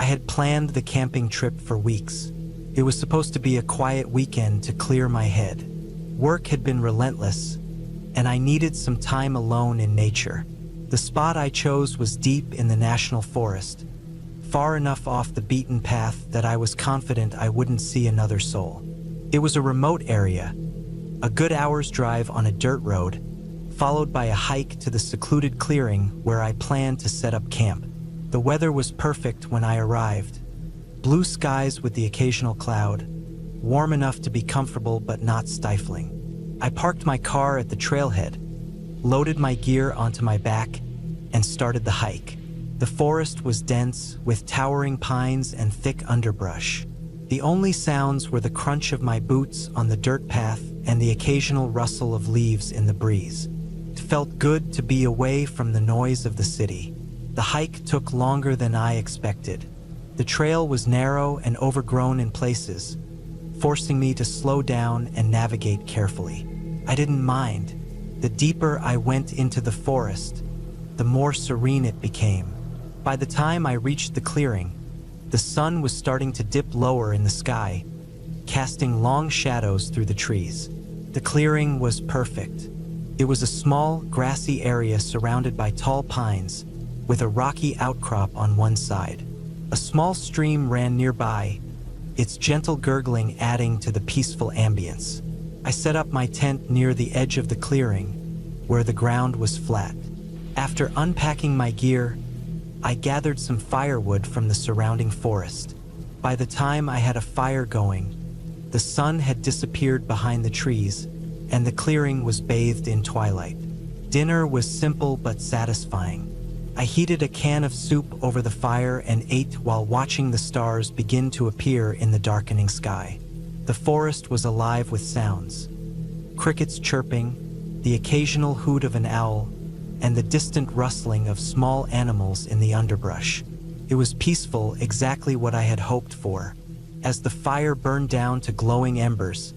I had planned the camping trip for weeks. It was supposed to be a quiet weekend to clear my head. Work had been relentless, and I needed some time alone in nature. The spot I chose was deep in the national forest, far enough off the beaten path that I was confident I wouldn't see another soul. It was a remote area, a good hour's drive on a dirt road, followed by a hike to the secluded clearing where I planned to set up camp. The weather was perfect when I arrived. Blue skies with the occasional cloud, warm enough to be comfortable but not stifling. I parked my car at the trailhead, loaded my gear onto my back, and started the hike. The forest was dense, with towering pines and thick underbrush. The only sounds were the crunch of my boots on the dirt path and the occasional rustle of leaves in the breeze. It felt good to be away from the noise of the city. The hike took longer than I expected. The trail was narrow and overgrown in places, forcing me to slow down and navigate carefully. I didn't mind. The deeper I went into the forest, the more serene it became. By the time I reached the clearing, the sun was starting to dip lower in the sky, casting long shadows through the trees. The clearing was perfect. It was a small, grassy area surrounded by tall pines, with a rocky outcrop on one side. A small stream ran nearby, its gentle gurgling adding to the peaceful ambience. I set up my tent near the edge of the clearing, where the ground was flat. After unpacking my gear, I gathered some firewood from the surrounding forest. By the time I had a fire going, the sun had disappeared behind the trees, and the clearing was bathed in twilight. Dinner was simple but satisfying. I heated a can of soup over the fire and ate while watching the stars begin to appear in the darkening sky. The forest was alive with sounds: crickets chirping, the occasional hoot of an owl, and the distant rustling of small animals in the underbrush. It was peaceful, exactly what I had hoped for. As the fire burned down to glowing embers,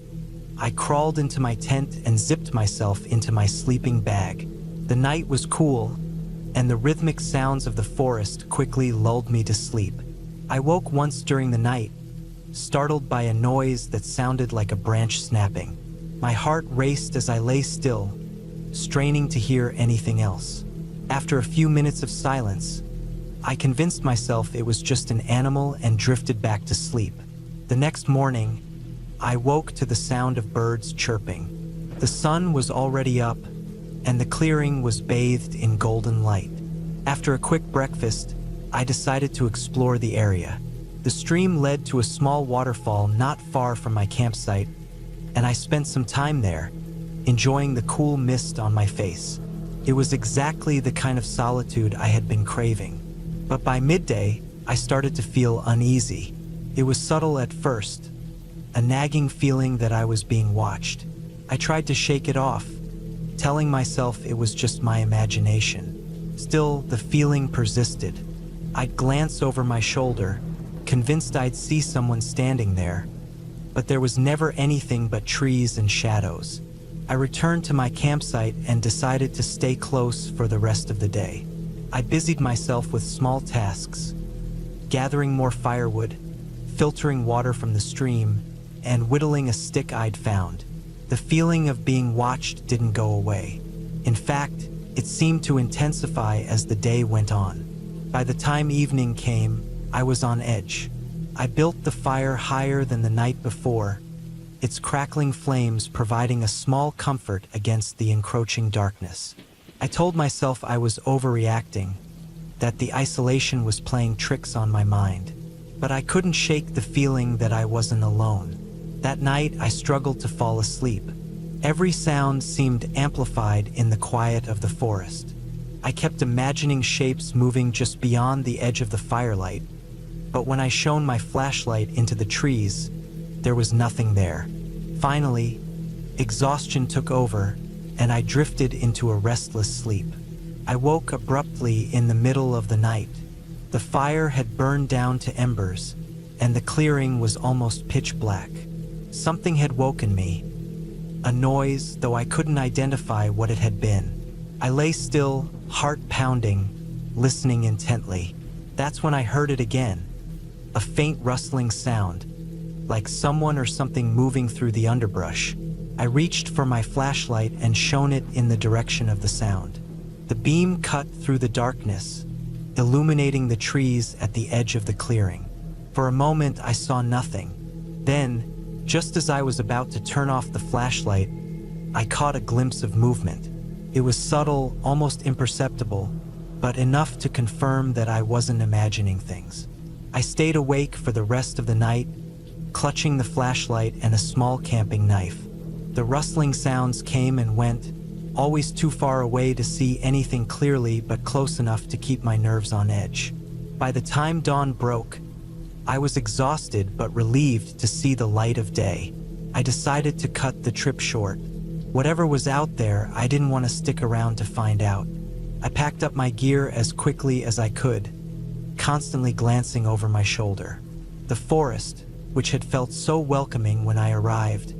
I crawled into my tent and zipped myself into my sleeping bag. The night was cool, and the rhythmic sounds of the forest quickly lulled me to sleep. I woke once during the night, startled by a noise that sounded like a branch snapping. My heart raced as I lay still, straining to hear anything else. After a few minutes of silence, I convinced myself it was just an animal and drifted back to sleep. The next morning, I woke to the sound of birds chirping. The sun was already up, and the clearing was bathed in golden light. After a quick breakfast, I decided to explore the area. The stream led to a small waterfall not far from my campsite, and I spent some time there, enjoying the cool mist on my face. It was exactly the kind of solitude I had been craving. But by midday, I started to feel uneasy. It was subtle at first, a nagging feeling that I was being watched. I tried to shake it off, telling myself it was just my imagination. Still, the feeling persisted. I'd glance over my shoulder, convinced I'd see someone standing there, but there was never anything but trees and shadows. I returned to my campsite and decided to stay close for the rest of the day. I busied myself with small tasks, gathering more firewood, filtering water from the stream, and whittling a stick I'd found. The feeling of being watched didn't go away. In fact, it seemed to intensify as the day went on. By the time evening came, I was on edge. I built the fire higher than the night before, its crackling flames providing a small comfort against the encroaching darkness. I told myself I was overreacting, that the isolation was playing tricks on my mind. But I couldn't shake the feeling that I wasn't alone. That night, I struggled to fall asleep. Every sound seemed amplified in the quiet of the forest. I kept imagining shapes moving just beyond the edge of the firelight, but when I shone my flashlight into the trees, there was nothing there. Finally, exhaustion took over, and I drifted into a restless sleep. I woke abruptly in the middle of the night. The fire had burned down to embers, and the clearing was almost pitch black. Something had woken me. A noise, though I couldn't identify what it had been. I lay still, heart pounding, listening intently. That's when I heard it again. a faint rustling sound, like someone or something moving through the underbrush. I reached for my flashlight and shone it in the direction of the sound. The beam cut through the darkness, illuminating the trees at the edge of the clearing. For a moment, I saw nothing. Then, just as I was about to turn off the flashlight, I caught a glimpse of movement. It was subtle, almost imperceptible, but enough to confirm that I wasn't imagining things. I stayed awake for the rest of the night, clutching the flashlight and a small camping knife. The rustling sounds came and went, always too far away to see anything clearly but close enough to keep my nerves on edge. By the time dawn broke, I was exhausted but relieved to see the light of day. I decided to cut the trip short. Whatever was out there, I didn't want to stick around to find out. I packed up my gear as quickly as I could, constantly glancing over my shoulder. The forest, which had felt so welcoming when I arrived,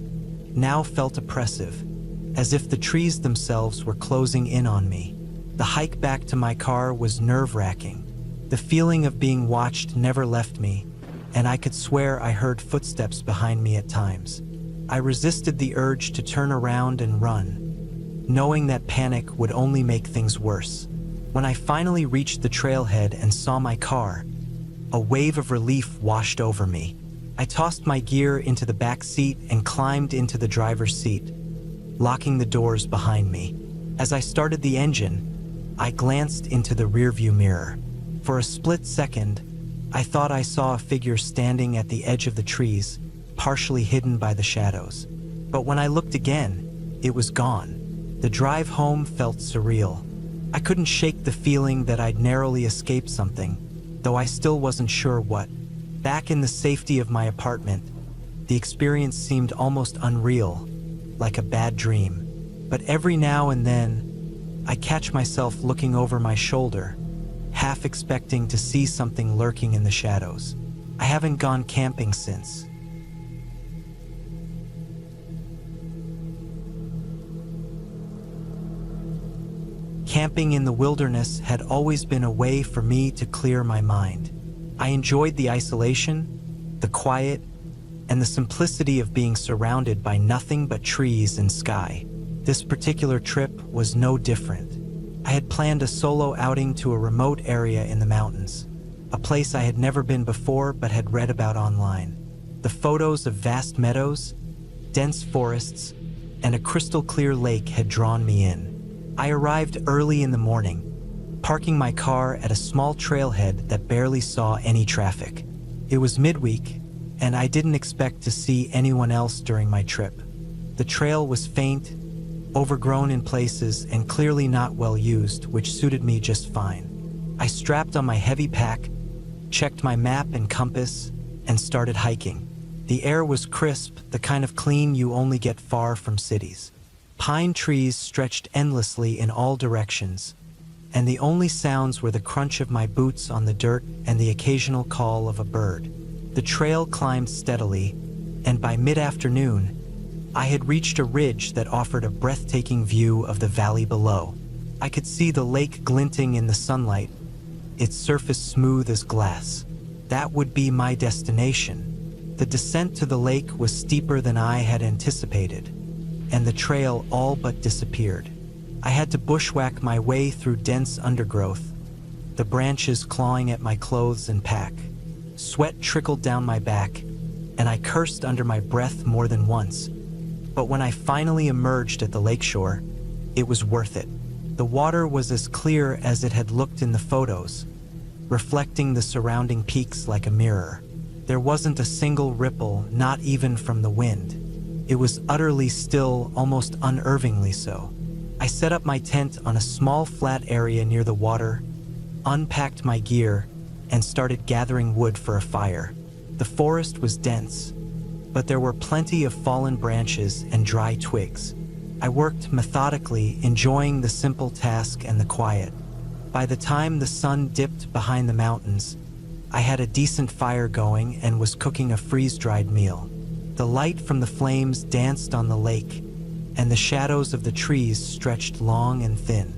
now felt oppressive, as if the trees themselves were closing in on me. The hike back to my car was nerve-wracking. The feeling of being watched never left me, and I could swear I heard footsteps behind me at times. I resisted the urge to turn around and run, knowing that panic would only make things worse. When I finally reached the trailhead and saw my car, a wave of relief washed over me. I tossed my gear into the back seat and climbed into the driver's seat, locking the doors behind me. As I started the engine, I glanced into the rearview mirror. For a split second, I thought I saw a figure standing at the edge of the trees, partially hidden by the shadows. But when I looked again, it was gone. The drive home felt surreal. I couldn't shake the feeling that I'd narrowly escaped something, though I still wasn't sure what. Back in the safety of my apartment, the experience seemed almost unreal, like a bad dream. But every now and then, I catch myself looking over my shoulder, half expecting to see something lurking in the shadows. I haven't gone camping since. Camping in the wilderness had always been a way for me to clear my mind. I enjoyed the isolation, the quiet, and the simplicity of being surrounded by nothing but trees and sky. This particular trip was no different. I had planned a solo outing to a remote area in the mountains, a place I had never been before but had read about online. The photos of vast meadows, dense forests, and a crystal-clear lake had drawn me in. I arrived early in the morning, parking my car at a small trailhead that barely saw any traffic. It was midweek, and I didn't expect to see anyone else during my trip. The trail was faint, overgrown in places, and clearly not well used, which suited me just fine. I strapped on my heavy pack, checked my map and compass, and started hiking. The air was crisp, the kind of clean you only get far from cities. Pine trees stretched endlessly in all directions, and the only sounds were the crunch of my boots on the dirt and the occasional call of a bird. The trail climbed steadily, and by mid-afternoon, I had reached a ridge that offered a breathtaking view of the valley below. I could see the lake glinting in the sunlight, its surface smooth as glass. That would be my destination. The descent to the lake was steeper than I had anticipated, and the trail all but disappeared. I had to bushwhack my way through dense undergrowth, the branches clawing at my clothes and pack. Sweat trickled down my back, and I cursed under my breath more than once. But when I finally emerged at the lakeshore, it was worth it. The water was as clear as it had looked in the photos, reflecting the surrounding peaks like a mirror. There wasn't a single ripple, not even from the wind. It was utterly still, almost unnervingly so. I set up my tent on a small flat area near the water, unpacked my gear, and started gathering wood for a fire. The forest was dense, but there were plenty of fallen branches and dry twigs. I worked methodically, enjoying the simple task and the quiet. By the time the sun dipped behind the mountains, I had a decent fire going and was cooking a freeze-dried meal. The light from the flames danced on the lake, and the shadows of the trees stretched long and thin.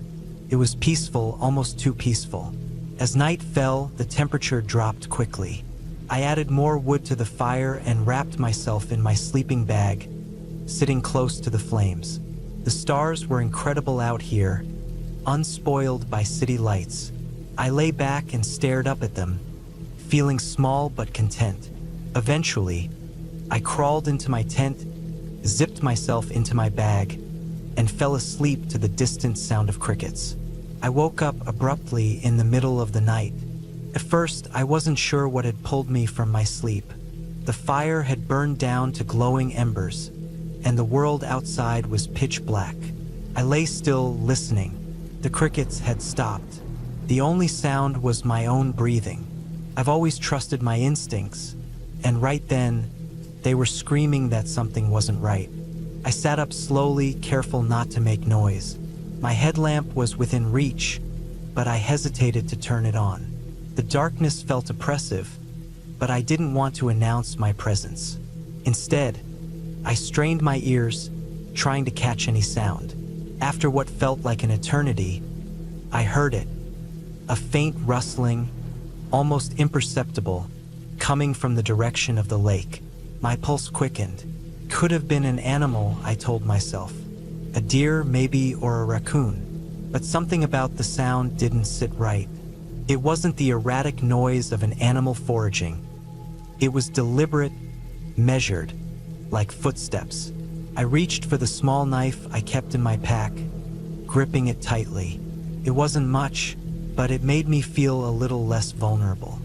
It was peaceful, almost too peaceful. As night fell, the temperature dropped quickly. I added more wood to the fire and wrapped myself in my sleeping bag, sitting close to the flames. The stars were incredible out here, unspoiled by city lights. I lay back and stared up at them, feeling small but content. Eventually, I crawled into my tent, zipped myself into my bag, and fell asleep to the distant sound of crickets. I woke up abruptly in the middle of the night. At first, I wasn't sure what had pulled me from my sleep. The fire had burned down to glowing embers, and the world outside was pitch black. I lay still, listening. The crickets had stopped. The only sound was my own breathing. I've always trusted my instincts, and right then, they were screaming that something wasn't right. I sat up slowly, careful not to make noise. My headlamp was within reach, but I hesitated to turn it on. The darkness felt oppressive, but I didn't want to announce my presence. Instead, I strained my ears, trying to catch any sound. After what felt like an eternity, I heard it. A faint rustling, almost imperceptible, coming from the direction of the lake. My pulse quickened. Could have been an animal, I told myself. A deer, maybe, or a raccoon. But something about the sound didn't sit right. It wasn't the erratic noise of an animal foraging. It was deliberate, measured, like footsteps. I reached for the small knife I kept in my pack, gripping it tightly. It wasn't much, but it made me feel a little less vulnerable.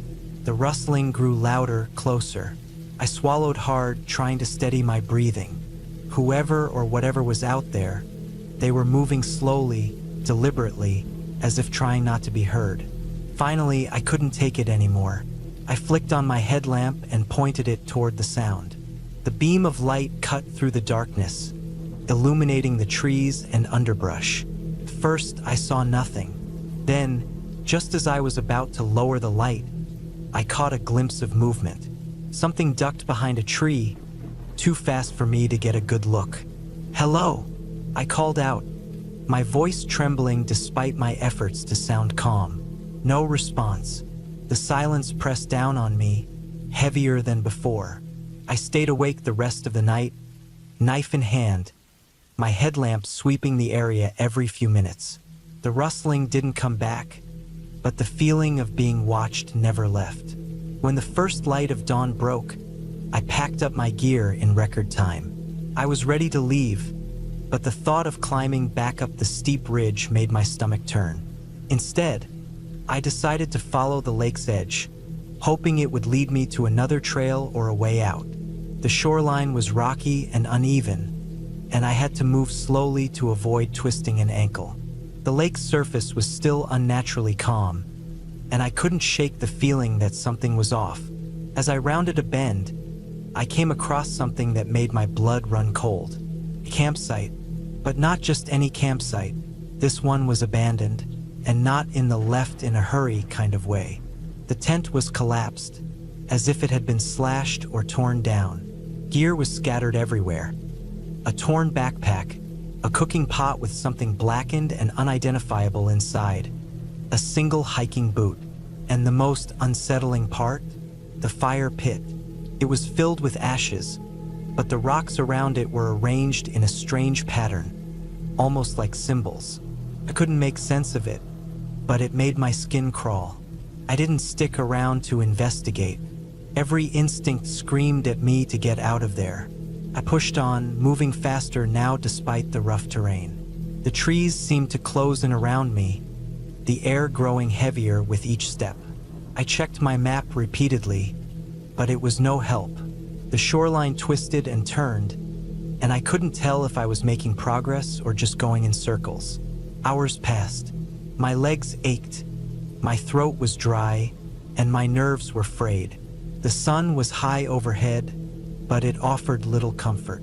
The rustling grew louder, closer. I swallowed hard, trying to steady my breathing. Whoever or whatever was out there, they were moving slowly, deliberately, as if trying not to be heard. Finally, I couldn't take it anymore. I flicked on my headlamp and pointed it toward the sound. The beam of light cut through the darkness, illuminating the trees and underbrush. First, I saw nothing. Then, just as I was about to lower the light, I caught a glimpse of movement. Something ducked behind a tree, too fast for me to get a good look. "Hello," I called out, my voice trembling despite my efforts to sound calm. No response. The silence pressed down on me, heavier than before. I stayed awake the rest of the night, knife in hand, my headlamp sweeping the area every few minutes. The rustling didn't come back, but the feeling of being watched never left. When the first light of dawn broke, I packed up my gear in record time. I was ready to leave, but the thought of climbing back up the steep ridge made my stomach turn. Instead, I decided to follow the lake's edge, hoping it would lead me to another trail or a way out. The shoreline was rocky and uneven, and I had to move slowly to avoid twisting an ankle. The lake's surface was still unnaturally calm, and I couldn't shake the feeling that something was off. As I rounded a bend, I came across something that made my blood run cold. A campsite, but not just any campsite. This one was abandoned, and not in the left in a hurry kind of way. The tent was collapsed, as if it had been slashed or torn down. Gear was scattered everywhere. A torn backpack, a cooking pot with something blackened and unidentifiable inside, a single hiking boot, and the most unsettling part, the fire pit. It was filled with ashes, but the rocks around it were arranged in a strange pattern, almost like symbols. I couldn't make sense of it, but it made my skin crawl. I didn't stick around to investigate. Every instinct screamed at me to get out of there. I pushed on, moving faster now despite the rough terrain. The trees seemed to close in around me, the air growing heavier with each step. I checked my map repeatedly, but it was no help. The shoreline twisted and turned, and I couldn't tell if I was making progress or just going in circles. Hours passed. My legs ached, my throat was dry, and my nerves were frayed. The sun was high overhead, but it offered little comfort.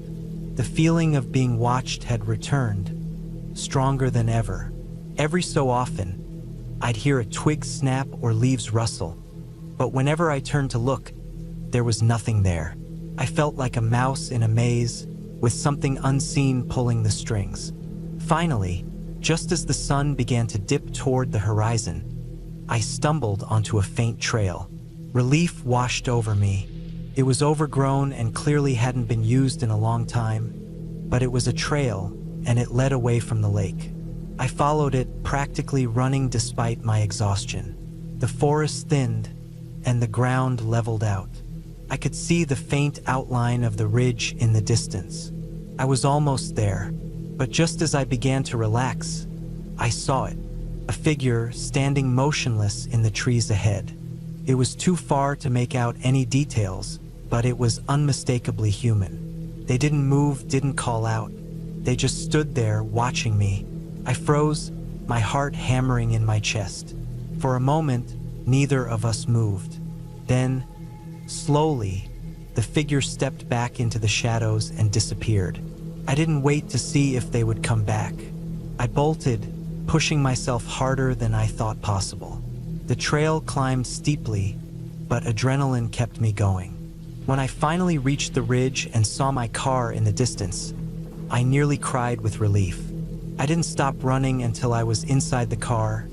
The feeling of being watched had returned, stronger than ever. Every so often, I'd hear a twig snap or leaves rustle, but whenever I turned to look, there was nothing there. I felt like a mouse in a maze, with something unseen pulling the strings. Finally, just as the sun began to dip toward the horizon, I stumbled onto a faint trail. Relief washed over me. It was overgrown and clearly hadn't been used in a long time, but it was a trail, and it led away from the lake. I followed it, practically running despite my exhaustion. The forest thinned, and the ground leveled out. I could see the faint outline of the ridge in the distance. I was almost there, but just as I began to relax, I saw it, a figure standing motionless in the trees ahead. It was too far to make out any details, but it was unmistakably human. They didn't move, didn't call out. They just stood there watching me. I froze, my heart hammering in my chest. For a moment, neither of us moved. Then, slowly, the figure stepped back into the shadows and disappeared. I didn't wait to see if they would come back. I bolted, pushing myself harder than I thought possible. The trail climbed steeply, but adrenaline kept me going. When I finally reached the ridge and saw my car in the distance, I nearly cried with relief. I didn't stop running until I was inside the car,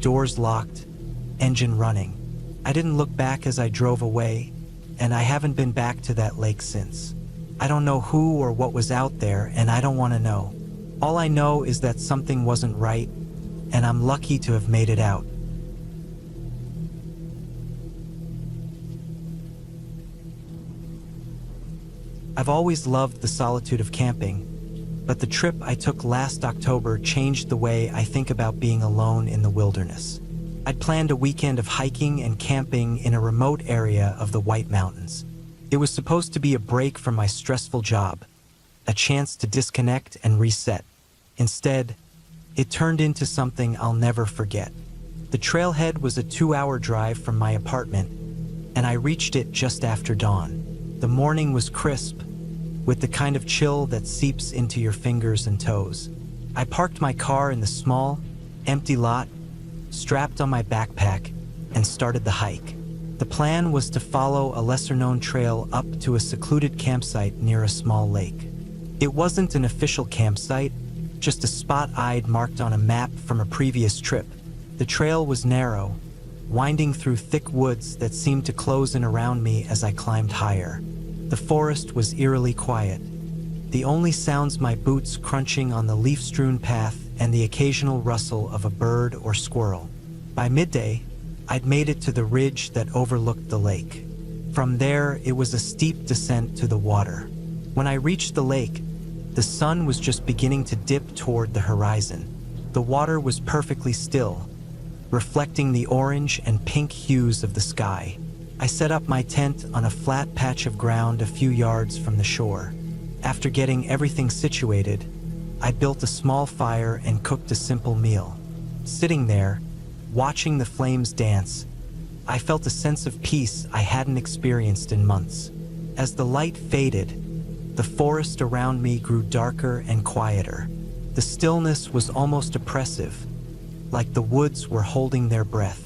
doors locked, engine running. I didn't look back as I drove away, and I haven't been back to that lake since. I don't know who or what was out there, and I don't want to know. All I know is that something wasn't right, and I'm lucky to have made it out. I've always loved the solitude of camping, but the trip I took last October changed the way I think about being alone in the wilderness. I'd planned a weekend of hiking and camping in a remote area of the White Mountains. It was supposed to be a break from my stressful job, a chance to disconnect and reset. Instead, it turned into something I'll never forget. The trailhead was a 2-hour drive from my apartment, and I reached it just after dawn. The morning was crisp, with the kind of chill that seeps into your fingers and toes. I parked my car in the small, empty lot, strapped on my backpack, and started the hike. The plan was to follow a lesser-known trail up to a secluded campsite near a small lake. It wasn't an official campsite, just a spot I'd marked on a map from a previous trip. The trail was narrow, winding through thick woods that seemed to close in around me as I climbed higher. The forest was eerily quiet, the only sounds my boots crunching on the leaf-strewn path and the occasional rustle of a bird or squirrel. By midday, I'd made it to the ridge that overlooked the lake. From there, it was a steep descent to the water. When I reached the lake, the sun was just beginning to dip toward the horizon. The water was perfectly still, reflecting the orange and pink hues of the sky. I set up my tent on a flat patch of ground a few yards from the shore. After getting everything situated, I built a small fire and cooked a simple meal. Sitting there, watching the flames dance, I felt a sense of peace I hadn't experienced in months. As the light faded, the forest around me grew darker and quieter. The stillness was almost oppressive, like the woods were holding their breath.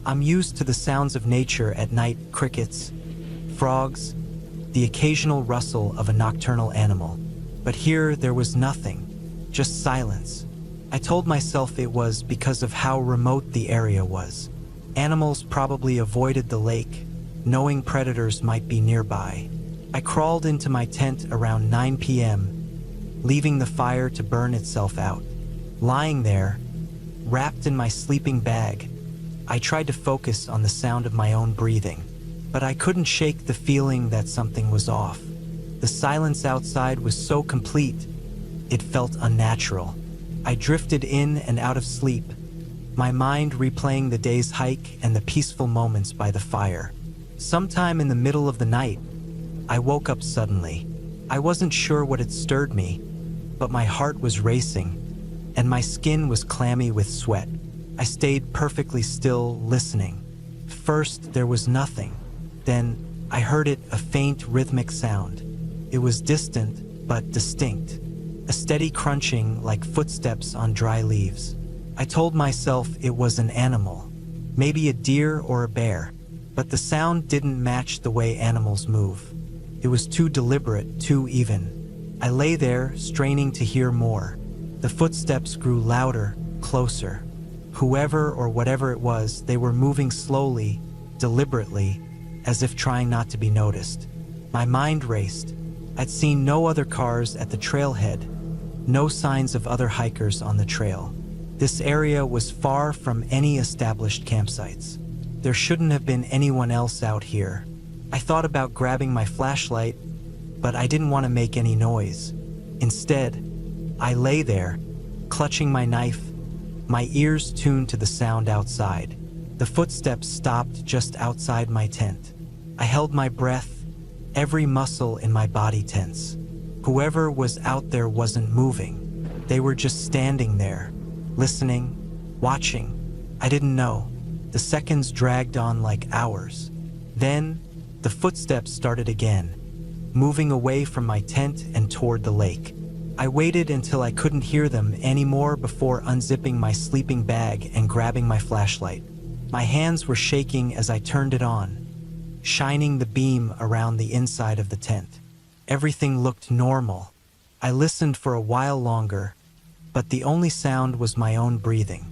I'm used to the sounds of nature at night: crickets, frogs, the occasional rustle of a nocturnal animal. But here there was nothing, just silence. I told myself it was because of how remote the area was. Animals probably avoided the lake, knowing predators might be nearby. I crawled into my tent around 9 p.m., leaving the fire to burn itself out. Lying there, wrapped in my sleeping bag, I tried to focus on the sound of my own breathing, but I couldn't shake the feeling that something was off. The silence outside was so complete, it felt unnatural. I drifted in and out of sleep, my mind replaying the day's hike and the peaceful moments by the fire. Sometime in the middle of the night, I woke up suddenly. I wasn't sure what had stirred me, but my heart was racing, and my skin was clammy with sweat. I stayed perfectly still, listening. First, there was nothing. Then, I heard it, a faint, rhythmic sound. It was distant, but distinct. A steady crunching, like footsteps on dry leaves. I told myself it was an animal, maybe a deer or a bear, but the sound didn't match the way animals move. It was too deliberate, too even. I lay there, straining to hear more. The footsteps grew louder, closer. Whoever or whatever it was, they were moving slowly, deliberately, as if trying not to be noticed. My mind raced. I'd seen no other cars at the trailhead, no signs of other hikers on the trail. This area was far from any established campsites. There shouldn't have been anyone else out here. I thought about grabbing my flashlight, but I didn't want to make any noise. Instead, I lay there, clutching my knife, my ears tuned to the sound outside. The footsteps stopped just outside my tent. I held my breath, every muscle in my body tense. Whoever was out there wasn't moving. They were just standing there, listening, watching. I didn't know. The seconds dragged on like hours. Then, the footsteps started again, moving away from my tent and toward the lake. I waited until I couldn't hear them anymore before unzipping my sleeping bag and grabbing my flashlight. My hands were shaking as I turned it on, shining the beam around the inside of the tent. Everything looked normal. I listened for a while longer, but the only sound was my own breathing.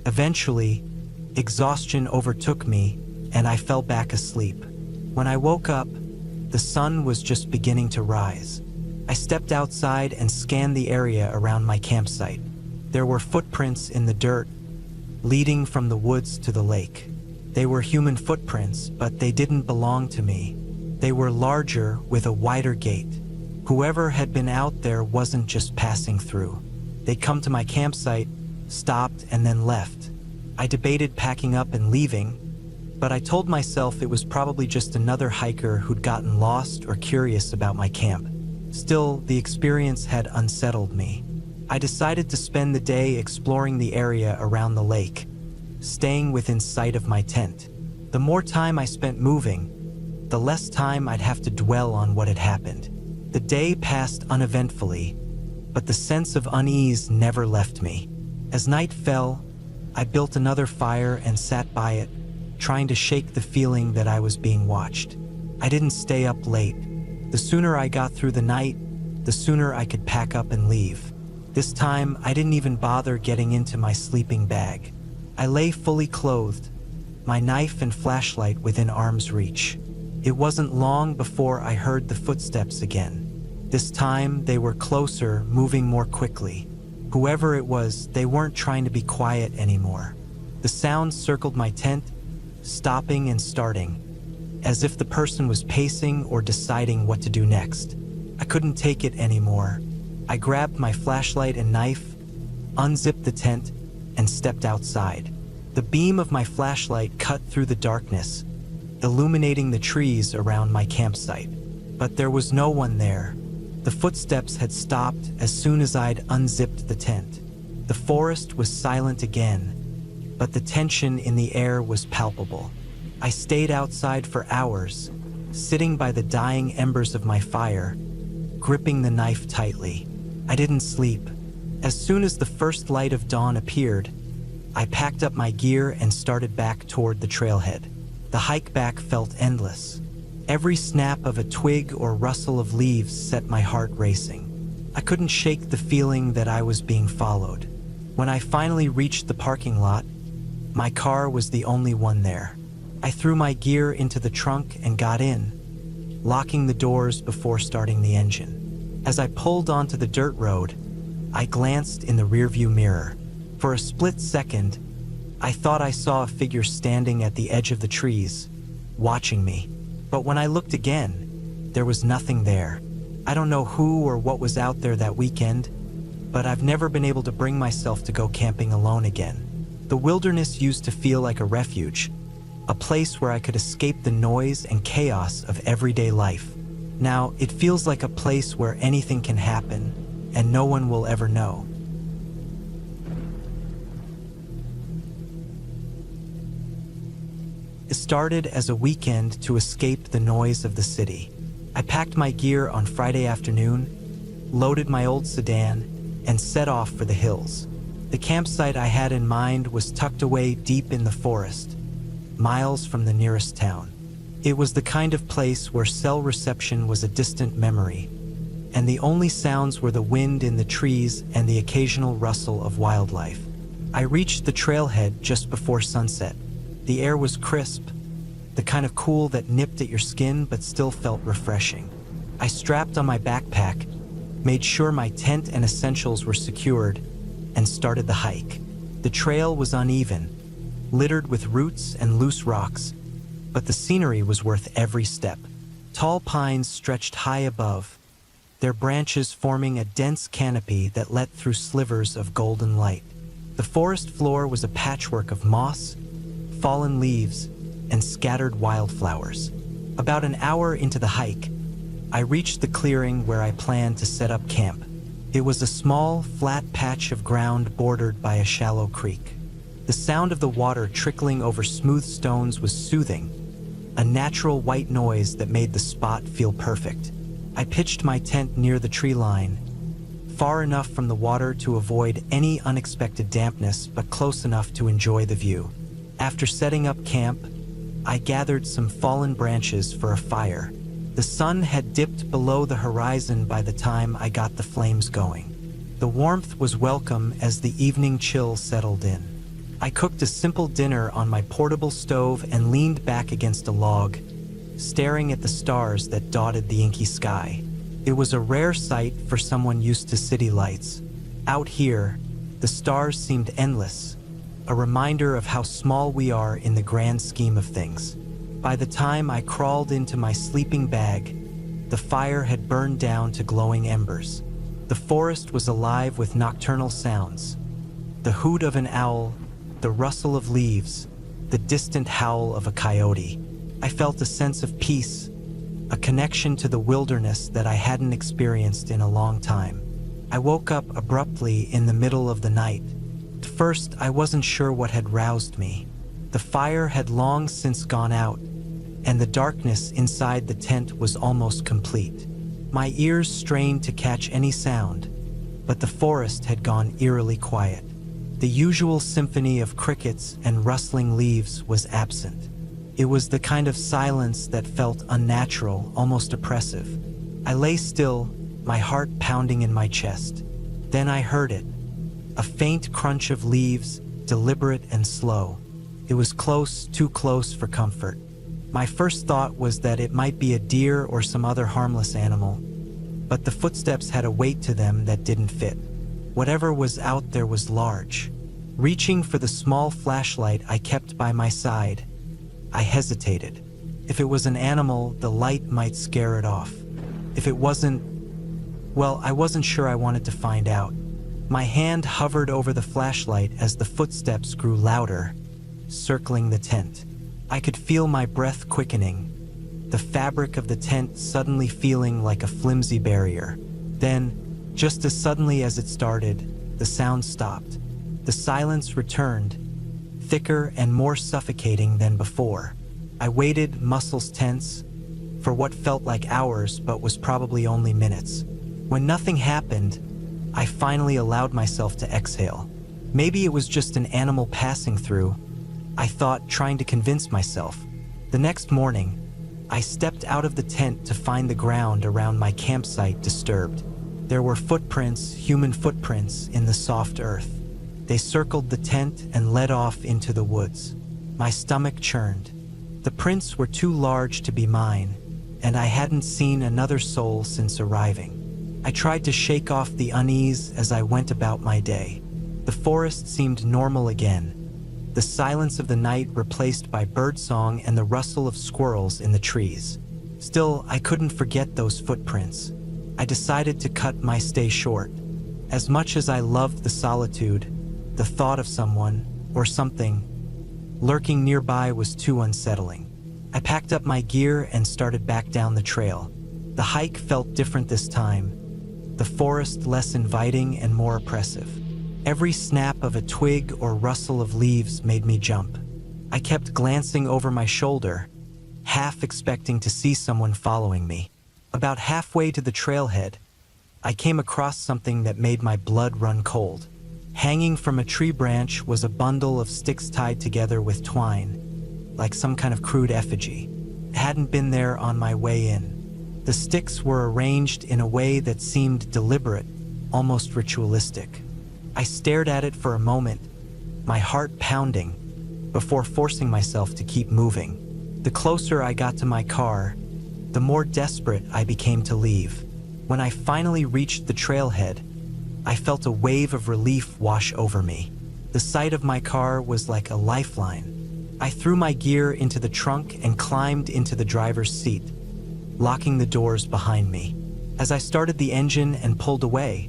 Eventually, exhaustion overtook me and I fell back asleep. When I woke up, the sun was just beginning to rise. I stepped outside and scanned the area around my campsite. There were footprints in the dirt, leading from the woods to the lake. They were human footprints, but they didn't belong to me. They were larger with a wider gait. Whoever had been out there wasn't just passing through. They'd come to my campsite, stopped, and then left. I debated packing up and leaving, but I told myself it was probably just another hiker who'd gotten lost or curious about my camp. Still, the experience had unsettled me. I decided to spend the day exploring the area around the lake, staying within sight of my tent. The more time I spent moving, the less time I'd have to dwell on what had happened. The day passed uneventfully, but the sense of unease never left me. As night fell, I built another fire and sat by it, trying to shake the feeling that I was being watched. I didn't stay up late. The sooner I got through the night, the sooner I could pack up and leave. This time, I didn't even bother getting into my sleeping bag. I lay fully clothed, my knife and flashlight within arm's reach. It wasn't long before I heard the footsteps again. This time, they were closer, moving more quickly. Whoever it was, they weren't trying to be quiet anymore. The sound circled my tent, stopping and starting, as if the person was pacing or deciding what to do next. I couldn't take it anymore. I grabbed my flashlight and knife, unzipped the tent, and stepped outside. The beam of my flashlight cut through the darkness, illuminating the trees around my campsite. But there was no one there. The footsteps had stopped as soon as I'd unzipped the tent. The forest was silent again, but the tension in the air was palpable. I stayed outside for hours, sitting by the dying embers of my fire, gripping the knife tightly. I didn't sleep. As soon as the first light of dawn appeared, I packed up my gear and started back toward the trailhead. The hike back felt endless. Every snap of a twig or rustle of leaves set my heart racing. I couldn't shake the feeling that I was being followed. When I finally reached the parking lot, my car was the only one there. I threw my gear into the trunk and got in, locking the doors before starting the engine. As I pulled onto the dirt road, I glanced in the rearview mirror. For a split second, I thought I saw a figure standing at the edge of the trees, watching me. But when I looked again, there was nothing there. I don't know who or what was out there that weekend, but I've never been able to bring myself to go camping alone again. The wilderness used to feel like a refuge, a place where I could escape the noise and chaos of everyday life. Now, it feels like a place where anything can happen, and no one will ever know. It started as a weekend to escape the noise of the city. I packed my gear on Friday afternoon, loaded my old sedan, and set off for the hills. The campsite I had in mind was tucked away deep in the forest, miles from the nearest town. It was the kind of place where cell reception was a distant memory, and the only sounds were the wind in the trees and the occasional rustle of wildlife. I reached the trailhead just before sunset. The air was crisp, the kind of cool that nipped at your skin but still felt refreshing. I strapped on my backpack, made sure my tent and essentials were secured, and started the hike. The trail was uneven, littered with roots and loose rocks, but the scenery was worth every step. Tall pines stretched high above, their branches forming a dense canopy that let through slivers of golden light. The forest floor was a patchwork of moss, fallen leaves, and scattered wildflowers. About an hour into the hike, I reached the clearing where I planned to set up camp. It was a small, flat patch of ground bordered by a shallow creek. The sound of the water trickling over smooth stones was soothing, a natural white noise that made the spot feel perfect. I pitched my tent near the tree line, far enough from the water to avoid any unexpected dampness, but close enough to enjoy the view. After setting up camp, I gathered some fallen branches for a fire. The sun had dipped below the horizon by the time I got the flames going. The warmth was welcome as the evening chill settled in. I cooked a simple dinner on my portable stove and leaned back against a log, staring at the stars that dotted the inky sky. It was a rare sight for someone used to city lights. Out here, the stars seemed endless, a reminder of how small we are in the grand scheme of things. By the time I crawled into my sleeping bag, the fire had burned down to glowing embers. The forest was alive with nocturnal sounds: the hoot of an owl, the rustle of leaves, the distant howl of a coyote. I felt a sense of peace, a connection to the wilderness that I hadn't experienced in a long time. I woke up abruptly in the middle of the night. At first, I wasn't sure what had roused me. The fire had long since gone out, and the darkness inside the tent was almost complete. My ears strained to catch any sound, but the forest had gone eerily quiet. The usual symphony of crickets and rustling leaves was absent. It was the kind of silence that felt unnatural, almost oppressive. I lay still, my heart pounding in my chest. Then I heard it, a faint crunch of leaves, deliberate and slow. It was close, too close for comfort. My first thought was that it might be a deer or some other harmless animal, but the footsteps had a weight to them that didn't fit. Whatever was out there was large. Reaching for the small flashlight I kept by my side, I hesitated. If it was an animal, the light might scare it off. If it wasn't, well, I wasn't sure I wanted to find out. My hand hovered over the flashlight as the footsteps grew louder, circling the tent. I could feel my breath quickening, the fabric of the tent suddenly feeling like a flimsy barrier. Then, just as suddenly as it started, the sound stopped. The silence returned, thicker and more suffocating than before. I waited, muscles tense, for what felt like hours but was probably only minutes. When nothing happened, I finally allowed myself to exhale. Maybe it was just an animal passing through, I thought, trying to convince myself. The next morning, I stepped out of the tent to find the ground around my campsite disturbed. There were footprints, human footprints, in the soft earth. They circled the tent and led off into the woods. My stomach churned. The prints were too large to be mine, and I hadn't seen another soul since arriving. I tried to shake off the unease as I went about my day. The forest seemed normal again, the silence of the night replaced by birdsong and the rustle of squirrels in the trees. Still, I couldn't forget those footprints. I decided to cut my stay short. As much as I loved the solitude, the thought of someone, or something, lurking nearby was too unsettling. I packed up my gear and started back down the trail. The hike felt different this time, the forest less inviting and more oppressive. Every snap of a twig or rustle of leaves made me jump. I kept glancing over my shoulder, half expecting to see someone following me. About halfway to the trailhead, I came across something that made my blood run cold. Hanging from a tree branch was a bundle of sticks tied together with twine, like some kind of crude effigy. It hadn't been there on my way in. The sticks were arranged in a way that seemed deliberate, almost ritualistic. I stared at it for a moment, my heart pounding, before forcing myself to keep moving. The closer I got to my car, the more desperate I became to leave. When I finally reached the trailhead, I felt a wave of relief wash over me. The sight of my car was like a lifeline. I threw my gear into the trunk and climbed into the driver's seat, locking the doors behind me. As I started the engine and pulled away,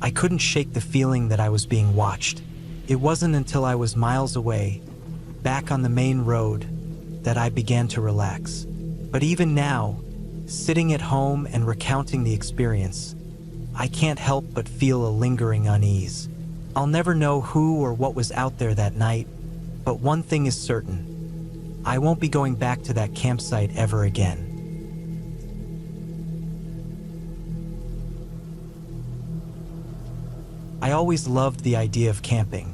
I couldn't shake the feeling that I was being watched. It wasn't until I was miles away, back on the main road, that I began to relax. But even now, sitting at home and recounting the experience, I can't help but feel a lingering unease. I'll never know who or what was out there that night, but one thing is certain: I won't be going back to that campsite ever again. I always loved the idea of camping,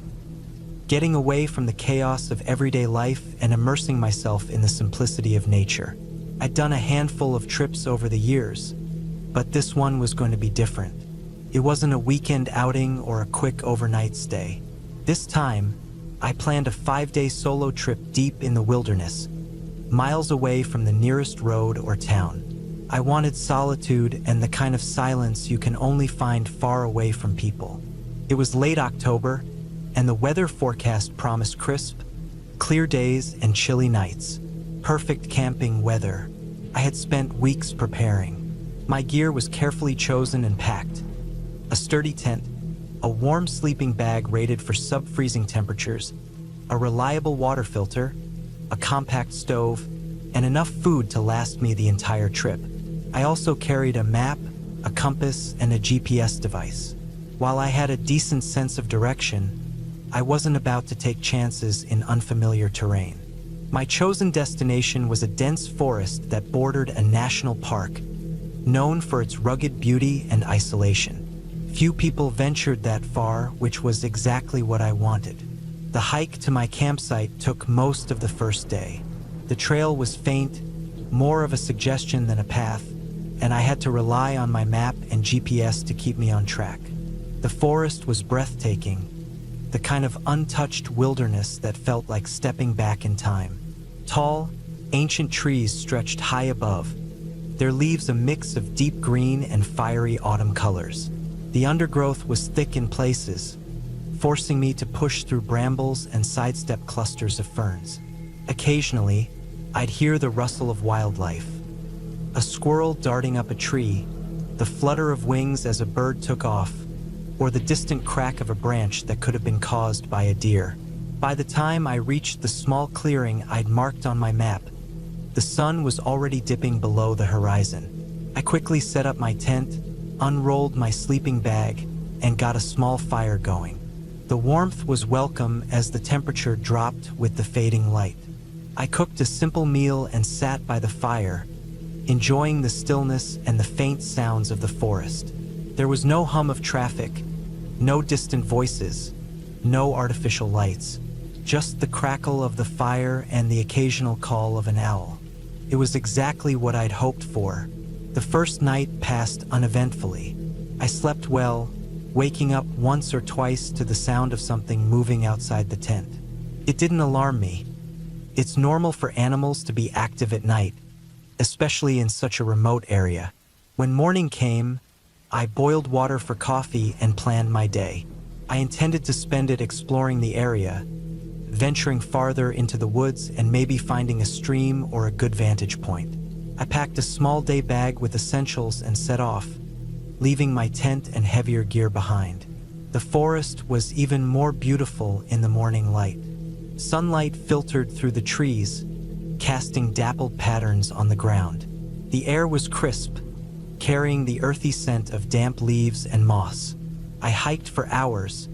getting away from the chaos of everyday life and immersing myself in the simplicity of nature. I'd done a handful of trips over the years, but this one was going to be different. It wasn't a weekend outing or a quick overnight stay. This time, I planned a 5-day solo trip deep in the wilderness, miles away from the nearest road or town. I wanted solitude and the kind of silence you can only find far away from people. It was late October, and the weather forecast promised crisp, clear days and chilly nights. Perfect camping weather. I had spent weeks preparing. My gear was carefully chosen and packed. A sturdy tent, a warm sleeping bag rated for sub-freezing temperatures, a reliable water filter, a compact stove, and enough food to last me the entire trip. I also carried a map, a compass, and a GPS device. While I had a decent sense of direction, I wasn't about to take chances in unfamiliar terrain. My chosen destination was a dense forest that bordered a national park, known for its rugged beauty and isolation. Few people ventured that far, which was exactly what I wanted. The hike to my campsite took most of the first day. The trail was faint, more of a suggestion than a path, and I had to rely on my map and GPS to keep me on track. The forest was breathtaking, the kind of untouched wilderness that felt like stepping back in time. Tall, ancient trees stretched high above, their leaves a mix of deep green and fiery autumn colors. The undergrowth was thick in places, forcing me to push through brambles and sidestep clusters of ferns. Occasionally, I'd hear the rustle of wildlife. A squirrel darting up a tree, the flutter of wings as a bird took off, or the distant crack of a branch that could have been caused by a deer. By the time I reached the small clearing I'd marked on my map, the sun was already dipping below the horizon. I quickly set up my tent, unrolled my sleeping bag, and got a small fire going. The warmth was welcome as the temperature dropped with the fading light. I cooked a simple meal and sat by the fire, enjoying the stillness and the faint sounds of the forest. There was no hum of traffic, no distant voices, no artificial lights, just the crackle of the fire and the occasional call of an owl. It was exactly what I'd hoped for. The first night passed uneventfully. I slept well, waking up once or twice to the sound of something moving outside the tent. It didn't alarm me. It's normal for animals to be active at night, especially in such a remote area. When morning came, I boiled water for coffee and planned my day. I intended to spend it exploring the area, venturing farther into the woods and maybe finding a stream or a good vantage point. I packed a small day bag with essentials and set off, leaving my tent and heavier gear behind. The forest was even more beautiful in the morning light. Sunlight filtered through the trees, casting dappled patterns on the ground. The air was crisp, carrying the earthy scent of damp leaves and moss. I hiked for hours,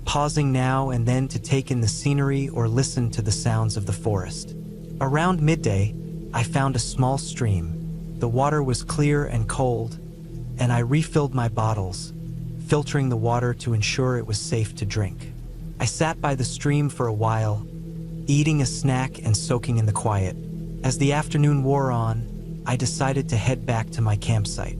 pausing now and then to take in the scenery or listen to the sounds of the forest. Around midday, I found a small stream. The water was clear and cold, and I refilled my bottles, filtering the water to ensure it was safe to drink. I sat by the stream for a while, eating a snack and soaking in the quiet. As the afternoon wore on, I decided to head back to my campsite.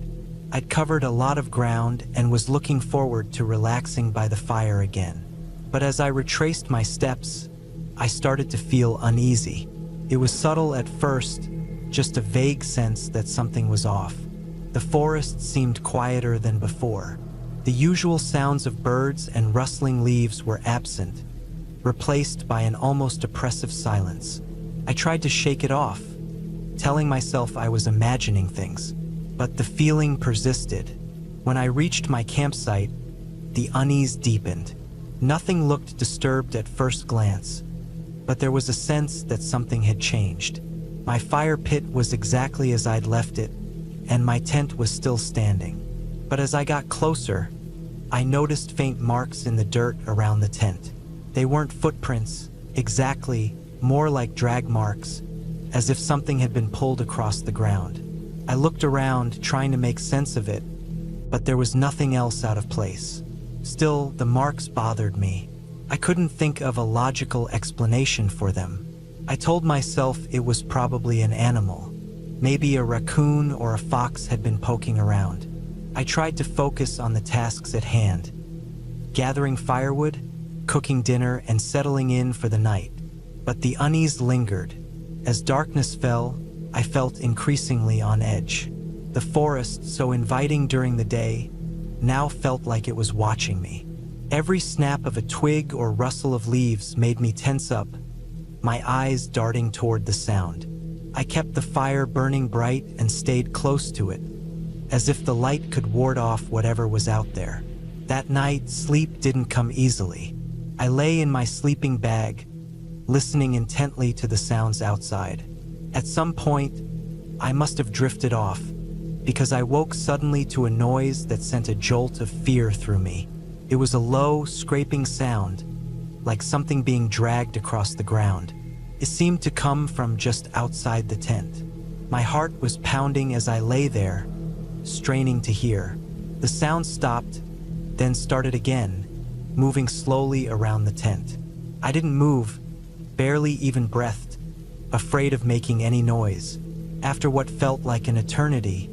I'd covered a lot of ground and was looking forward to relaxing by the fire again. But as I retraced my steps, I started to feel uneasy. It was subtle at first, just a vague sense that something was off. The forest seemed quieter than before. The usual sounds of birds and rustling leaves were absent, replaced by an almost oppressive silence. I tried to shake it off, telling myself I was imagining things, but the feeling persisted. When I reached my campsite, the unease deepened. Nothing looked disturbed at first glance, but there was a sense that something had changed. My fire pit was exactly as I'd left it, and my tent was still standing. But as I got closer, I noticed faint marks in the dirt around the tent. They weren't footprints, exactly, more like drag marks, as if something had been pulled across the ground. I looked around, trying to make sense of it, but there was nothing else out of place. Still, the marks bothered me. I couldn't think of a logical explanation for them. I told myself it was probably an animal. Maybe a raccoon or a fox had been poking around. I tried to focus on the tasks at hand, gathering firewood, cooking dinner, and settling in for the night. But the unease lingered. As darkness fell, I felt increasingly on edge. The forest, so inviting during the day, now felt like it was watching me. Every snap of a twig or rustle of leaves made me tense up, my eyes darting toward the sound. I kept the fire burning bright and stayed close to it, as if the light could ward off whatever was out there. That night, sleep didn't come easily. I lay in my sleeping bag, listening intently to the sounds outside. At some point, I must have drifted off, because I woke suddenly to a noise that sent a jolt of fear through me. It was a low, scraping sound, like something being dragged across the ground. It seemed to come from just outside the tent. My heart was pounding as I lay there, straining to hear. The sound stopped, then started again, moving slowly around the tent. I didn't move, barely even breathed, afraid of making any noise. After what felt like an eternity,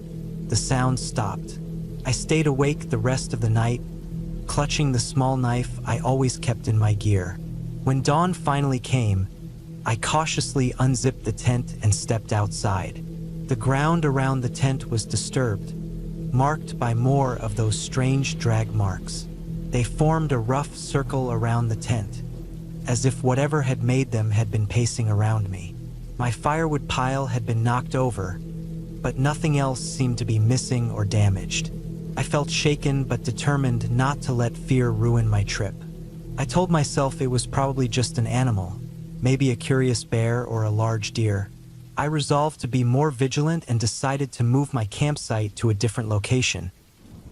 the sound stopped. I stayed awake the rest of the night, clutching the small knife I always kept in my gear. When dawn finally came, I cautiously unzipped the tent and stepped outside. The ground around the tent was disturbed, marked by more of those strange drag marks. They formed a rough circle around the tent, as if whatever had made them had been pacing around me. My firewood pile had been knocked over, but nothing else seemed to be missing or damaged. I felt shaken but determined not to let fear ruin my trip. I told myself it was probably just an animal, maybe a curious bear or a large deer. I resolved to be more vigilant and decided to move my campsite to a different location,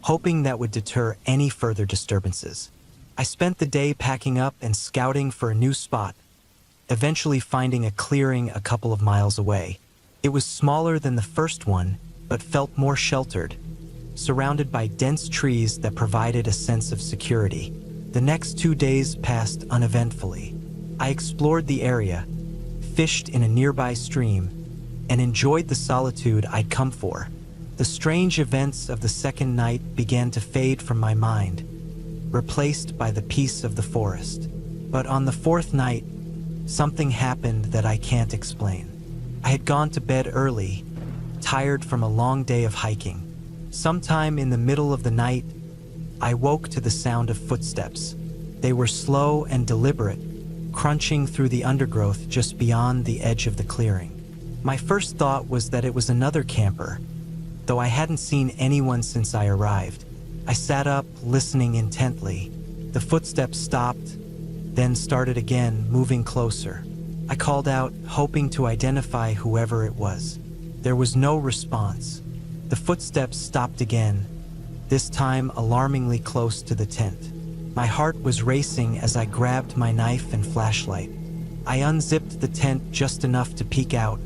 hoping that would deter any further disturbances. I spent the day packing up and scouting for a new spot, eventually finding a clearing a couple of miles away. It was smaller than the first one, but felt more sheltered, surrounded by dense trees that provided a sense of security. The next 2 days passed uneventfully. I explored the area, fished in a nearby stream, and enjoyed the solitude I'd come for. The strange events of the second night began to fade from my mind, replaced by the peace of the forest. But on the fourth night, something happened that I can't explain. I had gone to bed early, tired from a long day of hiking. Sometime in the middle of the night, I woke to the sound of footsteps. They were slow and deliberate, crunching through the undergrowth just beyond the edge of the clearing. My first thought was that it was another camper, though I hadn't seen anyone since I arrived. I sat up, listening intently. The footsteps stopped, then started again, moving closer. I called out, hoping to identify whoever it was. There was no response. The footsteps stopped again, this time alarmingly close to the tent. My heart was racing as I grabbed my knife and flashlight. I unzipped the tent just enough to peek out,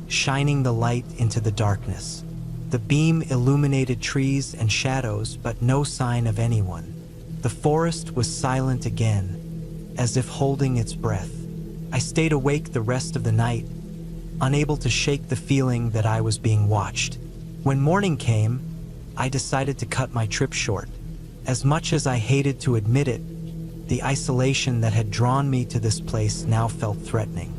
shining the light into the darkness. The beam illuminated trees and shadows, but no sign of anyone. The forest was silent again, as if holding its breath. I stayed awake the rest of the night, unable to shake the feeling that I was being watched. When morning came, I decided to cut my trip short. As much as I hated to admit it, the isolation that had drawn me to this place now felt threatening.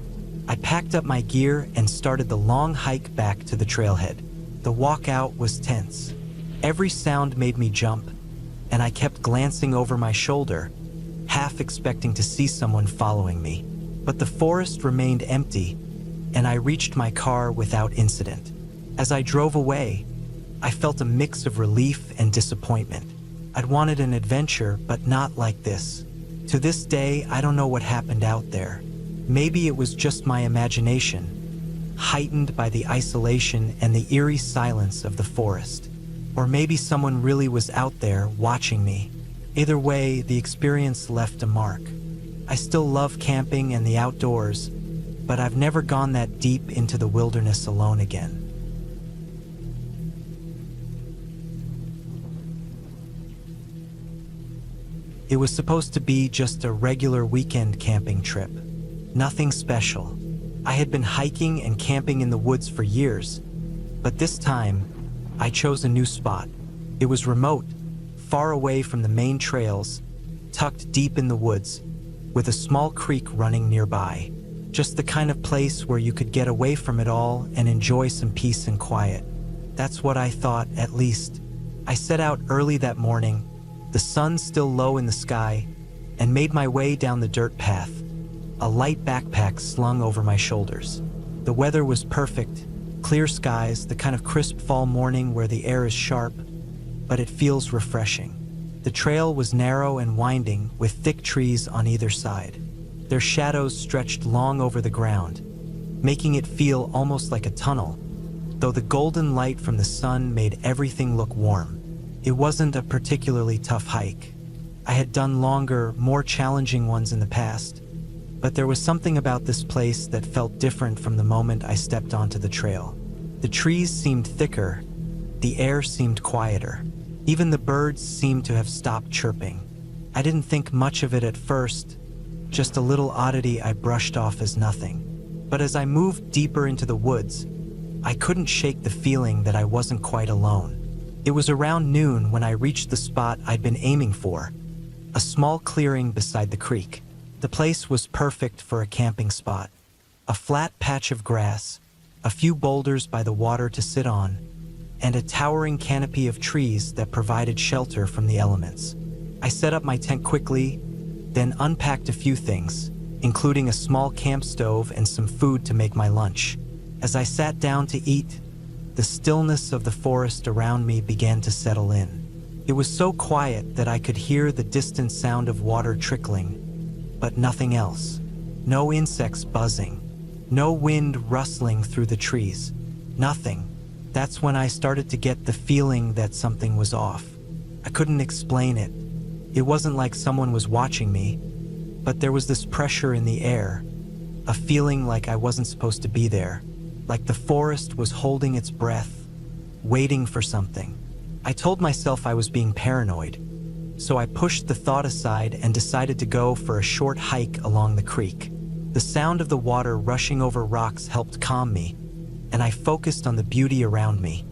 I packed up my gear and started the long hike back to the trailhead. The walk out was tense. Every sound made me jump, and I kept glancing over my shoulder, half expecting to see someone following me. But the forest remained empty, and I reached my car without incident. As I drove away, I felt a mix of relief and disappointment. I'd wanted an adventure, but not like this. To this day, I don't know what happened out there. Maybe it was just my imagination, heightened by the isolation and the eerie silence of the forest. Or maybe someone really was out there watching me. Either way, the experience left a mark. I still love camping and the outdoors, but I've never gone that deep into the wilderness alone again. It was supposed to be just a regular weekend camping trip. Nothing special. I had been hiking and camping in the woods for years, but this time, I chose a new spot. It was remote, far away from the main trails, tucked deep in the woods, with a small creek running nearby. Just the kind of place where you could get away from it all and enjoy some peace and quiet. That's what I thought, at least. I set out early that morning, the sun still low in the sky, and made my way down the dirt path, a light backpack slung over my shoulders. The weather was perfect, clear skies, the kind of crisp fall morning where the air is sharp, but it feels refreshing. The trail was narrow and winding, with thick trees on either side. Their shadows stretched long over the ground, making it feel almost like a tunnel, though the golden light from the sun made everything look warm. It wasn't a particularly tough hike. I had done longer, more challenging ones in the past, but there was something about this place that felt different from the moment I stepped onto the trail. The trees seemed thicker, the air seemed quieter. Even the birds seemed to have stopped chirping. I didn't think much of it at first, just a little oddity I brushed off as nothing. But as I moved deeper into the woods, I couldn't shake the feeling that I wasn't quite alone. It was around noon when I reached the spot I'd been aiming for, a small clearing beside the creek. The place was perfect for a camping spot. A flat patch of grass, a few boulders by the water to sit on, and a towering canopy of trees that provided shelter from the elements. I set up my tent quickly, then unpacked a few things, including a small camp stove and some food to make my lunch. As I sat down to eat, the stillness of the forest around me began to settle in. It was so quiet that I could hear the distant sound of water trickling, but nothing else. No insects buzzing, no wind rustling through the trees, nothing. That's when I started to get the feeling that something was off. I couldn't explain it. It wasn't like someone was watching me, but there was this pressure in the air, a feeling like I wasn't supposed to be there, like the forest was holding its breath, waiting for something. I told myself I was being paranoid, so I pushed the thought aside and decided to go for a short hike along the creek. The sound of the water rushing over rocks helped calm me, and I focused on the beauty around me,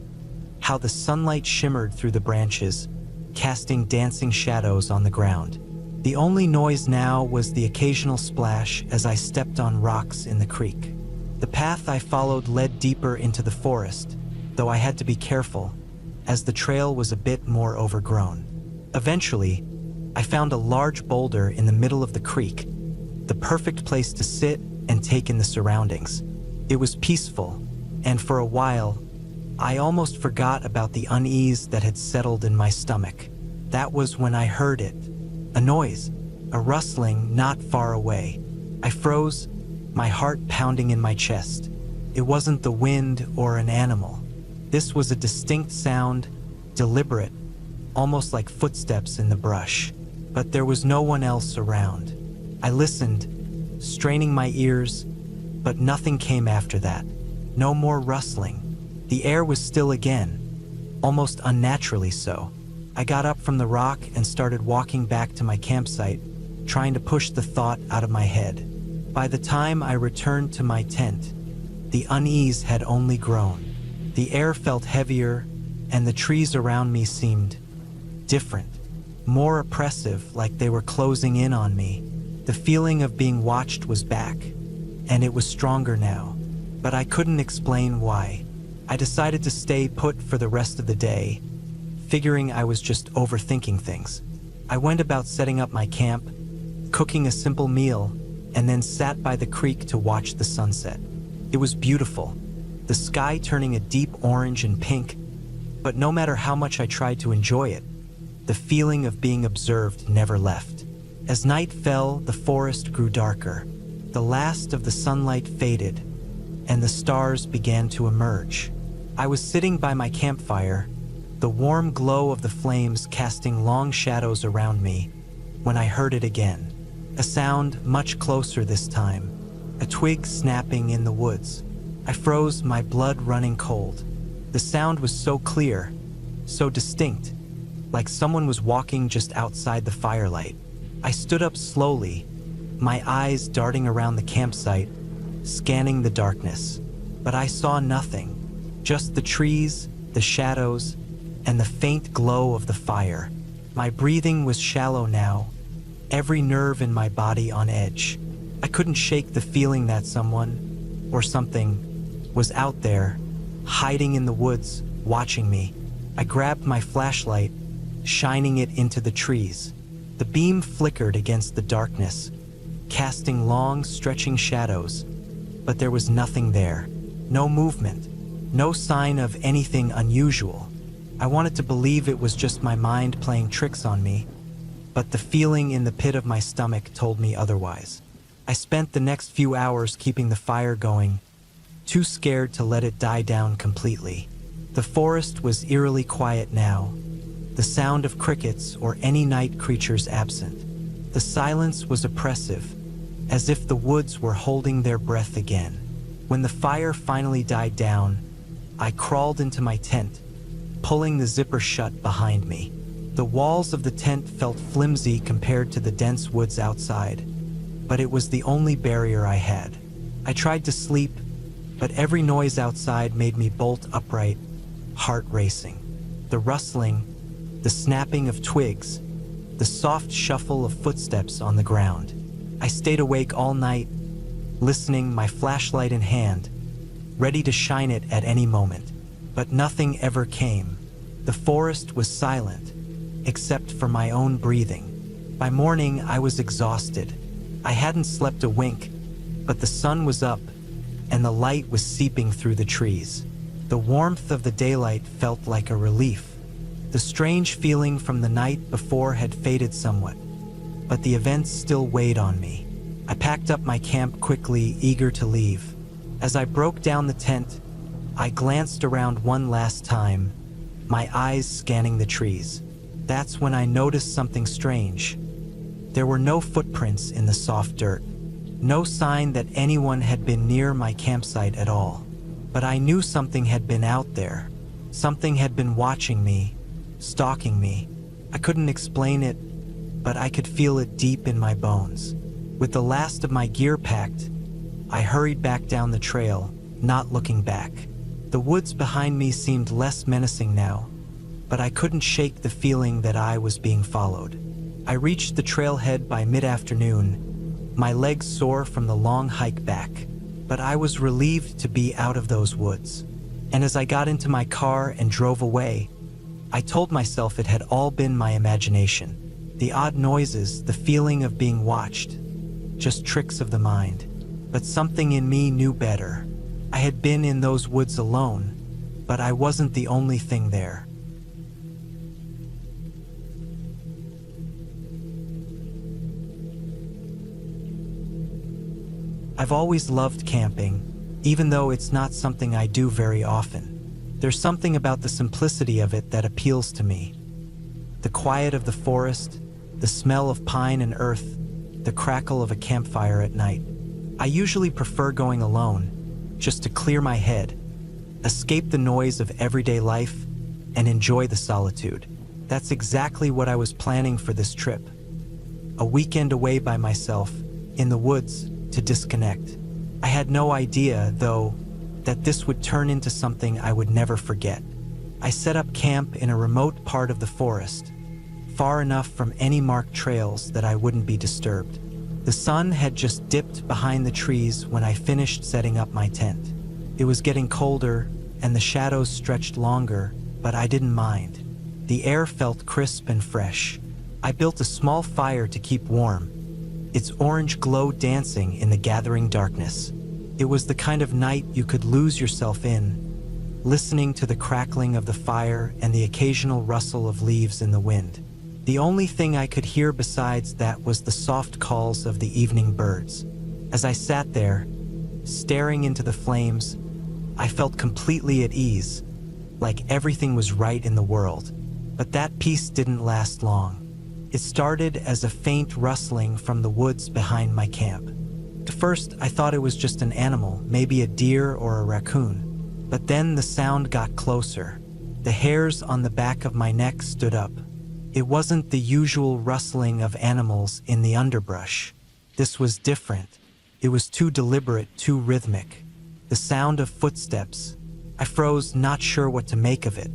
how the sunlight shimmered through the branches, casting dancing shadows on the ground. The only noise now was the occasional splash as I stepped on rocks in the creek. The path I followed led deeper into the forest, though I had to be careful, as the trail was a bit more overgrown. Eventually, I found a large boulder in the middle of the creek, the perfect place to sit and take in the surroundings. It was peaceful, and for a while, I almost forgot about the unease that had settled in my stomach. That was when I heard it. A noise, a rustling not far away. I froze, my heart pounding in my chest. It wasn't the wind or an animal. This was a distinct sound, deliberate, almost like footsteps in the brush. But there was no one else around. I listened, straining my ears, but nothing came after that. No more rustling. The air was still again, almost unnaturally so. I got up from the rock and started walking back to my campsite, trying to push the thought out of my head. By the time I returned to my tent, the unease had only grown. The air felt heavier, and the trees around me seemed different, more oppressive, like they were closing in on me. The feeling of being watched was back, and it was stronger now, but I couldn't explain why. I decided to stay put for the rest of the day, figuring I was just overthinking things. I went about setting up my camp, cooking a simple meal, and then sat by the creek to watch the sunset. It was beautiful, the sky turning a deep orange and pink, but no matter how much I tried to enjoy it, the feeling of being observed never left. As night fell, the forest grew darker. The last of the sunlight faded, and the stars began to emerge. I was sitting by my campfire, the warm glow of the flames casting long shadows around me, when I heard it again. A sound much closer this time, a twig snapping in the woods. I froze, my blood running cold. The sound was so clear, so distinct, like someone was walking just outside the firelight. I stood up slowly, my eyes darting around the campsite, scanning the darkness. But I saw nothing, just the trees, the shadows, and the faint glow of the fire. My breathing was shallow now, every nerve in my body on edge. I couldn't shake the feeling that someone, or something, was out there, hiding in the woods, watching me. I grabbed my flashlight, shining it into the trees. The beam flickered against the darkness, casting long, stretching shadows, but there was nothing there. No movement, no sign of anything unusual. I wanted to believe it was just my mind playing tricks on me, but the feeling in the pit of my stomach told me otherwise. I spent the next few hours keeping the fire going, too scared to let it die down completely. The forest was eerily quiet now, the sound of crickets or any night creatures absent. The silence was oppressive, as if the woods were holding their breath again. When the fire finally died down, I crawled into my tent, pulling the zipper shut behind me. The walls of the tent felt flimsy compared to the dense woods outside, but it was the only barrier I had. I tried to sleep, but every noise outside made me bolt upright, heart racing. The rustling, the snapping of twigs, the soft shuffle of footsteps on the ground. I stayed awake all night, listening, my flashlight in hand, ready to shine it at any moment. But nothing ever came. The forest was silent, except for my own breathing. By morning, I was exhausted. I hadn't slept a wink, but the sun was up, and the light was seeping through the trees. The warmth of the daylight felt like a relief. The strange feeling from the night before had faded somewhat, but the events still weighed on me. I packed up my camp quickly, eager to leave. As I broke down the tent, I glanced around one last time, my eyes scanning the trees. That's when I noticed something strange. There were no footprints in the soft dirt, no sign that anyone had been near my campsite at all. But I knew something had been out there. Something had been watching me, stalking me. I couldn't explain it, but I could feel it deep in my bones. With the last of my gear packed, I hurried back down the trail, not looking back. The woods behind me seemed less menacing now, but I couldn't shake the feeling that I was being followed. I reached the trailhead by mid-afternoon, my legs sore from the long hike back, but I was relieved to be out of those woods. And as I got into my car and drove away, I told myself it had all been my imagination. The odd noises, the feeling of being watched, just tricks of the mind. But something in me knew better. I had been in those woods alone, but I wasn't the only thing there. I've always loved camping, even though it's not something I do very often. There's something about the simplicity of it that appeals to me. The quiet of the forest, the smell of pine and earth, the crackle of a campfire at night. I usually prefer going alone, just to clear my head, escape the noise of everyday life, and enjoy the solitude. That's exactly what I was planning for this trip. A weekend away by myself, in the woods, to disconnect. I had no idea, though, that this would turn into something I would never forget. I set up camp in a remote part of the forest, far enough from any marked trails that I wouldn't be disturbed. The The sun had just dipped behind the trees when I finished setting up my tent. It was getting colder, and the shadows stretched longer, but I didn't mind. The air felt crisp and fresh. I built a small fire to keep warm, its orange glow dancing in the gathering darkness. It was the kind of night you could lose yourself in, listening to the crackling of the fire and the occasional rustle of leaves in the wind. The only thing I could hear besides that was the soft calls of the evening birds. As I sat there, staring into the flames, I felt completely at ease, like everything was right in the world. But that peace didn't last long. It started as a faint rustling from the woods behind my camp. At first, I thought it was just an animal, maybe a deer or a raccoon. But then the sound got closer. The hairs on the back of my neck stood up. It wasn't the usual rustling of animals in the underbrush. This was different. It was too deliberate, too rhythmic. The sound of footsteps. I froze, not sure what to make of it.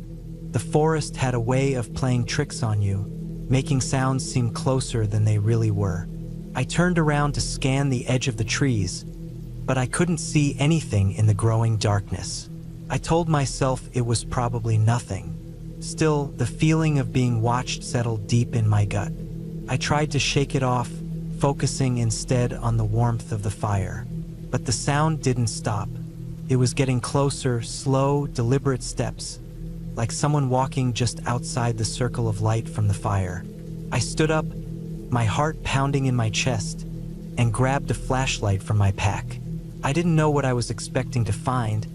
The forest had a way of playing tricks on you, making sounds seem closer than they really were. I turned around to scan the edge of the trees, but I couldn't see anything in the growing darkness. I told myself it was probably nothing. Still, the feeling of being watched settled deep in my gut. I tried to shake it off, focusing instead on the warmth of the fire. But the sound didn't stop. It was getting closer, slow, deliberate steps, like someone walking just outside the circle of light from the fire. I stood up, my heart pounding in my chest, and grabbed a flashlight from my pack. I didn't know what I was expecting to find,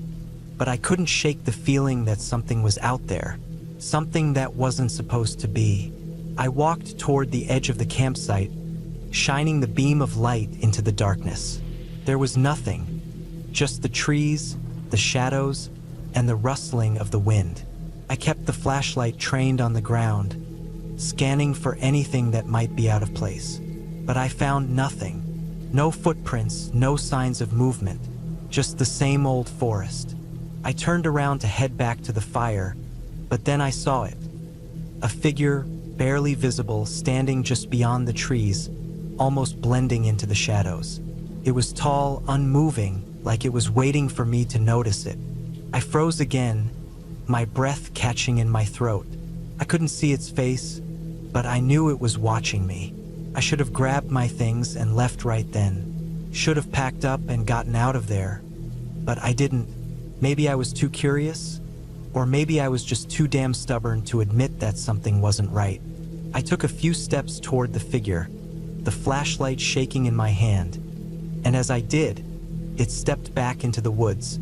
but I couldn't shake the feeling that something was out there, something that wasn't supposed to be. I walked toward the edge of the campsite, shining the beam of light into the darkness. There was nothing, just the trees, the shadows, and the rustling of the wind. I kept the flashlight trained on the ground, scanning for anything that might be out of place. But I found nothing. No footprints, no signs of movement, just the same old forest. I turned around to head back to the fire, but then I saw it. A figure, barely visible, standing just beyond the trees, almost blending into the shadows. It was tall, unmoving, like it was waiting for me to notice it. I froze again, my breath catching in my throat. I couldn't see its face, but I knew it was watching me. I should have grabbed my things and left right then. Should have packed up and gotten out of there, but I didn't. Maybe I was too curious, or maybe I was just too damn stubborn to admit that something wasn't right. I took a few steps toward the figure, the flashlight shaking in my hand, and as I did, it stepped back into the woods,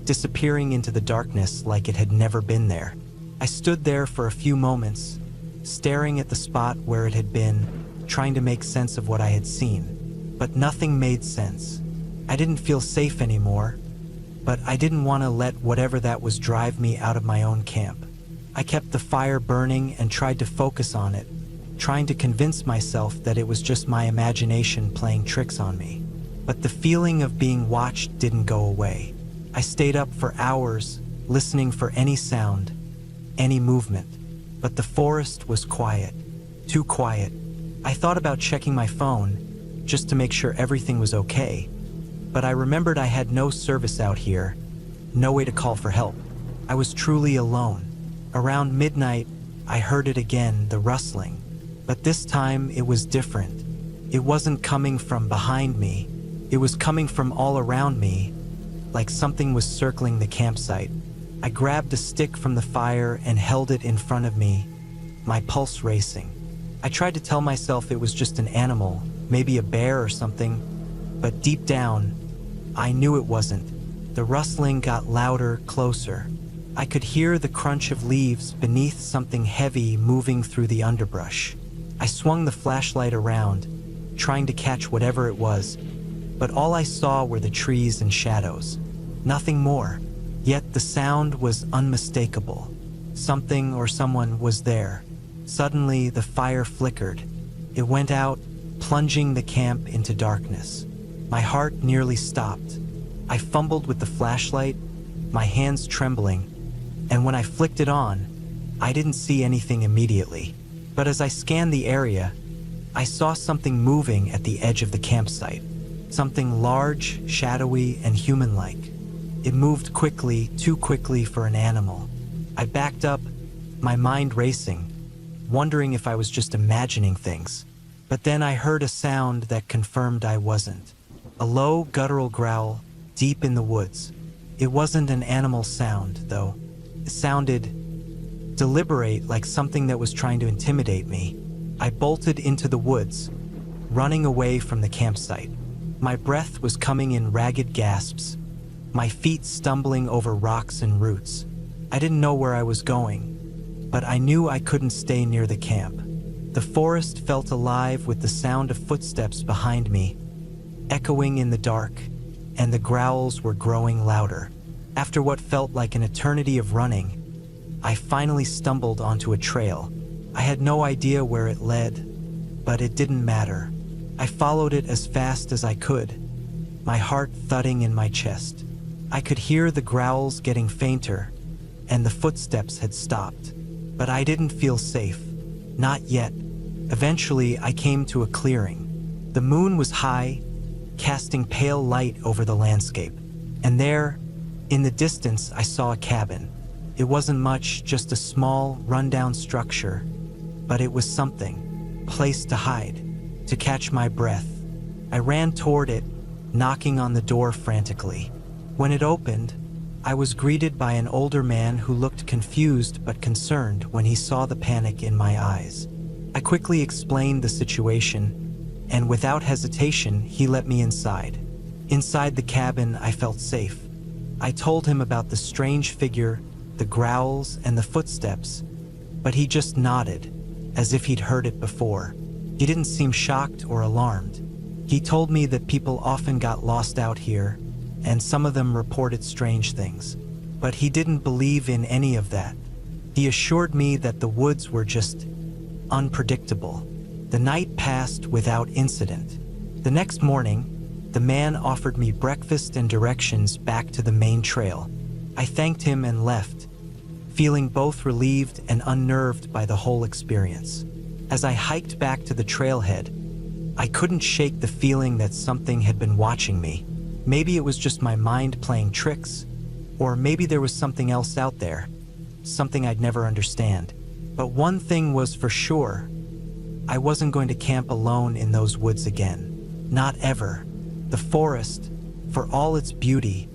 disappearing into the darkness like it had never been there. I stood there for a few moments, staring at the spot where it had been, trying to make sense of what I had seen. But nothing made sense. I didn't feel safe anymore, but I didn't want to let whatever that was drive me out of my own camp. I kept the fire burning and tried to focus on it, trying to convince myself that it was just my imagination playing tricks on me. But the feeling of being watched didn't go away. I stayed up for hours, listening for any sound, any movement. But the forest was quiet, too quiet. I thought about checking my phone, just to make sure everything was okay. But I remembered I had no service out here, no way to call for help. I was truly alone. Around midnight, I heard it again, the rustling. But this time, it was different. It wasn't coming from behind me. It was coming from all around me, like something was circling the campsite. I grabbed a stick from the fire and held it in front of me, my pulse racing. I tried to tell myself it was just an animal, maybe a bear or something, but deep down, I knew it wasn't. The rustling got louder, closer. I could hear the crunch of leaves beneath something heavy moving through the underbrush. I swung the flashlight around, trying to catch whatever it was, but all I saw were the trees and shadows. Nothing more. Yet the sound was unmistakable. Something or someone was there. Suddenly, the fire flickered. It went out, plunging the camp into darkness. My heart nearly stopped. I fumbled with the flashlight, my hands trembling, and when I flicked it on, I didn't see anything immediately. But as I scanned the area, I saw something moving at the edge of the campsite. Something large, shadowy, and human-like. It moved quickly, too quickly for an animal. I backed up, my mind racing, wondering if I was just imagining things. But then I heard a sound that confirmed I wasn't. A low, guttural growl, deep in the woods. It wasn't an animal sound, though. It sounded deliberate, like something that was trying to intimidate me. I bolted into the woods, running away from the campsite. My breath was coming in ragged gasps, my feet stumbling over rocks and roots. I didn't know where I was going, but I knew I couldn't stay near the camp. The forest felt alive with the sound of footsteps behind me, echoing in the dark, and the growls were growing louder. After what felt like an eternity of running, I finally stumbled onto a trail. I had no idea where it led, but it didn't matter. I followed it as fast as I could, my heart thudding in my chest. I could hear the growls getting fainter, and the footsteps had stopped. But I didn't feel safe. Not yet. Eventually, I came to a clearing. The moon was high, casting pale light over the landscape. And there, in the distance, I saw a cabin. It wasn't much, just a small, rundown structure, but it was something, place to hide, to catch my breath. I ran toward it, knocking on the door frantically. When it opened, I was greeted by an older man who looked confused but concerned when he saw the panic in my eyes. I quickly explained the situation, and without hesitation, he let me inside. Inside the cabin, I felt safe. I told him about the strange figure, the growls, and the footsteps, but he just nodded, as if he'd heard it before. He didn't seem shocked or alarmed. He told me that people often got lost out here, and some of them reported strange things. But he didn't believe in any of that. He assured me that the woods were just unpredictable. The night passed without incident. The next morning, the man offered me breakfast and directions back to the main trail. I thanked him and left, feeling both relieved and unnerved by the whole experience. As I hiked back to the trailhead, I couldn't shake the feeling that something had been watching me. Maybe it was just my mind playing tricks, or maybe there was something else out there, something I'd never understand. But one thing was for sure, I wasn't going to camp alone in those woods again. Not ever. The forest, for all its beauty,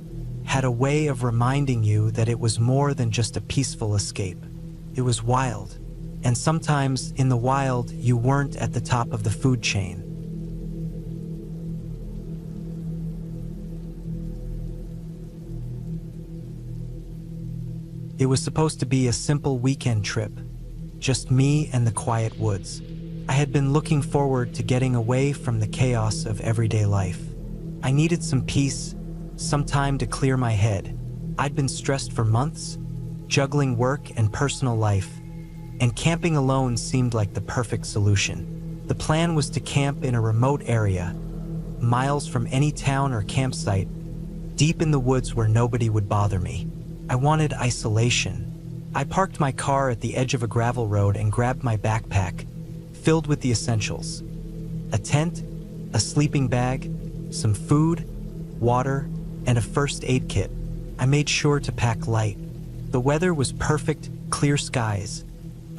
had a way of reminding you that it was more than just a peaceful escape. It was wild, and sometimes in the wild you weren't at the top of the food chain. It was supposed to be a simple weekend trip, just me and the quiet woods. I had been looking forward to getting away from the chaos of everyday life. I needed some peace, some time to clear my head. I'd been stressed for months, juggling work and personal life, and camping alone seemed like the perfect solution. The plan was to camp in a remote area, miles from any town or campsite, deep in the woods where nobody would bother me. I wanted isolation. I parked my car at the edge of a gravel road and grabbed my backpack, filled with the essentials: a tent, a sleeping bag, some food, water, and a first aid kit. I made sure to pack light. The weather was perfect, clear skies,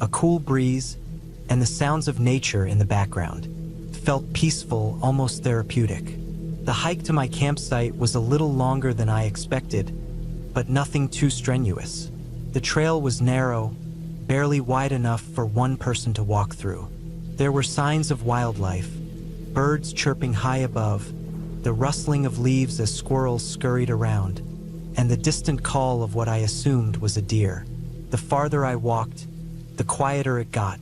a cool breeze, and the sounds of nature in the background. It felt peaceful, almost therapeutic. The hike to my campsite was a little longer than I expected, but nothing too strenuous. The trail was narrow, barely wide enough for one person to walk through. There were signs of wildlife, birds chirping high above, the rustling of leaves as squirrels scurried around, and the distant call of what I assumed was a deer. The farther I walked, the quieter it got,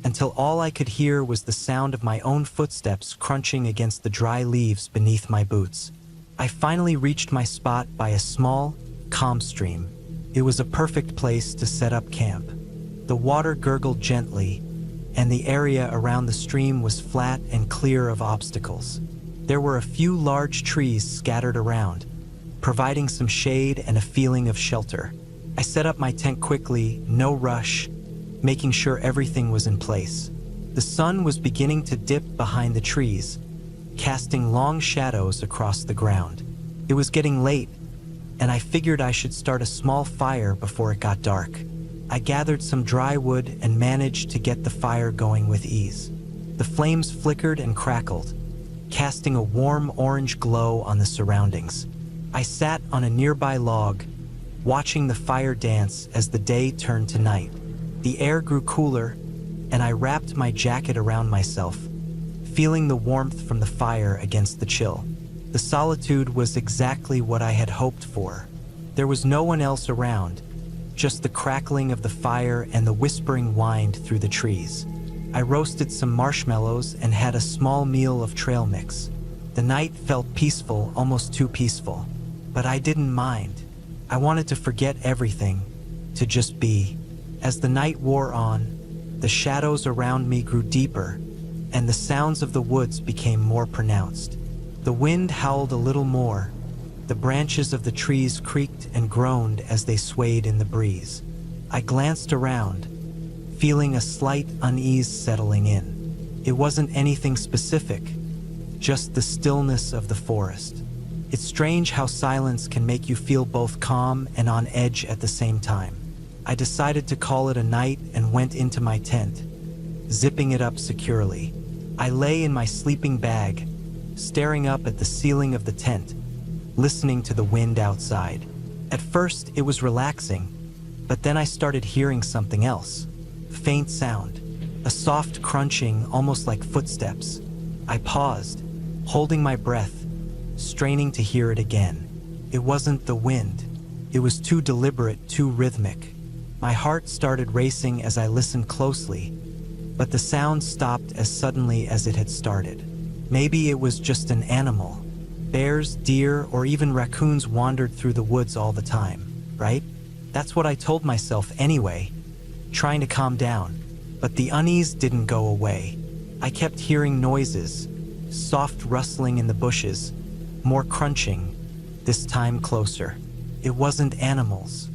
until all I could hear was the sound of my own footsteps crunching against the dry leaves beneath my boots. I finally reached my spot by a small, calm stream. It was a perfect place to set up camp. The water gurgled gently, and the area around the stream was flat and clear of obstacles. There were a few large trees scattered around, providing some shade and a feeling of shelter. I set up my tent quickly, no rush, making sure everything was in place. The sun was beginning to dip behind the trees, casting long shadows across the ground. It was getting late, and I figured I should start a small fire before it got dark. I gathered some dry wood and managed to get the fire going with ease. The flames flickered and crackled, casting a warm orange glow on the surroundings. I sat on a nearby log, watching the fire dance as the day turned to night. The air grew cooler, and I wrapped my jacket around myself, feeling the warmth from the fire against the chill. The solitude was exactly what I had hoped for. There was no one else around, just the crackling of the fire and the whispering wind through the trees. I roasted some marshmallows and had a small meal of trail mix. The night felt peaceful, almost too peaceful, but I didn't mind. I wanted to forget everything, to just be. As the night wore on, the shadows around me grew deeper, and the sounds of the woods became more pronounced. The wind howled a little more. The branches of the trees creaked and groaned as they swayed in the breeze. I glanced around, feeling a slight unease settling in. It wasn't anything specific, just the stillness of the forest. It's strange how silence can make you feel both calm and on edge at the same time. I decided to call it a night and went into my tent, zipping it up securely. I lay in my sleeping bag, staring up at the ceiling of the tent, listening to the wind outside. At first, it was relaxing, but then I started hearing something else. Faint sound, a soft crunching, almost like footsteps. I paused, holding my breath, straining to hear it again. It wasn't the wind. It was too deliberate, too rhythmic. My heart started racing as I listened closely, but the sound stopped as suddenly as it had started. Maybe it was just an animal. Bears, deer, or even raccoons wandered through the woods all the time, right? That's what I told myself anyway, trying to calm down. But the unease didn't go away. I kept hearing noises, soft rustling in the bushes, more crunching, this time closer. It wasn't animals.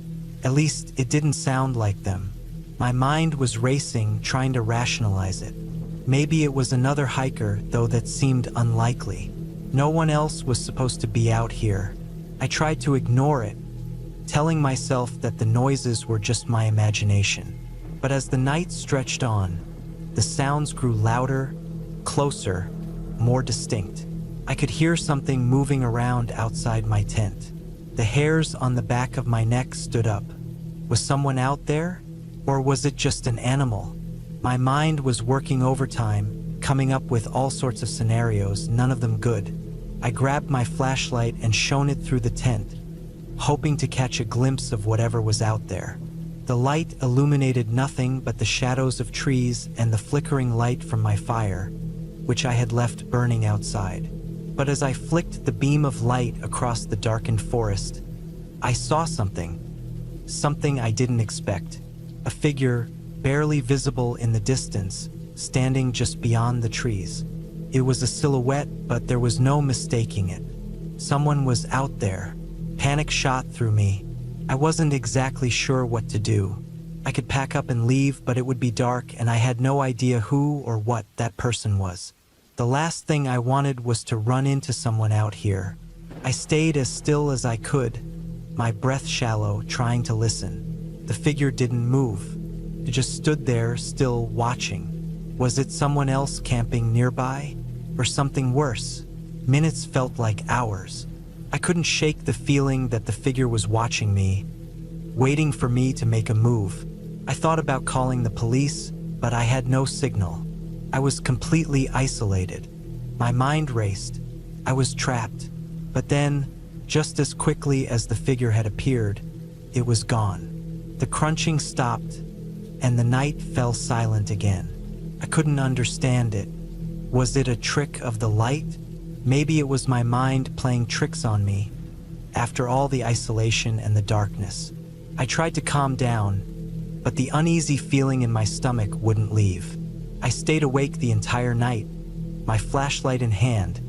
At least it didn't sound like them. My mind was racing, trying to rationalize it. Maybe it was another hiker, though that seemed unlikely. No one else was supposed to be out here. I tried to ignore it, telling myself that the noises were just my imagination. But as the night stretched on, the sounds grew louder, closer, more distinct. I could hear something moving around outside my tent. The hairs on the back of my neck stood up. Was someone out there? Or was it just an animal? My mind was working overtime, coming up with all sorts of scenarios, none of them good. I grabbed my flashlight and shone it through the tent, hoping to catch a glimpse of whatever was out there. The light illuminated nothing but the shadows of trees and the flickering light from my fire, which I had left burning outside. But as I flicked the beam of light across the darkened forest, I saw something I didn't expect. A figure, barely visible in the distance, standing just beyond the trees. It was a silhouette, but there was no mistaking it. Someone was out there. Panic shot through me. I wasn't exactly sure what to do. I could pack up and leave, but it would be dark, and I had no idea who or what that person was. The last thing I wanted was to run into someone out here. I stayed as still as I could, my breath shallow, trying to listen. The figure didn't move. It just stood there, still watching. Was it someone else camping nearby? Or something worse? Minutes felt like hours. I couldn't shake the feeling that the figure was watching me, waiting for me to make a move. I thought about calling the police, but I had no signal. I was completely isolated. My mind raced. I was trapped. But then, just as quickly as the figure had appeared, it was gone. The crunching stopped, and the night fell silent again. I couldn't understand it. Was it a trick of the light? Maybe it was my mind playing tricks on me, after all the isolation and the darkness. I tried to calm down, but the uneasy feeling in my stomach wouldn't leave. I stayed awake the entire night, my flashlight in hand,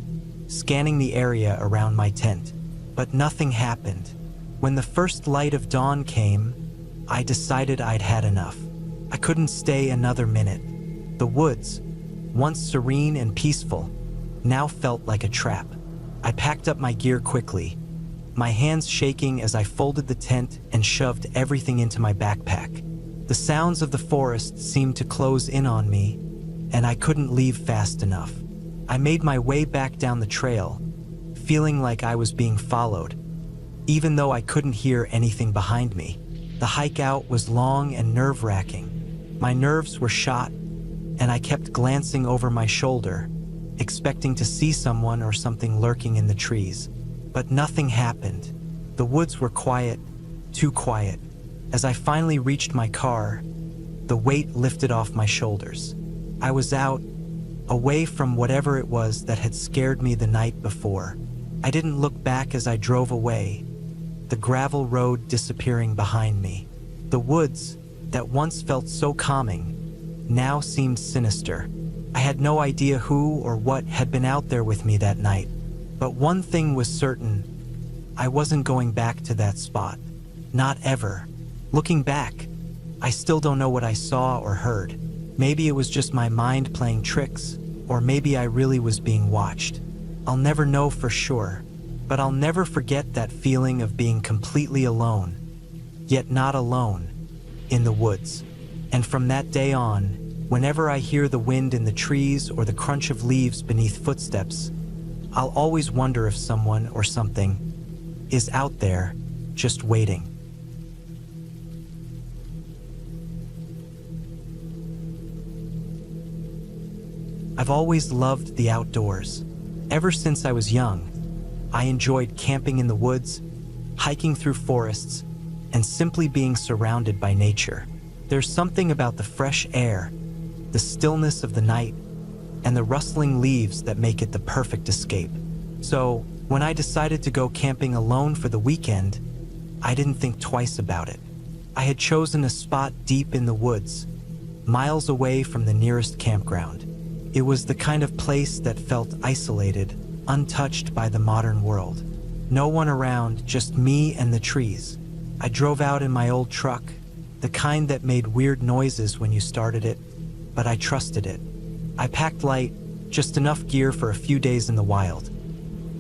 scanning the area around my tent. But nothing happened. When the first light of dawn came, I decided I'd had enough. I couldn't stay another minute. The woods, once serene and peaceful, now felt like a trap. I packed up my gear quickly, my hands shaking as I folded the tent and shoved everything into my backpack. The sounds of the forest seemed to close in on me, and I couldn't leave fast enough. I made my way back down the trail, feeling like I was being followed, even though I couldn't hear anything behind me. The hike out was long and nerve-wracking. My nerves were shot, and I kept glancing over my shoulder, expecting to see someone or something lurking in the trees. But nothing happened. The woods were quiet, too quiet. As I finally reached my car, the weight lifted off my shoulders. I was out, away from whatever it was that had scared me the night before. I didn't look back as I drove away, the gravel road disappearing behind me. The woods, that once felt so calming, now seemed sinister. I had no idea who or what had been out there with me that night. But one thing was certain, I wasn't going back to that spot. Not ever. Looking back, I still don't know what I saw or heard. Maybe it was just my mind playing tricks, or maybe I really was being watched. I'll never know for sure, but I'll never forget that feeling of being completely alone, yet not alone, in the woods. And from that day on, whenever I hear the wind in the trees or the crunch of leaves beneath footsteps, I'll always wonder if someone or something is out there, just waiting. I've always loved the outdoors. Ever since I was young, I enjoyed camping in the woods, hiking through forests, and simply being surrounded by nature. There's something about the fresh air, the stillness of the night, and the rustling leaves that make it the perfect escape. So, when I decided to go camping alone for the weekend, I didn't think twice about it. I had chosen a spot deep in the woods, miles away from the nearest campground. It was the kind of place that felt isolated, untouched by the modern world. No one around, just me and the trees. I drove out in my old truck, the kind that made weird noises when you started it, but I trusted it. I packed light, just enough gear for a few days in the wild.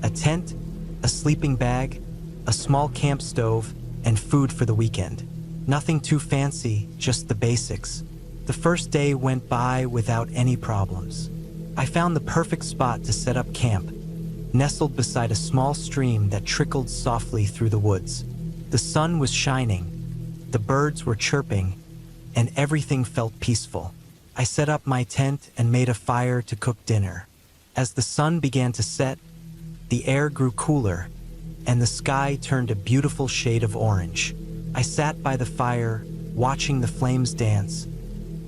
A tent, a sleeping bag, a small camp stove, and food for the weekend. Nothing too fancy, just the basics. The first day went by without any problems. I found the perfect spot to set up camp, nestled beside a small stream that trickled softly through the woods. The sun was shining, the birds were chirping, and everything felt peaceful. I set up my tent and made a fire to cook dinner. As the sun began to set, the air grew cooler, and the sky turned a beautiful shade of orange. I sat by the fire, watching the flames dance,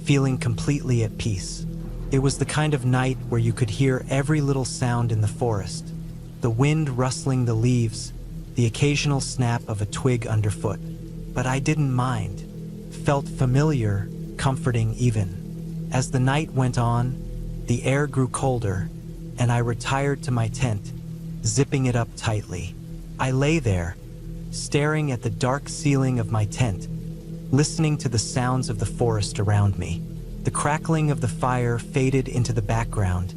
feeling completely at peace. It was the kind of night where you could hear every little sound in the forest, the wind rustling the leaves, the occasional snap of a twig underfoot. But I didn't mind. Felt familiar, comforting even. As the night went on, the air grew colder, and I retired to my tent, zipping it up tightly. I lay there, staring at the dark ceiling of my tent, listening to the sounds of the forest around me. The crackling of the fire faded into the background,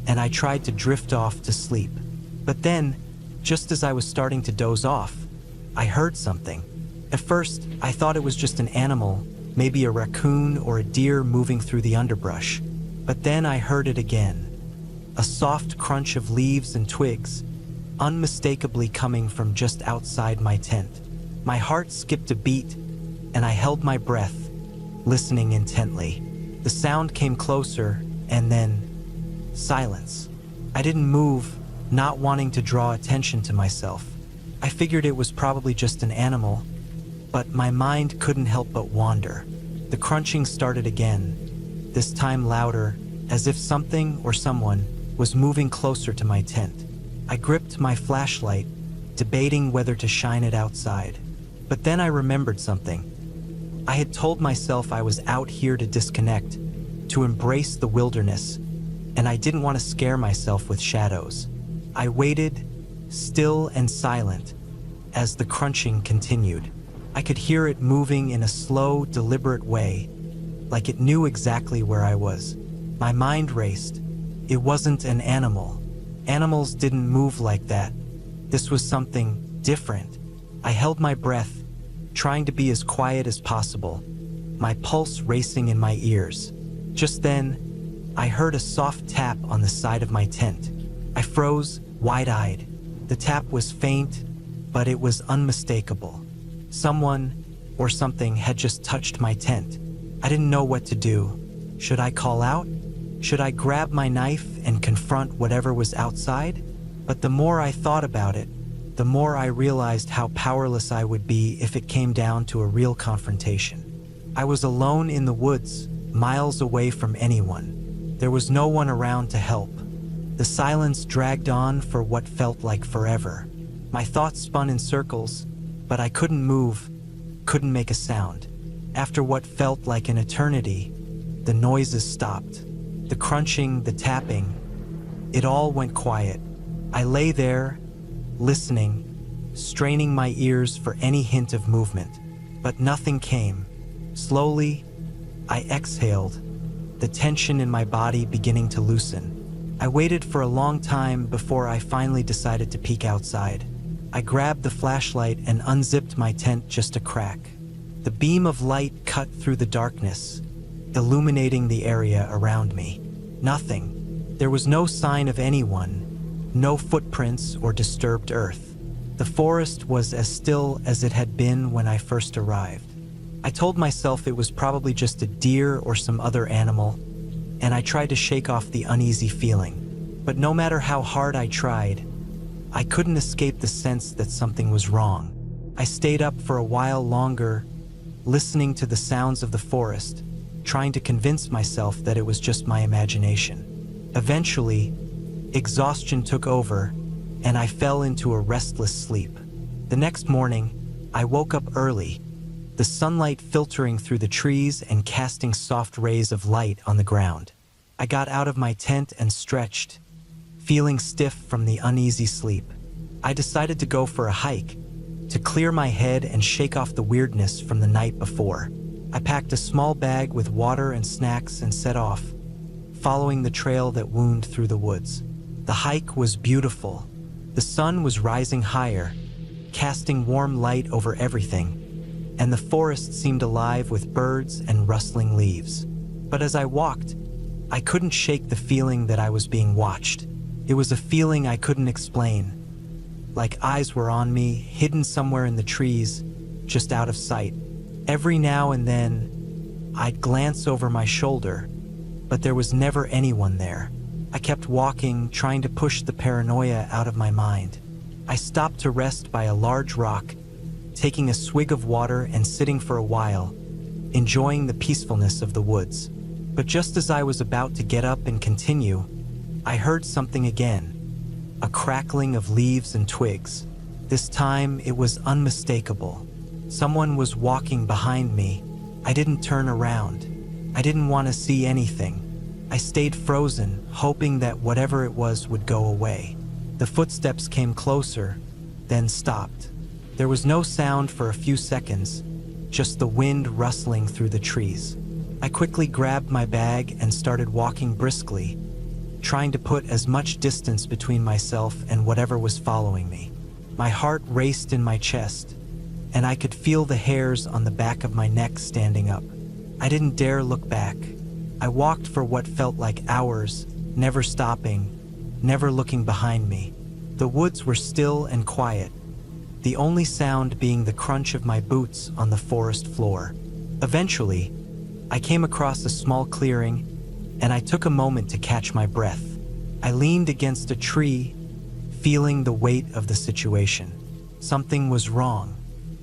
and I tried to drift off to sleep. But then, just as I was starting to doze off, I heard something. At first, I thought it was just an animal, maybe a raccoon or a deer moving through the underbrush. But then I heard it again. A soft crunch of leaves and twigs, unmistakably coming from just outside my tent. My heart skipped a beat, and I held my breath, listening intently. The sound came closer, and then silence. I didn't move, not wanting to draw attention to myself. I figured it was probably just an animal, but my mind couldn't help but wander. The crunching started again, this time louder, as if something or someone was moving closer to my tent. I gripped my flashlight, debating whether to shine it outside. But then I remembered something. I had told myself I was out here to disconnect, to embrace the wilderness, and I didn't want to scare myself with shadows. I waited, still and silent, as the crunching continued. I could hear it moving in a slow, deliberate way, like it knew exactly where I was. My mind raced. It wasn't an animal. Animals didn't move like that. This was something different. I held my breath, trying to be as quiet as possible, my pulse racing in my ears. Just then, I heard a soft tap on the side of my tent. I froze, wide-eyed. The tap was faint, but it was unmistakable. Someone or something had just touched my tent. I didn't know what to do. Should I call out? Should I grab my knife and confront whatever was outside? But the more I thought about it, the more I realized how powerless I would be if it came down to a real confrontation. I was alone in the woods, miles away from anyone. There was no one around to help. The silence dragged on for what felt like forever. My thoughts spun in circles, but I couldn't move, couldn't make a sound. After what felt like an eternity, the noises stopped. The crunching, the tapping, it all went quiet. I lay there, listening, straining my ears for any hint of movement, but nothing came. Slowly, I exhaled, the tension in my body beginning to loosen. I waited for a long time before I finally decided to peek outside. I grabbed the flashlight and unzipped my tent just a crack. The beam of light cut through the darkness, illuminating the area around me. Nothing. There was no sign of anyone, no footprints or disturbed earth. The forest was as still as it had been when I first arrived. I told myself it was probably just a deer or some other animal, and I tried to shake off the uneasy feeling. But no matter how hard I tried, I couldn't escape the sense that something was wrong. I stayed up for a while longer, listening to the sounds of the forest, trying to convince myself that it was just my imagination. Eventually, exhaustion took over, and I fell into a restless sleep. The next morning, I woke up early, the sunlight filtering through the trees and casting soft rays of light on the ground. I got out of my tent and stretched, feeling stiff from the uneasy sleep. I decided to go for a hike, to clear my head and shake off the weirdness from the night before. I packed a small bag with water and snacks and set off, following the trail that wound through the woods. The hike was beautiful. The sun was rising higher, casting warm light over everything, and the forest seemed alive with birds and rustling leaves. But as I walked, I couldn't shake the feeling that I was being watched. It was a feeling I couldn't explain, like eyes were on me, hidden somewhere in the trees, just out of sight. Every now and then, I'd glance over my shoulder, but there was never anyone there. I kept walking, trying to push the paranoia out of my mind. I stopped to rest by a large rock, taking a swig of water and sitting for a while, enjoying the peacefulness of the woods. But just as I was about to get up and continue, I heard something again, a crackling of leaves and twigs. This time, it was unmistakable. Someone was walking behind me. I didn't turn around. I didn't want to see anything. I stayed frozen, hoping that whatever it was would go away. The footsteps came closer, then stopped. There was no sound for a few seconds, just the wind rustling through the trees. I quickly grabbed my bag and started walking briskly, trying to put as much distance between myself and whatever was following me. My heart raced in my chest, and I could feel the hairs on the back of my neck standing up. I didn't dare look back. I walked for what felt like hours, never stopping, never looking behind me. The woods were still and quiet, the only sound being the crunch of my boots on the forest floor. Eventually, I came across a small clearing, and I took a moment to catch my breath. I leaned against a tree, feeling the weight of the situation. Something was wrong.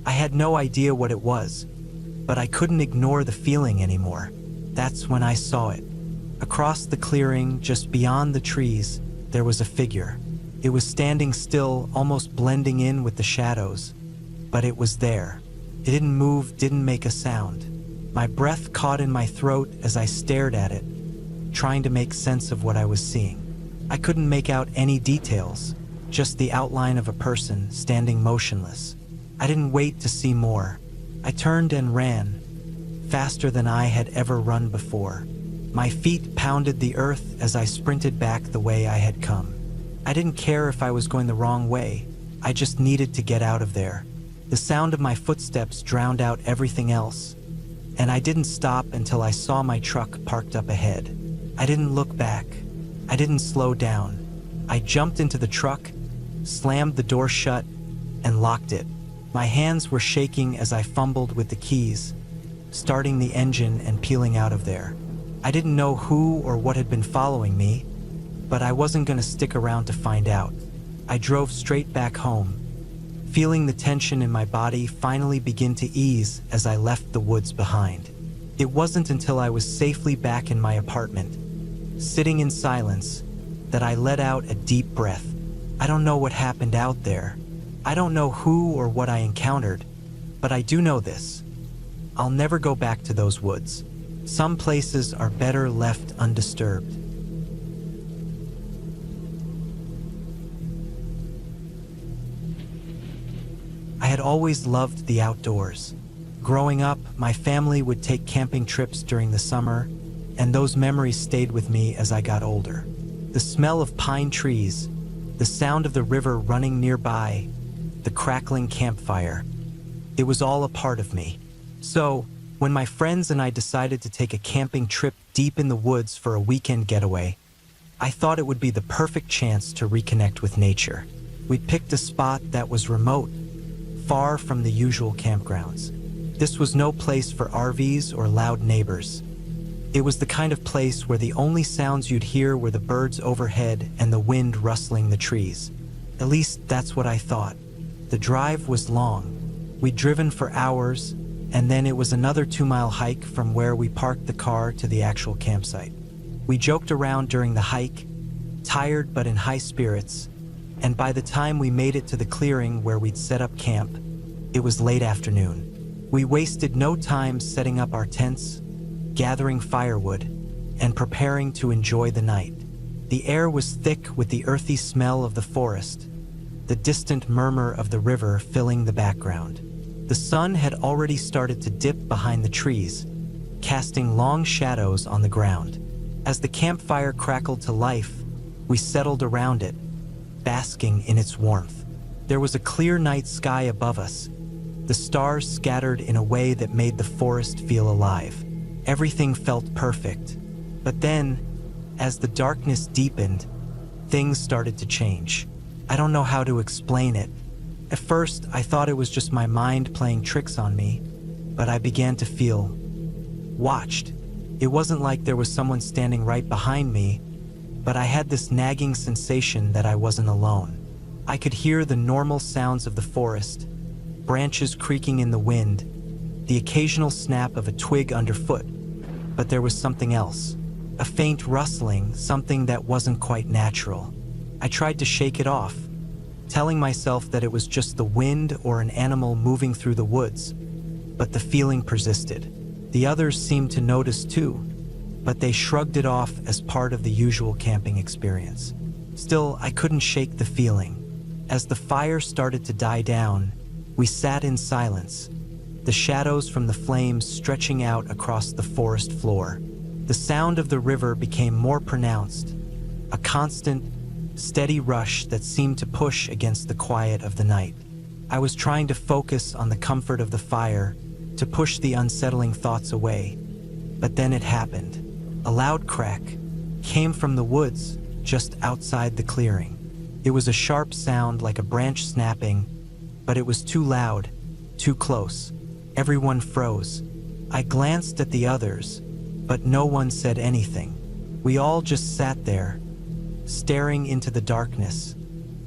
I had no idea what it was, but I couldn't ignore the feeling anymore. That's when I saw it. Across the clearing, just beyond the trees, there was a figure. It was standing still, almost blending in with the shadows, but it was there. It didn't move, didn't make a sound. My breath caught in my throat as I stared at it, trying to make sense of what I was seeing. I couldn't make out any details, just the outline of a person standing motionless. I didn't wait to see more. I turned and ran, faster than I had ever run before. My feet pounded the earth as I sprinted back the way I had come. I didn't care if I was going the wrong way. I just needed to get out of there. The sound of my footsteps drowned out everything else, and I didn't stop until I saw my truck parked up ahead. I didn't look back. I didn't slow down. I jumped into the truck, slammed the door shut, and locked it. My hands were shaking as I fumbled with the keys, starting the engine and peeling out of there. I didn't know who or what had been following me, but I wasn't going to stick around to find out. I drove straight back home, feeling the tension in my body finally begin to ease as I left the woods behind. It wasn't until I was safely back in my apartment, sitting in silence, that I let out a deep breath. I don't know what happened out there. I don't know who or what I encountered, but I do know this. I'll never go back to those woods. Some places are better left undisturbed. I had always loved the outdoors. Growing up, my family would take camping trips during the summer, and those memories stayed with me as I got older. The smell of pine trees, the sound of the river running nearby, the crackling campfire. It was all a part of me. So, when my friends and I decided to take a camping trip deep in the woods for a weekend getaway, I thought it would be the perfect chance to reconnect with nature. We picked a spot that was remote, far from the usual campgrounds. This was no place for RVs or loud neighbors. It was the kind of place where the only sounds you'd hear were the birds overhead and the wind rustling the trees. At least that's what I thought. The drive was long. We'd driven for hours, and then it was another 2-mile hike from where we parked the car to the actual campsite. We joked around during the hike, tired but in high spirits, and by the time we made it to the clearing where we'd set up camp, it was late afternoon. We wasted no time setting up our tents, gathering firewood, and preparing to enjoy the night. The air was thick with the earthy smell of the forest, the distant murmur of the river filling the background. The sun had already started to dip behind the trees, casting long shadows on the ground. As the campfire crackled to life, we settled around it, basking in its warmth. There was a clear night sky above us, the stars scattered in a way that made the forest feel alive. Everything felt perfect. But then, as the darkness deepened, things started to change. I don't know how to explain it. At first, I thought it was just my mind playing tricks on me, but I began to feel watched. It wasn't like there was someone standing right behind me, but I had this nagging sensation that I wasn't alone. I could hear the normal sounds of the forest, branches creaking in the wind, the occasional snap of a twig underfoot, but there was something else. A faint rustling, something that wasn't quite natural. I tried to shake it off, telling myself that it was just the wind or an animal moving through the woods, but the feeling persisted. The others seemed to notice too, but they shrugged it off as part of the usual camping experience. Still, I couldn't shake the feeling. As the fire started to die down, we sat in silence, the shadows from the flames stretching out across the forest floor. The sound of the river became more pronounced, a constant, steady rush that seemed to push against the quiet of the night. I was trying to focus on the comfort of the fire, to push the unsettling thoughts away. But then it happened. A loud crack came from the woods just outside the clearing. It was a sharp sound like a branch snapping, but it was too loud, too close. Everyone froze. I glanced at the others, but no one said anything. We all just sat there, staring into the darkness,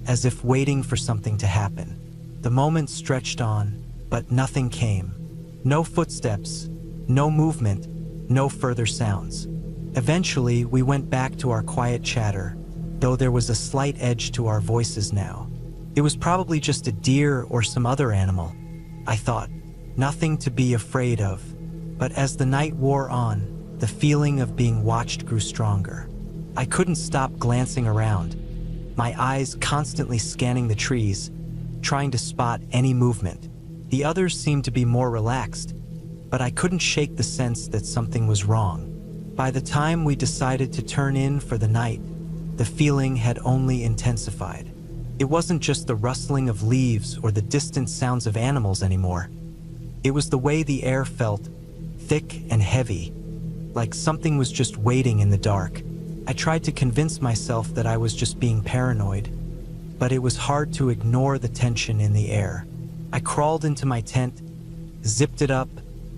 as if waiting for something to happen. The moment stretched on, but nothing came. No footsteps, no movement, no further sounds. Eventually, we went back to our quiet chatter, though there was a slight edge to our voices now. It was probably just a deer or some other animal, I thought. Nothing to be afraid of. But as the night wore on, the feeling of being watched grew stronger. I couldn't stop glancing around, my eyes constantly scanning the trees, trying to spot any movement. The others seemed to be more relaxed, but I couldn't shake the sense that something was wrong. By the time we decided to turn in for the night, the feeling had only intensified. It wasn't just the rustling of leaves or the distant sounds of animals anymore. It was the way the air felt, thick and heavy, like something was just waiting in the dark. I tried to convince myself that I was just being paranoid, but it was hard to ignore the tension in the air. I crawled into my tent, zipped it up,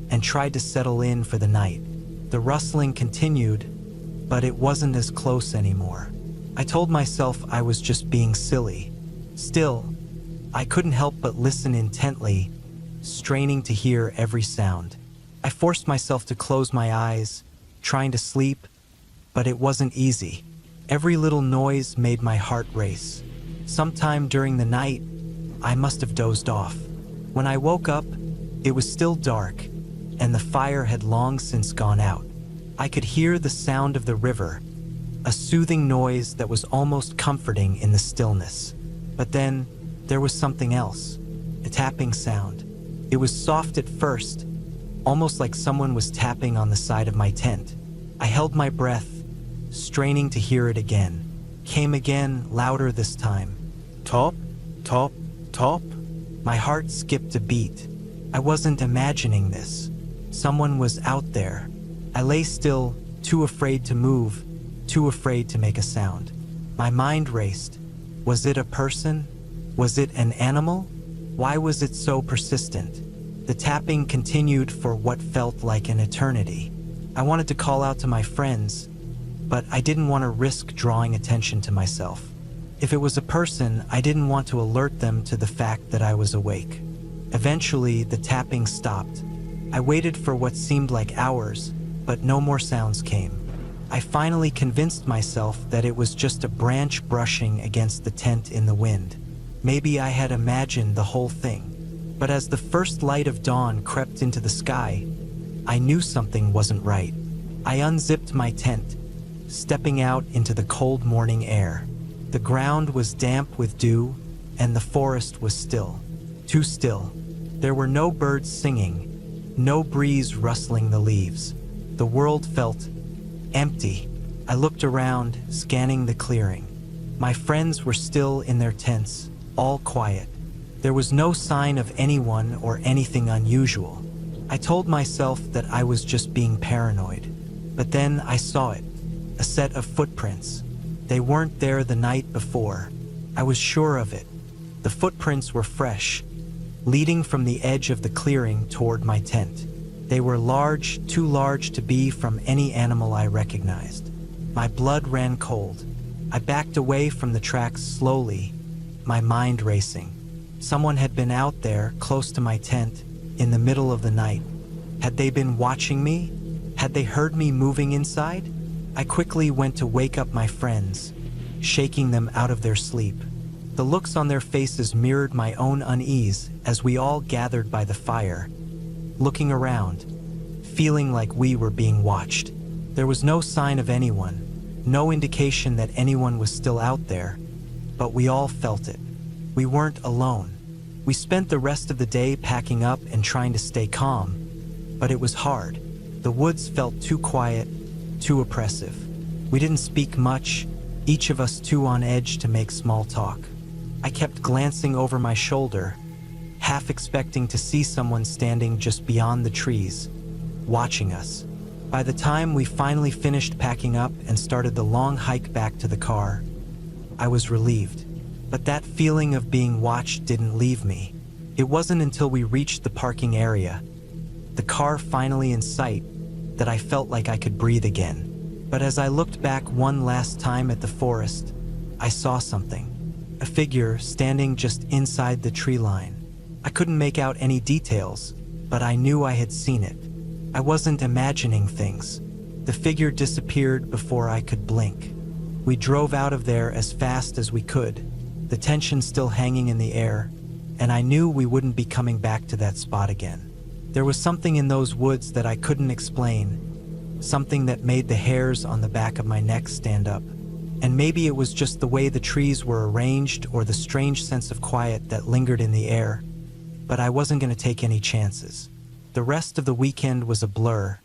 and tried to settle in for the night. The rustling continued, but it wasn't as close anymore. I told myself I was just being silly. Still, I couldn't help but listen intently, straining to hear every sound. I forced myself to close my eyes, trying to sleep, but it wasn't easy. Every little noise made my heart race. Sometime during the night, I must have dozed off. When I woke up, it was still dark, and the fire had long since gone out. I could hear the sound of the river, a soothing noise that was almost comforting in the stillness. But then, there was something else, a tapping sound. It was soft at first, almost like someone was tapping on the side of my tent. I held my breath, straining to hear it again. Came again, louder this time. Top, top, top. My heart skipped a beat. I wasn't imagining this. Someone was out there. I lay still, too afraid to move, too afraid to make a sound. My mind raced. Was it a person? Was it an animal? Why was it so persistent? The tapping continued for what felt like an eternity. I wanted to call out to my friends, but I didn't want to risk drawing attention to myself. If it was a person, I didn't want to alert them to the fact that I was awake. Eventually, the tapping stopped. I waited for what seemed like hours, but no more sounds came. I finally convinced myself that it was just a branch brushing against the tent in the wind. Maybe I had imagined the whole thing. But as the first light of dawn crept into the sky, I knew something wasn't right. I unzipped my tent, stepping out into the cold morning air. The ground was damp with dew, and the forest was still. Too still. There were no birds singing, no breeze rustling the leaves. The world felt empty. I looked around, scanning the clearing. My friends were still in their tents, all quiet. There was no sign of anyone or anything unusual. I told myself that I was just being paranoid. But then I saw it, a set of footprints. They weren't there the night before. I was sure of it. The footprints were fresh, leading from the edge of the clearing toward my tent. They were large, too large to be from any animal I recognized. My blood ran cold. I backed away from the tracks slowly, my mind racing. Someone had been out there, close to my tent, in the middle of the night. Had they been watching me? Had they heard me moving inside? I quickly went to wake up my friends, shaking them out of their sleep. The looks on their faces mirrored my own unease as we all gathered by the fire, looking around, feeling like we were being watched. There was no sign of anyone, no indication that anyone was still out there, but we all felt it. We weren't alone. We spent the rest of the day packing up and trying to stay calm, but it was hard. The woods felt too quiet, too oppressive. We didn't speak much, each of us too on edge to make small talk. I kept glancing over my shoulder, half expecting to see someone standing just beyond the trees, watching us. By the time we finally finished packing up and started the long hike back to the car, I was relieved. But that feeling of being watched didn't leave me. It wasn't until we reached the parking area, the car finally in sight, that I felt like I could breathe again. But as I looked back one last time at the forest, I saw something. A figure standing just inside the tree line. I couldn't make out any details, but I knew I had seen it. I wasn't imagining things. The figure disappeared before I could blink. We drove out of there as fast as we could, the tension still hanging in the air, and I knew we wouldn't be coming back to that spot again. There was something in those woods that I couldn't explain, something that made the hairs on the back of my neck stand up. And maybe it was just the way the trees were arranged or the strange sense of quiet that lingered in the air, but I wasn't going to take any chances. The rest of the weekend was a blur.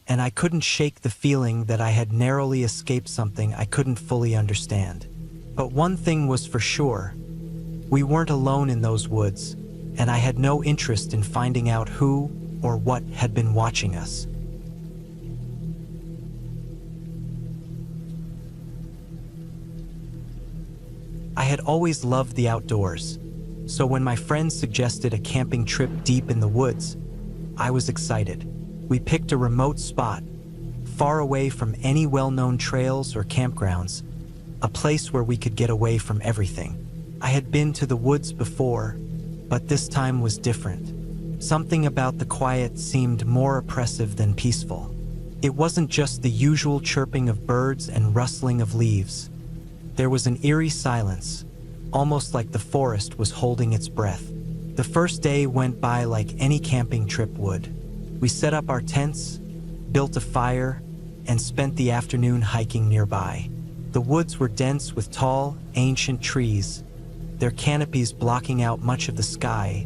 and I couldn't shake the feeling that I had narrowly escaped something I couldn't fully understand. But one thing was for sure, we weren't alone in those woods, and I had no interest in finding out who or what had been watching us. I had always loved the outdoors, so when my friends suggested a camping trip deep in the woods, I was excited. We picked a remote spot, far away from any well-known trails or campgrounds, a place where we could get away from everything. I had been to the woods before, but this time was different. Something about the quiet seemed more oppressive than peaceful. It wasn't just the usual chirping of birds and rustling of leaves. There was an eerie silence, almost like the forest was holding its breath. The first day went by like any camping trip would. We set up our tents, built a fire, and spent the afternoon hiking nearby. The woods were dense with tall, ancient trees, their canopies blocking out much of the sky,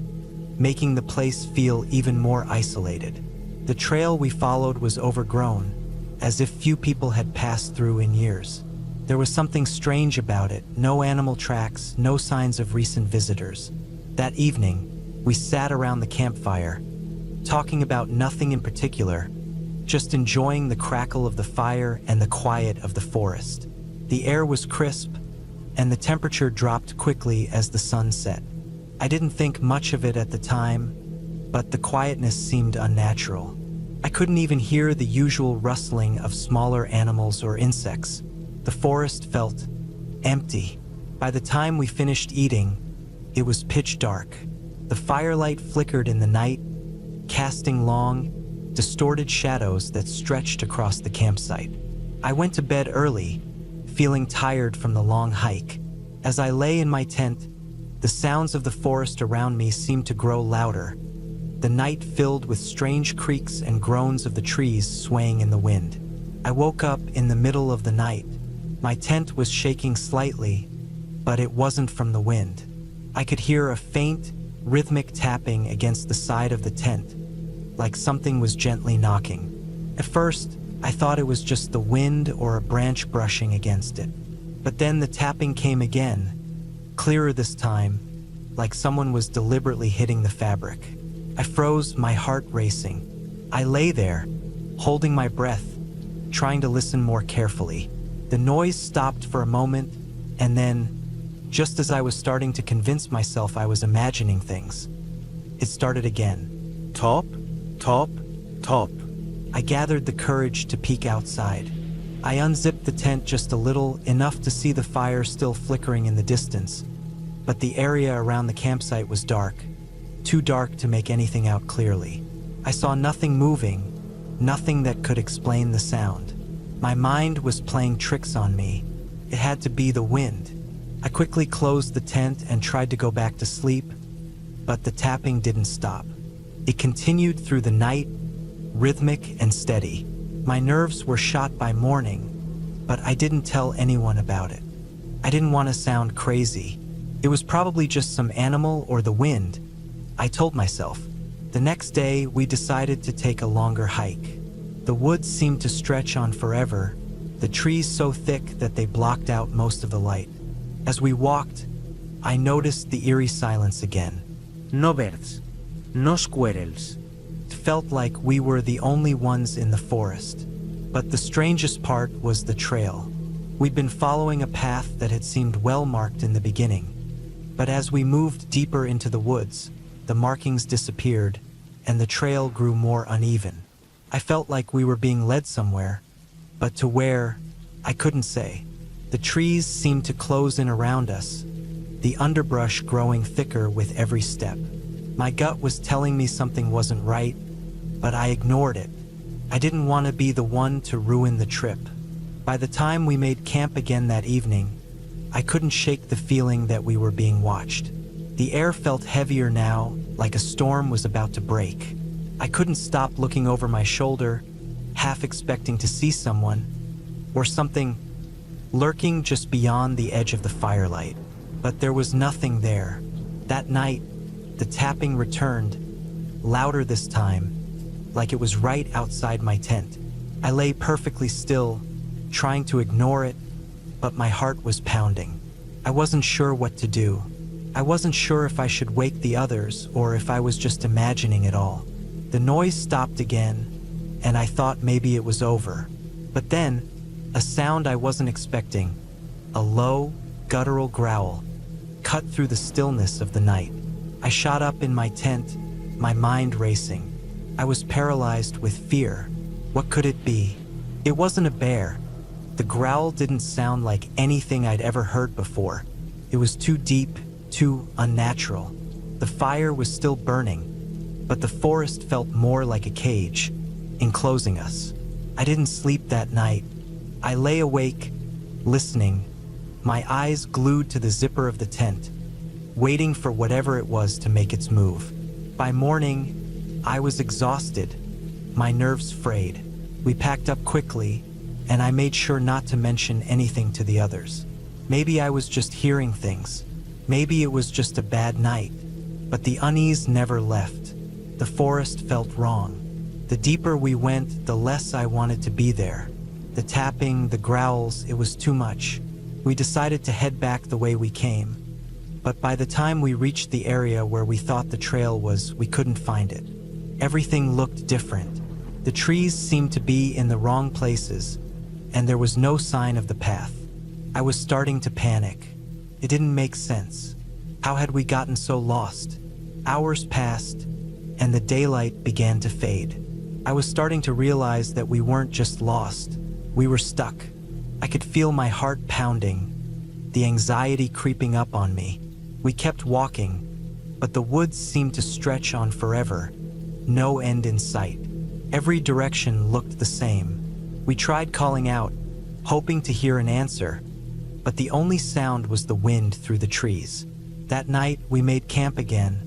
making the place feel even more isolated. The trail we followed was overgrown, as if few people had passed through in years. There was something strange about it, no animal tracks, no signs of recent visitors. That evening, we sat around the campfire, talking about nothing in particular, just enjoying the crackle of the fire and the quiet of the forest. The air was crisp, and the temperature dropped quickly as the sun set. I didn't think much of it at the time, but the quietness seemed unnatural. I couldn't even hear the usual rustling of smaller animals or insects. The forest felt empty. By the time we finished eating, it was pitch dark. The firelight flickered in the night, casting long, distorted shadows that stretched across the campsite. I went to bed early, feeling tired from the long hike. As I lay in my tent, the sounds of the forest around me seemed to grow louder, the night filled with strange creaks and groans of the trees swaying in the wind. I woke up in the middle of the night. My tent was shaking slightly, but it wasn't from the wind. I could hear a faint, rhythmic tapping against the side of the tent, like something was gently knocking. At first, I thought it was just the wind or a branch brushing against it. But then the tapping came again, clearer this time, like someone was deliberately hitting the fabric. I froze, my heart racing. I lay there, holding my breath, trying to listen more carefully. The noise stopped for a moment, and then, just as I was starting to convince myself I was imagining things, it started again. Top, top, top. I gathered the courage to peek outside. I unzipped the tent just a little, enough to see the fire still flickering in the distance, but the area around the campsite was dark, too dark to make anything out clearly. I saw nothing moving, nothing that could explain the sound. My mind was playing tricks on me. It had to be the wind. I quickly closed the tent and tried to go back to sleep, but the tapping didn't stop. It continued through the night, rhythmic and steady. My nerves were shot by morning, but I didn't tell anyone about it. I didn't want to sound crazy. It was probably just some animal or the wind, I told myself. The next day, we decided to take a longer hike. The woods seemed to stretch on forever, the trees so thick that they blocked out most of the light. As we walked, I noticed the eerie silence again. No birds, no squirrels. It felt like we were the only ones in the forest. But the strangest part was the trail. We'd been following a path that had seemed well marked in the beginning. But as we moved deeper into the woods, the markings disappeared, and the trail grew more uneven. I felt like we were being led somewhere, but to where, I couldn't say. The trees seemed to close in around us, the underbrush growing thicker with every step. My gut was telling me something wasn't right, but I ignored it. I didn't want to be the one to ruin the trip. By the time we made camp again that evening, I couldn't shake the feeling that we were being watched. The air felt heavier now, like a storm was about to break. I couldn't stop looking over my shoulder, half expecting to see someone, or something, lurking just beyond the edge of the firelight. But there was nothing there. That night, the tapping returned, louder this time, like it was right outside my tent. I lay perfectly still, trying to ignore it, but my heart was pounding. I wasn't sure what to do. I wasn't sure if I should wake the others or if I was just imagining it all. The noise stopped again, and I thought maybe it was over. But then, a sound I wasn't expecting, a low, guttural growl, cut through the stillness of the night. I shot up in my tent, my mind racing. I was paralyzed with fear. What could it be? It wasn't a bear. The growl didn't sound like anything I'd ever heard before. It was too deep, too unnatural. The fire was still burning, but the forest felt more like a cage, enclosing us. I didn't sleep that night. I lay awake, listening, my eyes glued to the zipper of the tent, waiting for whatever it was to make its move. By morning, I was exhausted, my nerves frayed. We packed up quickly, and I made sure not to mention anything to the others. Maybe I was just hearing things. Maybe it was just a bad night. But the unease never left. The forest felt wrong. The deeper we went, the less I wanted to be there. The tapping, the growls, it was too much. We decided to head back the way we came. But by the time we reached the area where we thought the trail was, we couldn't find it. Everything looked different. The trees seemed to be in the wrong places, and there was no sign of the path. I was starting to panic. It didn't make sense. How had we gotten so lost? Hours passed, and the daylight began to fade. I was starting to realize that we weren't just lost. We were stuck. I could feel my heart pounding, the anxiety creeping up on me. We kept walking, but the woods seemed to stretch on forever. No end in sight. Every direction looked the same. We tried calling out, hoping to hear an answer, but the only sound was the wind through the trees. That night, we made camp again,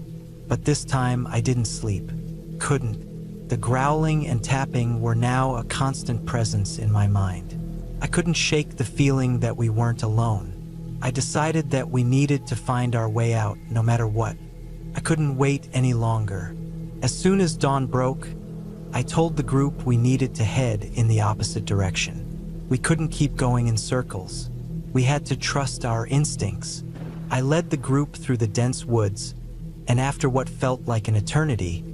but this time I didn't sleep. Couldn't. The growling and tapping were now a constant presence in my mind. I couldn't shake the feeling that we weren't alone. I decided that we needed to find our way out, no matter what. I couldn't wait any longer. As soon as dawn broke, I told the group we needed to head in the opposite direction. We couldn't keep going in circles. We had to trust our instincts. I led the group through the dense woods, and after what felt like an eternity,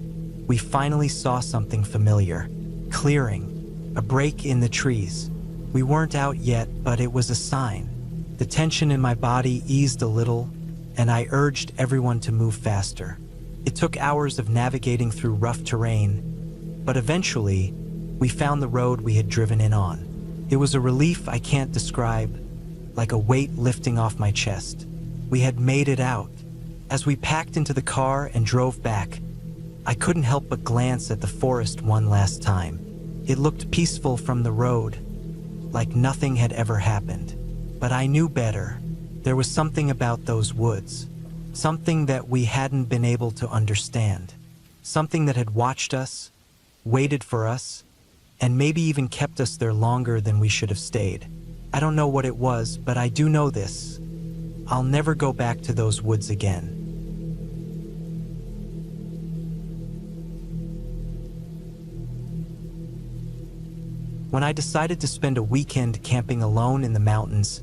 we finally saw something familiar. Clearing, a break in the trees. We weren't out yet, but it was a sign. The tension in my body eased a little, and I urged everyone to move faster. It took hours of navigating through rough terrain, but eventually, we found the road we had driven in on. It was a relief I can't describe, like a weight lifting off my chest. We had made it out. As we packed into the car and drove back, I couldn't help but glance at the forest one last time. It looked peaceful from the road, like nothing had ever happened. But I knew better. There was something about those woods, something that we hadn't been able to understand, something that had watched us, waited for us, and maybe even kept us there longer than we should have stayed. I don't know what it was, but I do know this. I'll never go back to those woods again. When I decided to spend a weekend camping alone in the mountains,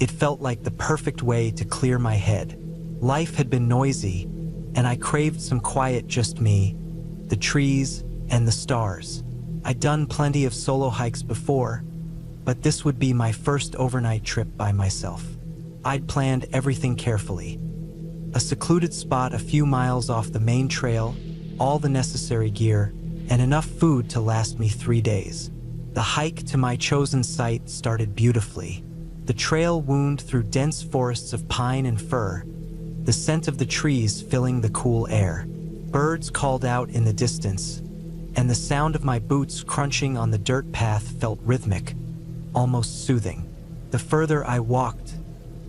it felt like the perfect way to clear my head. Life had been noisy, and I craved some quiet, just me, the trees, and the stars. I'd done plenty of solo hikes before, but this would be my first overnight trip by myself. I'd planned everything carefully. A secluded spot a few miles off the main trail, all the necessary gear, and enough food to last me 3 days. The hike to my chosen site started beautifully. The trail wound through dense forests of pine and fir, the scent of the trees filling the cool air. Birds called out in the distance, and the sound of my boots crunching on the dirt path felt rhythmic, almost soothing. The further I walked,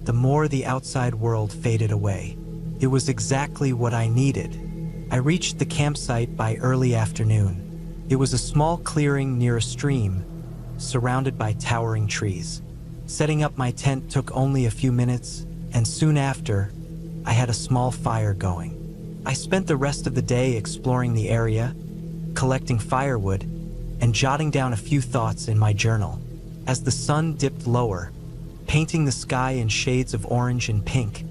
the more the outside world faded away. It was exactly what I needed. I reached the campsite by early afternoon. It was a small clearing near a stream, surrounded by towering trees. Setting up my tent took only a few minutes, and soon after, I had a small fire going. I spent the rest of the day exploring the area, collecting firewood, and jotting down a few thoughts in my journal. As the sun dipped lower, painting the sky in shades of orange and pink,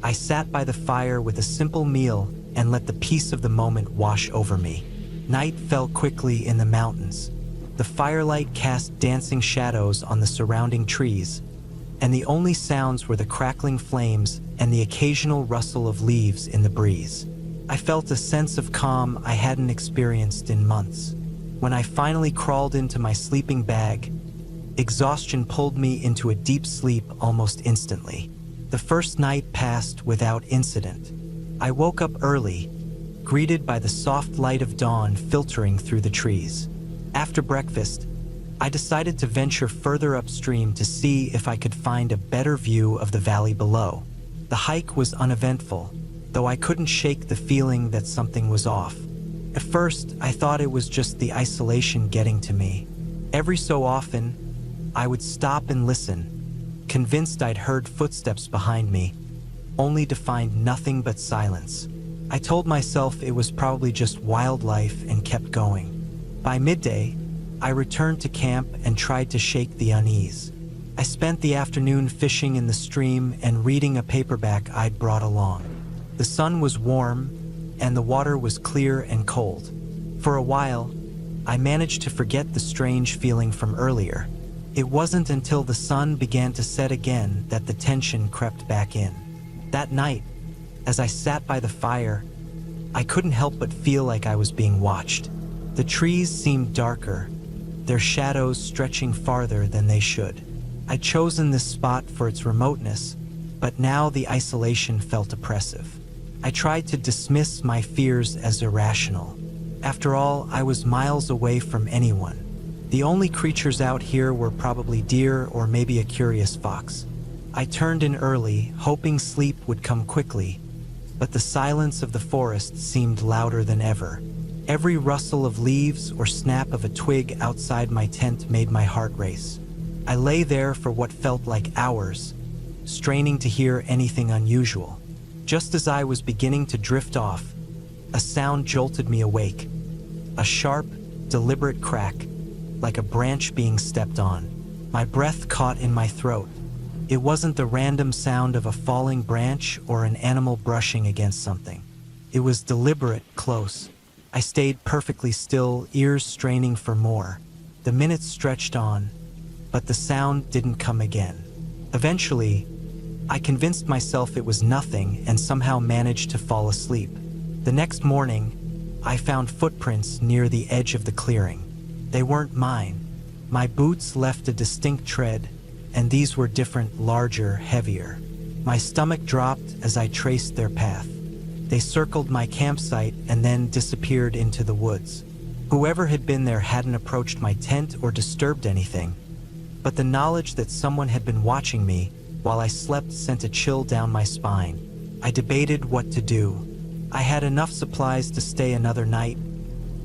I sat by the fire with a simple meal and let the peace of the moment wash over me. Night fell quickly in the mountains. The firelight cast dancing shadows on the surrounding trees, and the only sounds were the crackling flames and the occasional rustle of leaves in the breeze. I felt a sense of calm I hadn't experienced in months. When I finally crawled into my sleeping bag, exhaustion pulled me into a deep sleep almost instantly. The first night passed without incident. I woke up early, greeted by the soft light of dawn filtering through the trees. After breakfast, I decided to venture further upstream to see if I could find a better view of the valley below. The hike was uneventful, though I couldn't shake the feeling that something was off. At first, I thought it was just the isolation getting to me. Every so often, I would stop and listen, convinced I'd heard footsteps behind me, only to find nothing but silence. I told myself it was probably just wildlife and kept going. By midday, I returned to camp and tried to shake the unease. I spent the afternoon fishing in the stream and reading a paperback I'd brought along. The sun was warm, and the water was clear and cold. For a while, I managed to forget the strange feeling from earlier. It wasn't until the sun began to set again that the tension crept back in. That night, as I sat by the fire, I couldn't help but feel like I was being watched. The trees seemed darker, their shadows stretching farther than they should. I'd chosen this spot for its remoteness, but now the isolation felt oppressive. I tried to dismiss my fears as irrational. After all, I was miles away from anyone. The only creatures out here were probably deer or maybe a curious fox. I turned in early, hoping sleep would come quickly, but the silence of the forest seemed louder than ever. Every rustle of leaves or snap of a twig outside my tent made my heart race. I lay there for what felt like hours, straining to hear anything unusual. Just as I was beginning to drift off, a sound jolted me awake. A sharp, deliberate crack, like a branch being stepped on. My breath caught in my throat. It wasn't the random sound of a falling branch or an animal brushing against something. It was deliberate, close. I stayed perfectly still, ears straining for more. The minutes stretched on, but the sound didn't come again. Eventually, I convinced myself it was nothing and somehow managed to fall asleep. The next morning, I found footprints near the edge of the clearing. They weren't mine. My boots left a distinct tread, and these were different, larger, heavier. My stomach dropped as I traced their path. They circled my campsite and then disappeared into the woods. Whoever had been there hadn't approached my tent or disturbed anything, but the knowledge that someone had been watching me while I slept sent a chill down my spine. I debated what to do. I had enough supplies to stay another night,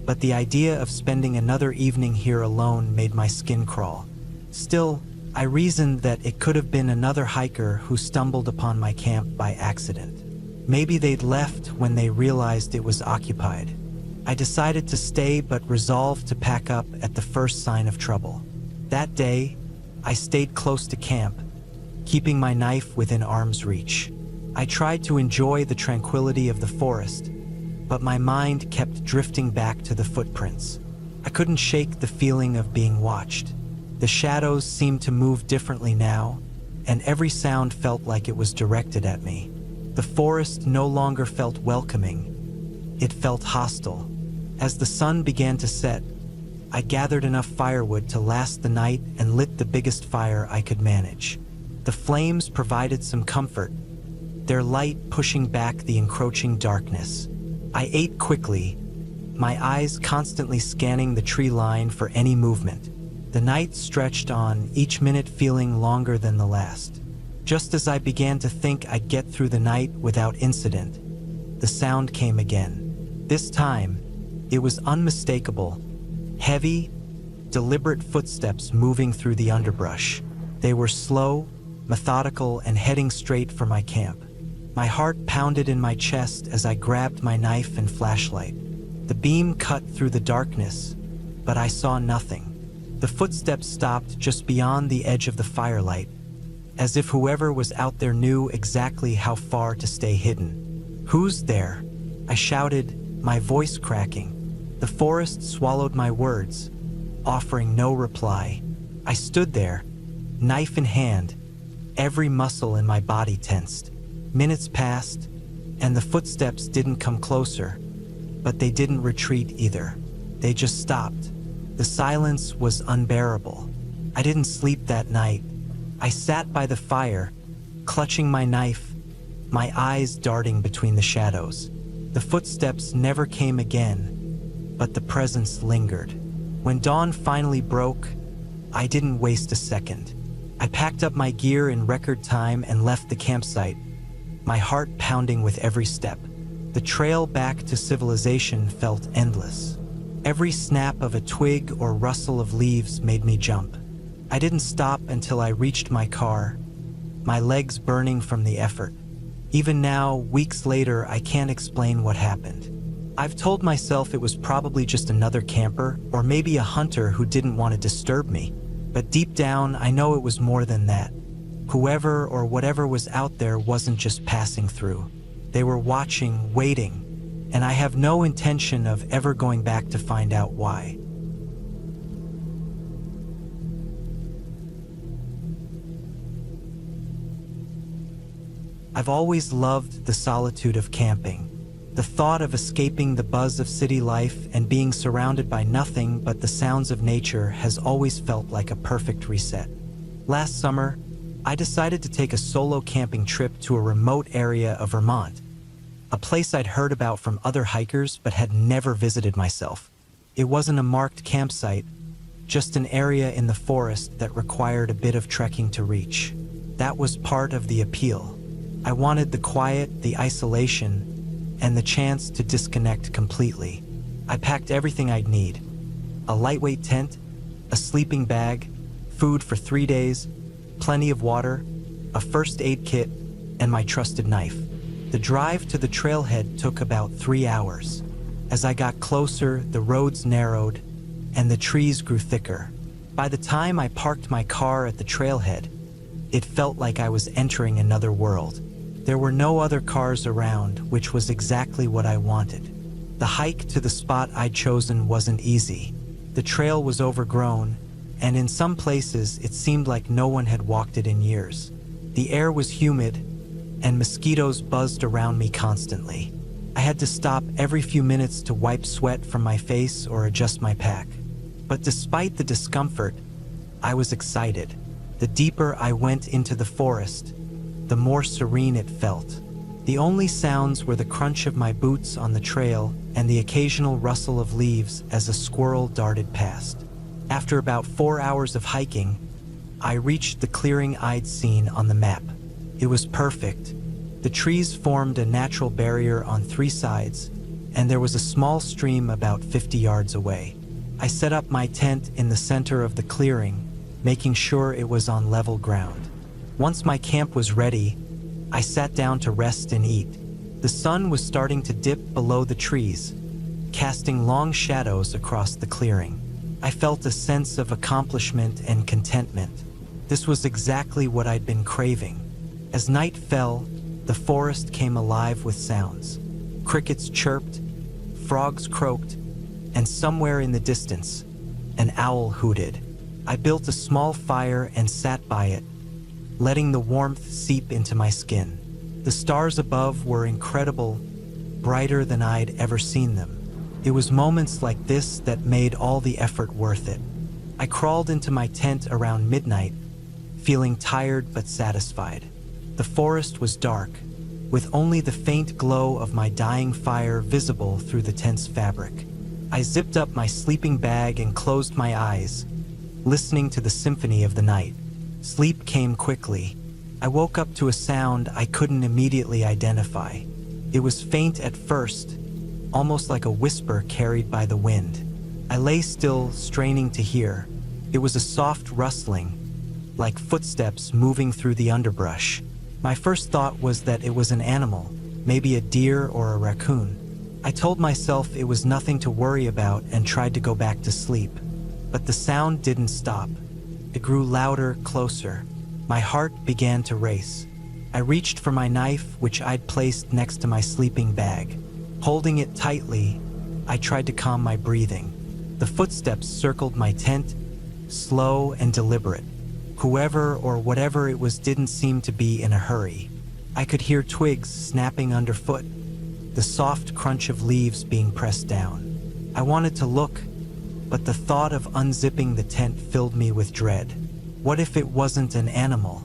but the idea of spending another evening here alone made my skin crawl. Still, I reasoned that it could have been another hiker who stumbled upon my camp by accident. Maybe they'd left when they realized it was occupied. I decided to stay but resolved to pack up at the first sign of trouble. That day, I stayed close to camp, keeping my knife within arm's reach. I tried to enjoy the tranquility of the forest, but my mind kept drifting back to the footprints. I couldn't shake the feeling of being watched. The shadows seemed to move differently now, and every sound felt like it was directed at me. The forest no longer felt welcoming. It felt hostile. As the sun began to set, I gathered enough firewood to last the night and lit the biggest fire I could manage. The flames provided some comfort, their light pushing back the encroaching darkness. I ate quickly, my eyes constantly scanning the tree line for any movement. The night stretched on, each minute feeling longer than the last. Just as I began to think I'd get through the night without incident, the sound came again. This time, it was unmistakable. Heavy, deliberate footsteps moving through the underbrush. They were slow, methodical, and heading straight for my camp. My heart pounded in my chest as I grabbed my knife and flashlight. The beam cut through the darkness, but I saw nothing. The footsteps stopped just beyond the edge of the firelight, as if whoever was out there knew exactly how far to stay hidden. "Who's there?" I shouted, my voice cracking. The forest swallowed my words, offering no reply. I stood there, knife in hand, every muscle in my body tensed. Minutes passed, and the footsteps didn't come closer, but they didn't retreat either. They just stopped. The silence was unbearable. I didn't sleep that night. I sat by the fire, clutching my knife, my eyes darting between the shadows. The footsteps never came again, but the presence lingered. When dawn finally broke, I didn't waste a second. I packed up my gear in record time and left the campsite, my heart pounding with every step. The trail back to civilization felt endless. Every snap of a twig or rustle of leaves made me jump. I didn't stop until I reached my car, my legs burning from the effort. Even now, weeks later, I can't explain what happened. I've told myself it was probably just another camper or maybe a hunter who didn't want to disturb me. But deep down, I know it was more than that. Whoever or whatever was out there wasn't just passing through. They were watching, waiting, and I have no intention of ever going back to find out why. I've always loved the solitude of camping. The thought of escaping the buzz of city life and being surrounded by nothing but the sounds of nature has always felt like a perfect reset. Last summer, I decided to take a solo camping trip to a remote area of Vermont, a place I'd heard about from other hikers but had never visited myself. It wasn't a marked campsite, just an area in the forest that required a bit of trekking to reach. That was part of the appeal. I wanted the quiet, the isolation, and the chance to disconnect completely. I packed everything I'd need: a lightweight tent, a sleeping bag, food for 3 days, plenty of water, a first aid kit, and my trusted knife. The drive to the trailhead took about 3 hours. As I got closer, the roads narrowed, and the trees grew thicker. By the time I parked my car at the trailhead, it felt like I was entering another world. There were no other cars around, which was exactly what I wanted. The hike to the spot I'd chosen wasn't easy. The trail was overgrown, and in some places it seemed like no one had walked it in years. The air was humid, and mosquitoes buzzed around me constantly. I had to stop every few minutes to wipe sweat from my face or adjust my pack. But despite the discomfort, I was excited. The deeper I went into the forest, the more serene it felt. The only sounds were the crunch of my boots on the trail and the occasional rustle of leaves as a squirrel darted past. After about 4 hours of hiking, I reached the clearing I'd seen on the map. It was perfect. The trees formed a natural barrier on 3 sides, and there was a small stream about 50 yards away. I set up my tent in the center of the clearing, making sure it was on level ground. Once my camp was ready, I sat down to rest and eat. The sun was starting to dip below the trees, casting long shadows across the clearing. I felt a sense of accomplishment and contentment. This was exactly what I'd been craving. As night fell, the forest came alive with sounds. Crickets chirped, frogs croaked, and somewhere in the distance, an owl hooted. I built a small fire and sat by it, letting the warmth seep into my skin. The stars above were incredible, brighter than I'd ever seen them. It was moments like this that made all the effort worth it. I crawled into my tent around midnight, feeling tired but satisfied. The forest was dark, with only the faint glow of my dying fire visible through the tent's fabric. I zipped up my sleeping bag and closed my eyes, listening to the symphony of the night. Sleep came quickly. I woke up to a sound I couldn't immediately identify. It was faint at first, almost like a whisper carried by the wind. I lay still, straining to hear. It was a soft rustling, like footsteps moving through the underbrush. My first thought was that it was an animal, maybe a deer or a raccoon. I told myself it was nothing to worry about and tried to go back to sleep. But the sound didn't stop. It grew louder, closer. My heart began to race. I reached for my knife, which I'd placed next to my sleeping bag. Holding it tightly, I tried to calm my breathing. The footsteps circled my tent, slow and deliberate. Whoever or whatever it was didn't seem to be in a hurry. I could hear twigs snapping underfoot, the soft crunch of leaves being pressed down. I wanted to look, but the thought of unzipping the tent filled me with dread. What if it wasn't an animal?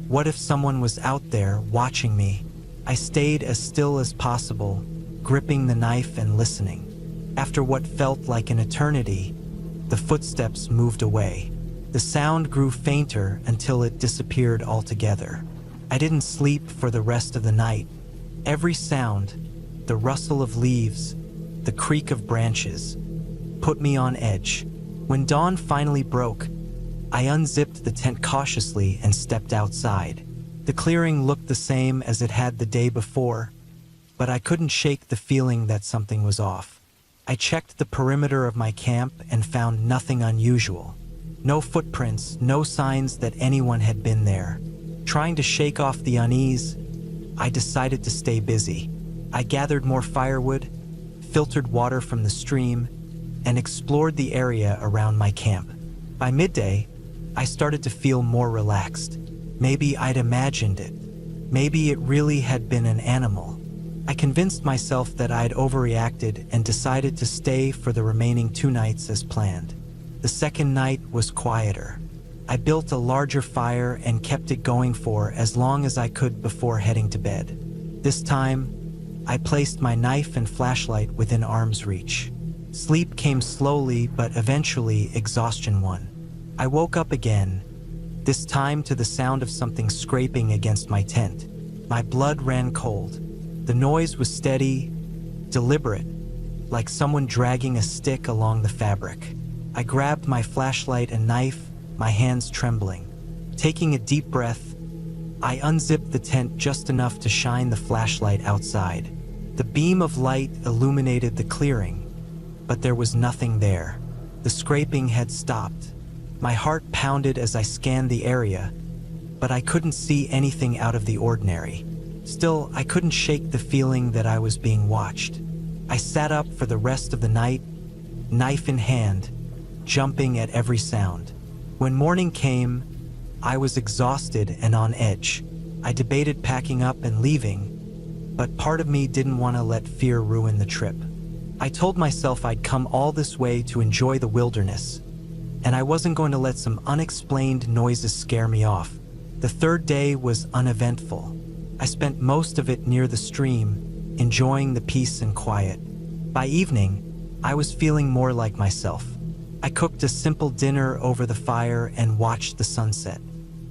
What if someone was out there watching me? I stayed as still as possible, gripping the knife and listening. After what felt like an eternity, the footsteps moved away. The sound grew fainter until it disappeared altogether. I didn't sleep for the rest of the night. Every sound, the rustle of leaves, the creak of branches, put me on edge. When dawn finally broke, I unzipped the tent cautiously and stepped outside. The clearing looked the same as it had the day before, but I couldn't shake the feeling that something was off. I checked the perimeter of my camp and found nothing unusual. No footprints, no signs that anyone had been there. Trying to shake off the unease, I decided to stay busy. I gathered more firewood, filtered water from the stream, and explored the area around my camp. By midday, I started to feel more relaxed. Maybe I'd imagined it. Maybe it really had been an animal. I convinced myself that I'd overreacted and decided to stay for the remaining 2 nights as planned. The second night was quieter. I built a larger fire and kept it going for as long as I could before heading to bed. This time, I placed my knife and flashlight within arm's reach. Sleep came slowly, but eventually exhaustion won. I woke up again, this time to the sound of something scraping against my tent. My blood ran cold. The noise was steady, deliberate, like someone dragging a stick along the fabric. I grabbed my flashlight and knife, my hands trembling. Taking a deep breath, I unzipped the tent just enough to shine the flashlight outside. The beam of light illuminated the clearing, but there was nothing there. The scraping had stopped. My heart pounded as I scanned the area, but I couldn't see anything out of the ordinary. Still, I couldn't shake the feeling that I was being watched. I sat up for the rest of the night, knife in hand, jumping at every sound. When morning came, I was exhausted and on edge. I debated packing up and leaving, but part of me didn't want to let fear ruin the trip. I told myself I'd come all this way to enjoy the wilderness, and I wasn't going to let some unexplained noises scare me off. The third day was uneventful. I spent most of it near the stream, enjoying the peace and quiet. By evening, I was feeling more like myself. I cooked a simple dinner over the fire and watched the sunset.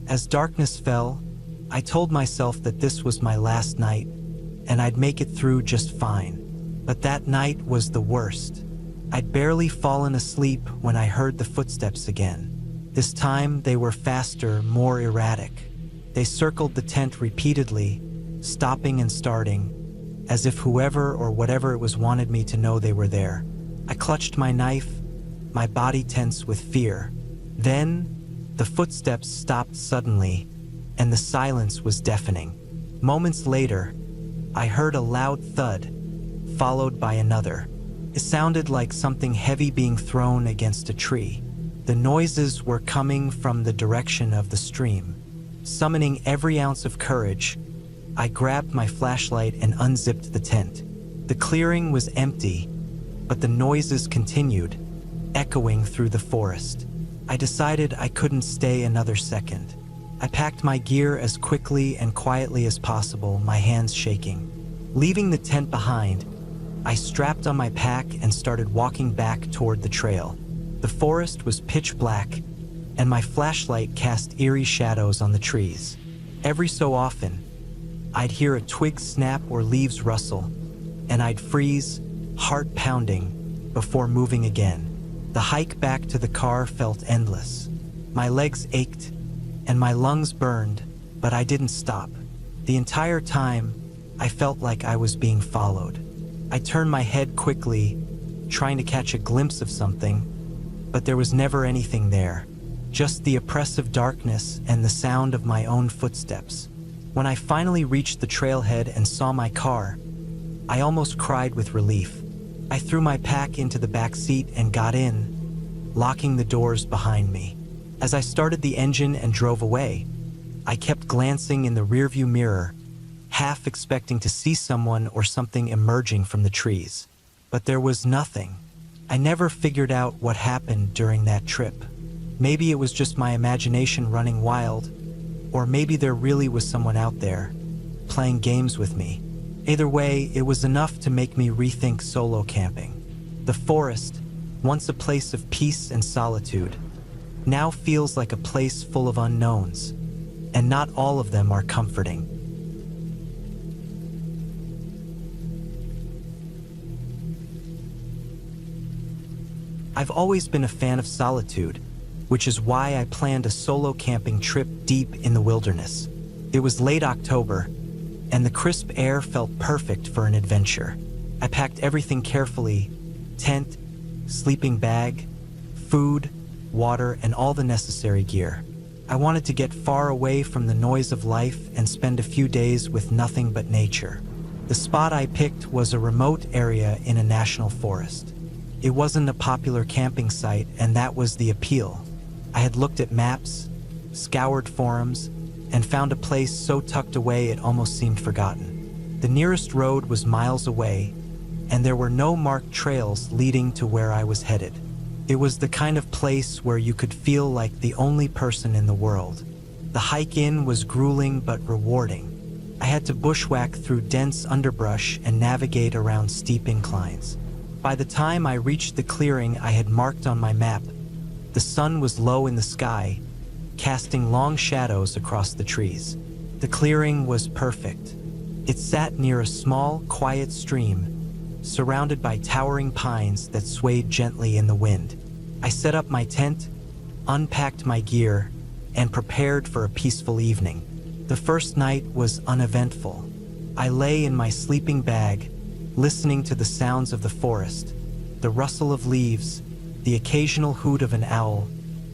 As darkness fell, I told myself that this was my last night, and I'd make it through just fine. But that night was the worst. I'd barely fallen asleep when I heard the footsteps again. This time, they were faster, more erratic. They circled the tent repeatedly, stopping and starting, as if whoever or whatever it was wanted me to know they were there. I clutched my knife, my body tense with fear. Then, the footsteps stopped suddenly, and the silence was deafening. Moments later, I heard a loud thud, followed by another. It sounded like something heavy being thrown against a tree. The noises were coming from the direction of the stream. Summoning every ounce of courage, I grabbed my flashlight and unzipped the tent. The clearing was empty, but the noises continued, echoing through the forest. I decided I couldn't stay another second. I packed my gear as quickly and quietly as possible, my hands shaking. Leaving the tent behind, I strapped on my pack and started walking back toward the trail. The forest was pitch black, and my flashlight cast eerie shadows on the trees. Every so often, I'd hear a twig snap or leaves rustle, and I'd freeze, heart pounding, before moving again. The hike back to the car felt endless. My legs ached, and my lungs burned, but I didn't stop. The entire time, I felt like I was being followed. I turned my head quickly, trying to catch a glimpse of something, but there was never anything there. Just the oppressive darkness and the sound of my own footsteps. When I finally reached the trailhead and saw my car, I almost cried with relief. I threw my pack into the back seat and got in, locking the doors behind me. As I started the engine and drove away, I kept glancing in the rearview mirror, half expecting to see someone or something emerging from the trees. But there was nothing. I never figured out what happened during that trip. Maybe it was just my imagination running wild, or maybe there really was someone out there, playing games with me. Either way, it was enough to make me rethink solo camping. The forest, once a place of peace and solitude, now feels like a place full of unknowns, and not all of them are comforting. I've always been a fan of solitude, which is why I planned a solo camping trip deep in the wilderness. It was late October, and the crisp air felt perfect for an adventure. I packed everything carefully: tent, sleeping bag, food, water, and all the necessary gear. I wanted to get far away from the noise of life and spend a few days with nothing but nature. The spot I picked was a remote area in a national forest. It wasn't a popular camping site, and that was the appeal. I had looked at maps, scoured forums, and found a place so tucked away it almost seemed forgotten. The nearest road was miles away, and there were no marked trails leading to where I was headed. It was the kind of place where you could feel like the only person in the world. The hike in was grueling but rewarding. I had to bushwhack through dense underbrush and navigate around steep inclines. By the time I reached the clearing I had marked on my map, the sun was low in the sky, casting long shadows across the trees. The clearing was perfect. It sat near a small, quiet stream, surrounded by towering pines that swayed gently in the wind. I set up my tent, unpacked my gear, and prepared for a peaceful evening. The first night was uneventful. I lay in my sleeping bag, listening to the sounds of the forest, the rustle of leaves, the occasional hoot of an owl,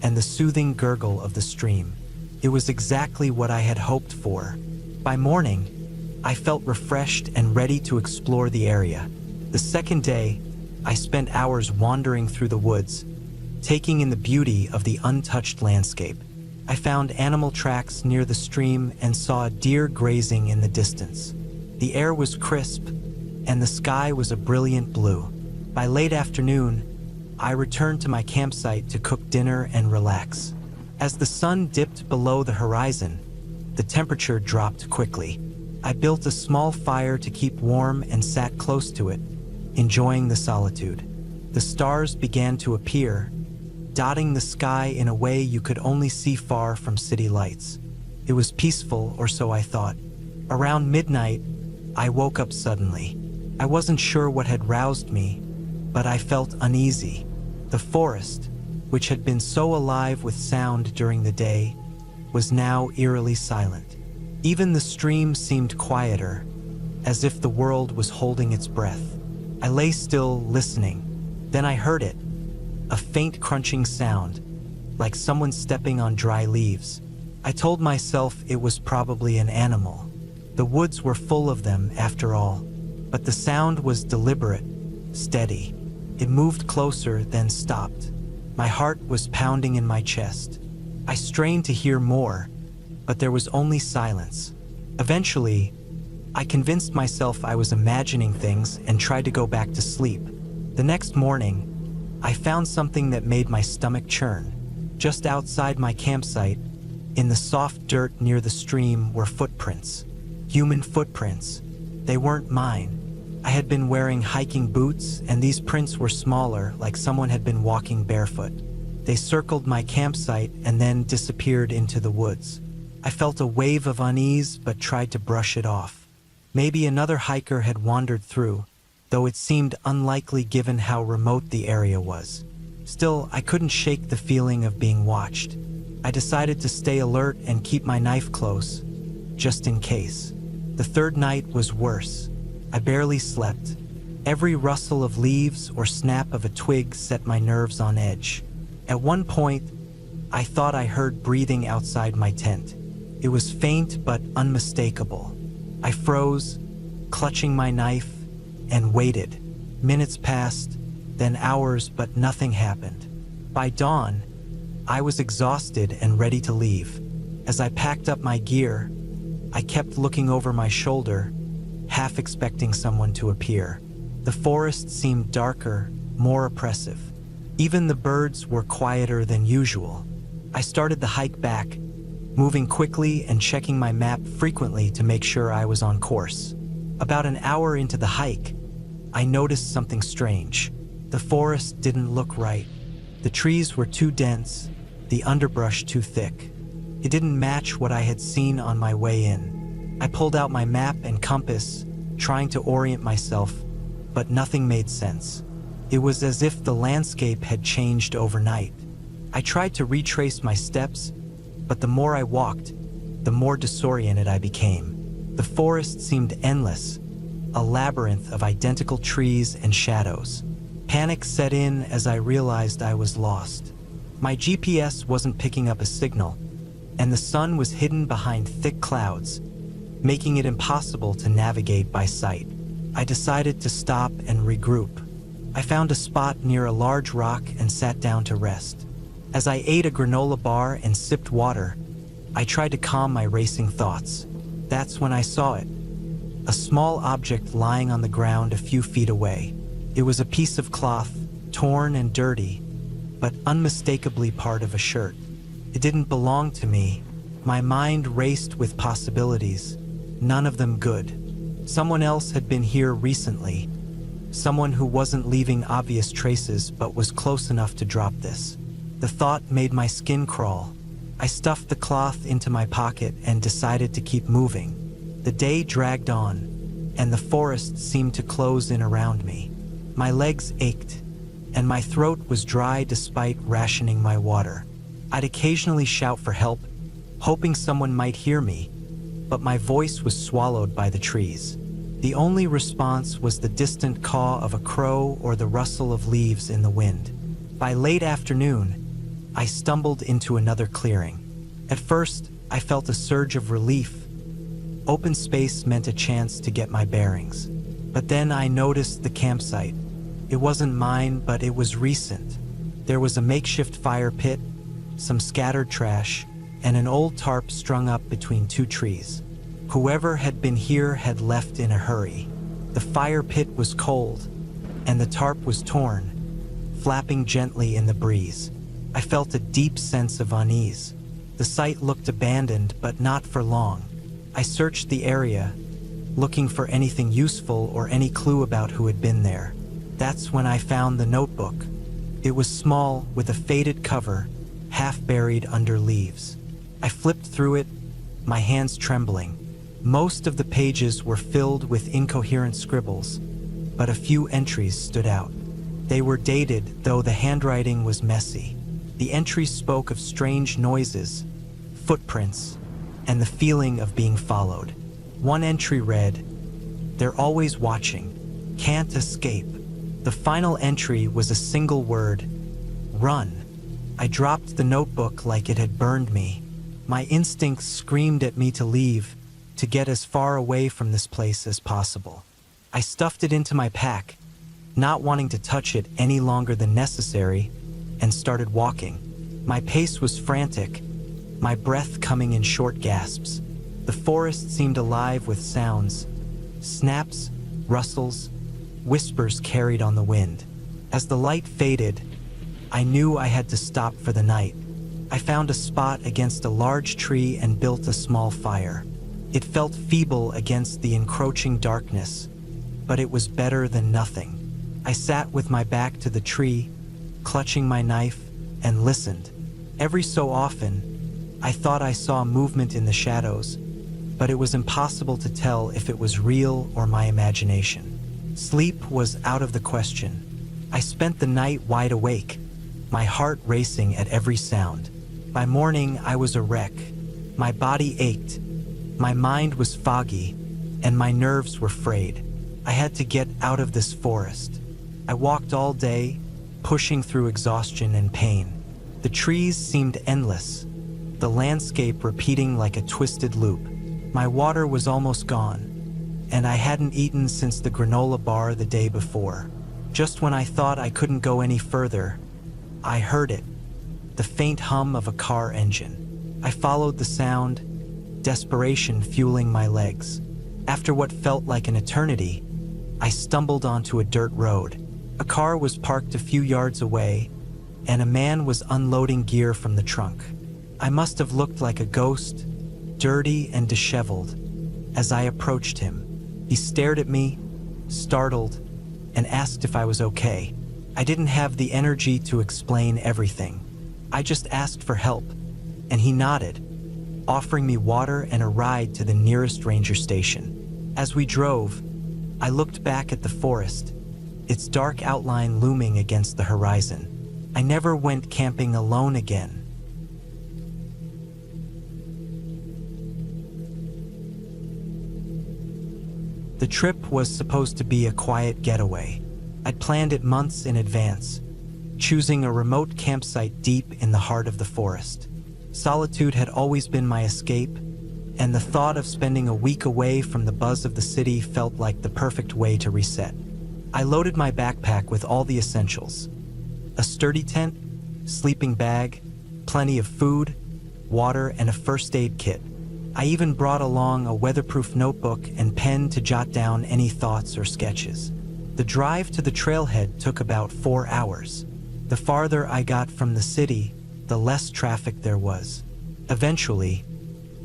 and the soothing gurgle of the stream. It was exactly what I had hoped for. By morning, I felt refreshed and ready to explore the area. The second day, I spent hours wandering through the woods, taking in the beauty of the untouched landscape. I found animal tracks near the stream and saw a deer grazing in the distance. The air was crisp, and the sky was a brilliant blue. By late afternoon, I returned to my campsite to cook dinner and relax. As the sun dipped below the horizon, the temperature dropped quickly. I built a small fire to keep warm and sat close to it, enjoying the solitude. The stars began to appear, dotting the sky in a way you could only see far from city lights. It was peaceful, or so I thought. Around midnight, I woke up suddenly. I wasn't sure what had roused me, but I felt uneasy. The forest, which had been so alive with sound during the day, was now eerily silent. Even the stream seemed quieter, as if the world was holding its breath. I lay still, listening. Then I heard it, a faint crunching sound, like someone stepping on dry leaves. I told myself it was probably an animal. The woods were full of them, after all. But the sound was deliberate, steady. It moved closer, then stopped. My heart was pounding in my chest. I strained to hear more, but there was only silence. Eventually, I convinced myself I was imagining things and tried to go back to sleep. The next morning, I found something that made my stomach churn. Just outside my campsite, in the soft dirt near the stream, were footprints. Human footprints. They weren't mine. I had been wearing hiking boots, and these prints were smaller, like someone had been walking barefoot. They circled my campsite and then disappeared into the woods. I felt a wave of unease, but tried to brush it off. Maybe another hiker had wandered through, though it seemed unlikely given how remote the area was. Still, I couldn't shake the feeling of being watched. I decided to stay alert and keep my knife close, just in case. The third night was worse. I barely slept, Every rustle of leaves or snap of a twig set my nerves on edge. At one point, I thought I heard breathing outside my tent. It was faint but unmistakable. I froze, clutching my knife, and waited. Minutes passed, then hours, but nothing happened. By dawn, I was exhausted and ready to leave. As I packed up my gear, I kept looking over my shoulder, half expecting someone to appear. The forest seemed darker, more oppressive. Even the birds were quieter than usual. I started the hike back, moving quickly and checking my map frequently to make sure I was on course. About an hour into the hike, I noticed something strange. The forest didn't look right. The trees were too dense, the underbrush too thick. It didn't match what I had seen on my way in. I pulled out my map and compass, trying to orient myself, but nothing made sense. It was as if the landscape had changed overnight. I tried to retrace my steps, but the more I walked, the more disoriented I became. The forest seemed endless, a labyrinth of identical trees and shadows. Panic set in as I realized I was lost. My GPS wasn't picking up a signal, and the sun was hidden behind thick clouds, making it impossible to navigate by sight. I decided to stop and regroup. I found a spot near a large rock and sat down to rest. As I ate a granola bar and sipped water, I tried to calm my racing thoughts. That's when I saw it. A small object lying on the ground a few feet away. It was a piece of cloth, torn and dirty, but unmistakably part of a shirt. It didn't belong to me. My mind raced with possibilities, none of them good. Someone else had been here recently. Someone who wasn't leaving obvious traces but was close enough to drop this. The thought made my skin crawl. I stuffed the cloth into my pocket and decided to keep moving. The day dragged on, and the forest seemed to close in around me. My legs ached, and my throat was dry despite rationing my water. I'd occasionally shout for help, hoping someone might hear me, but my voice was swallowed by the trees. The only response was the distant caw of a crow or the rustle of leaves in the wind. By late afternoon, I stumbled into another clearing. At first, I felt a surge of relief. Open space meant a chance to get my bearings. But then I noticed the campsite. It wasn't mine, but it was recent. There was a makeshift fire pit, some scattered trash, and an old tarp strung up between two trees. Whoever had been here had left in a hurry. The fire pit was cold, and the tarp was torn, flapping gently in the breeze. I felt a deep sense of unease. The site looked abandoned, but not for long. I searched the area, looking for anything useful or any clue about who had been there. That's when I found the notebook. It was small, with a faded cover, half buried under leaves. I flipped through it, my hands trembling. Most of the pages were filled with incoherent scribbles, but a few entries stood out. They were dated, though the handwriting was messy. The entries spoke of strange noises, footprints, and the feeling of being followed. One entry read, "They're always watching. Can't escape." The final entry was a single word, "Run." I dropped the notebook like it had burned me. My instincts screamed at me to leave, to get as far away from this place as possible. I stuffed it into my pack, not wanting to touch it any longer than necessary, and started walking. My pace was frantic, my breath coming in short gasps. The forest seemed alive with sounds, snaps, rustles, whispers carried on the wind. As the light faded, I knew I had to stop for the night. I found a spot against a large tree and built a small fire. It felt feeble against the encroaching darkness, but it was better than nothing. I sat with my back to the tree, clutching my knife, and listened. Every so often, I thought I saw movement in the shadows, but it was impossible to tell if it was real or my imagination. Sleep was out of the question. I spent the night wide awake, my heart racing at every sound. By morning, I was a wreck. My body ached, my mind was foggy, and my nerves were frayed. I had to get out of this forest. I walked all day, pushing through exhaustion and pain. The trees seemed endless, the landscape repeating like a twisted loop. My water was almost gone, and I hadn't eaten since the granola bar the day before. Just when I thought I couldn't go any further, I heard it, the faint hum of a car engine. I followed the sound, desperation fueling my legs. After what felt like an eternity, I stumbled onto a dirt road. A car was parked a few yards away, and a man was unloading gear from the trunk. I must have looked like a ghost, dirty and disheveled, as I approached him. He stared at me, startled, and asked if I was okay. I didn't have the energy to explain everything. I just asked for help, and he nodded, offering me water and a ride to the nearest ranger station. As we drove, I looked back at the forest, its dark outline looming against the horizon. I never went camping alone again. The trip was supposed to be a quiet getaway. I'd planned it months in advance, choosing a remote campsite deep in the heart of the forest. Solitude had always been my escape, and the thought of spending a week away from the buzz of the city felt like the perfect way to reset. I loaded my backpack with all the essentials: a sturdy tent, sleeping bag, plenty of food, water, and a first aid kit. I even brought along a weatherproof notebook and pen to jot down any thoughts or sketches. The drive to the trailhead took about 4 hours. The farther I got from the city, the less traffic there was. Eventually,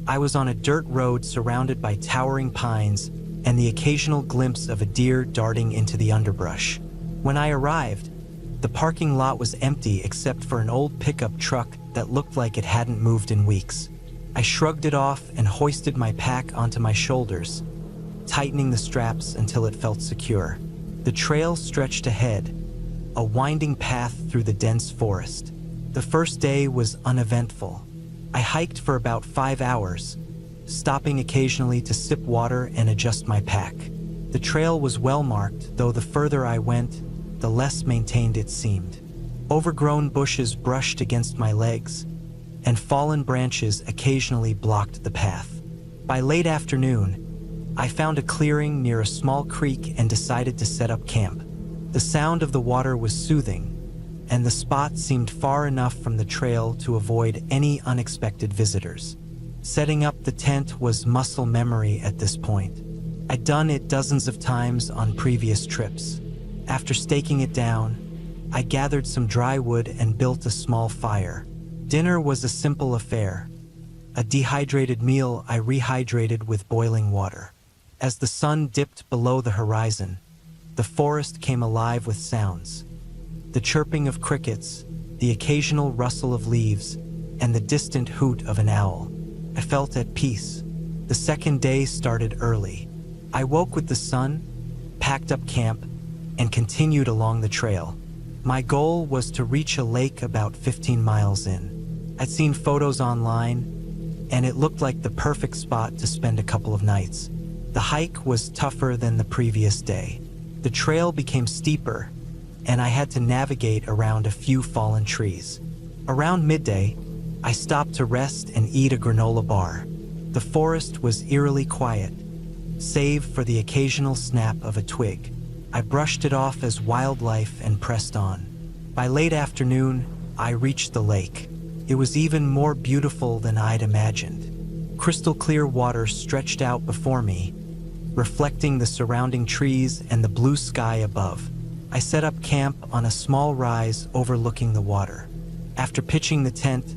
I was on a dirt road surrounded by towering pines and the occasional glimpse of a deer darting into the underbrush. When I arrived, the parking lot was empty except for an old pickup truck that looked like it hadn't moved in weeks. I shrugged it off and hoisted my pack onto my shoulders, tightening the straps until it felt secure. The trail stretched ahead, a winding path through the dense forest. The first day was uneventful. I hiked for about 5 hours, stopping occasionally to sip water and adjust my pack. The trail was well marked, though the further I went, the less maintained it seemed. Overgrown bushes brushed against my legs, and fallen branches occasionally blocked the path. By late afternoon, I found a clearing near a small creek and decided to set up camp. The sound of the water was soothing, and the spot seemed far enough from the trail to avoid any unexpected visitors. Setting up the tent was muscle memory at this point. I'd done it dozens of times on previous trips. After staking it down, I gathered some dry wood and built a small fire. Dinner was a simple affair. A dehydrated meal I rehydrated with boiling water. As the sun dipped below the horizon, the forest came alive with sounds. The chirping of crickets, the occasional rustle of leaves, and the distant hoot of an owl. I felt at peace. The second day started early. I woke with the sun, packed up camp, and continued along the trail. My goal was to reach a lake about 15 miles in. I'd seen photos online, and it looked like the perfect spot to spend a couple of nights. The hike was tougher than the previous day. The trail became steeper, and I had to navigate around a few fallen trees. Around midday, I stopped to rest and eat a granola bar. The forest was eerily quiet, save for the occasional snap of a twig. I brushed it off as wildlife and pressed on. By late afternoon, I reached the lake. It was even more beautiful than I'd imagined. Crystal clear water stretched out before me, reflecting the surrounding trees and the blue sky above. I set up camp on a small rise overlooking the water. After pitching the tent,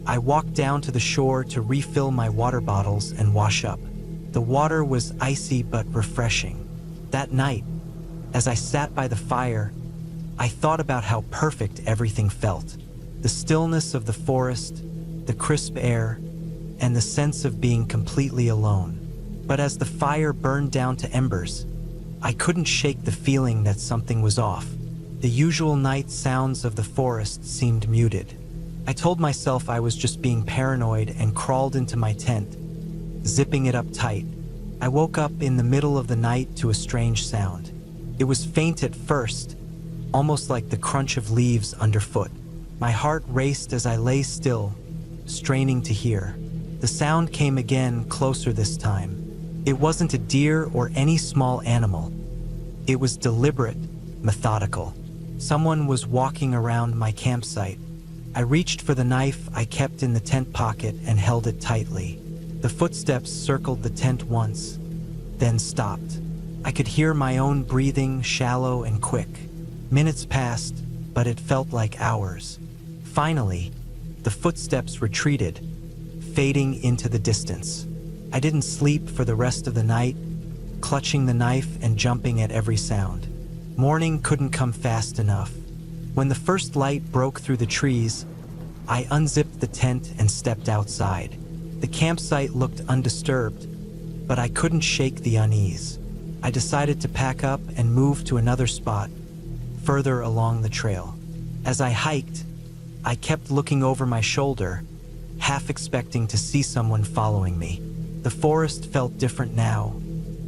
I walked down to the shore to refill my water bottles and wash up. The water was icy but refreshing. That night, as I sat by the fire, I thought about how perfect everything felt. The stillness of the forest, the crisp air, and the sense of being completely alone. But as the fire burned down to embers, I couldn't shake the feeling that something was off. The usual night sounds of the forest seemed muted. I told myself I was just being paranoid and crawled into my tent, zipping it up tight. I woke up in the middle of the night to a strange sound. It was faint at first, almost like the crunch of leaves underfoot. My heart raced as I lay still, straining to hear. The sound came again, closer this time. It wasn't a deer or any small animal. It was deliberate, methodical. Someone was walking around my campsite. I reached for the knife I kept in the tent pocket and held it tightly. The footsteps circled the tent once, then stopped. I could hear my own breathing, shallow and quick. Minutes passed, but it felt like hours. Finally, the footsteps retreated, fading into the distance. I didn't sleep for the rest of the night, clutching the knife and jumping at every sound. Morning couldn't come fast enough. When the first light broke through the trees, I unzipped the tent and stepped outside. The campsite looked undisturbed, but I couldn't shake the unease. I decided to pack up and move to another spot, further along the trail. As I hiked, I kept looking over my shoulder, half expecting to see someone following me. The forest felt different now,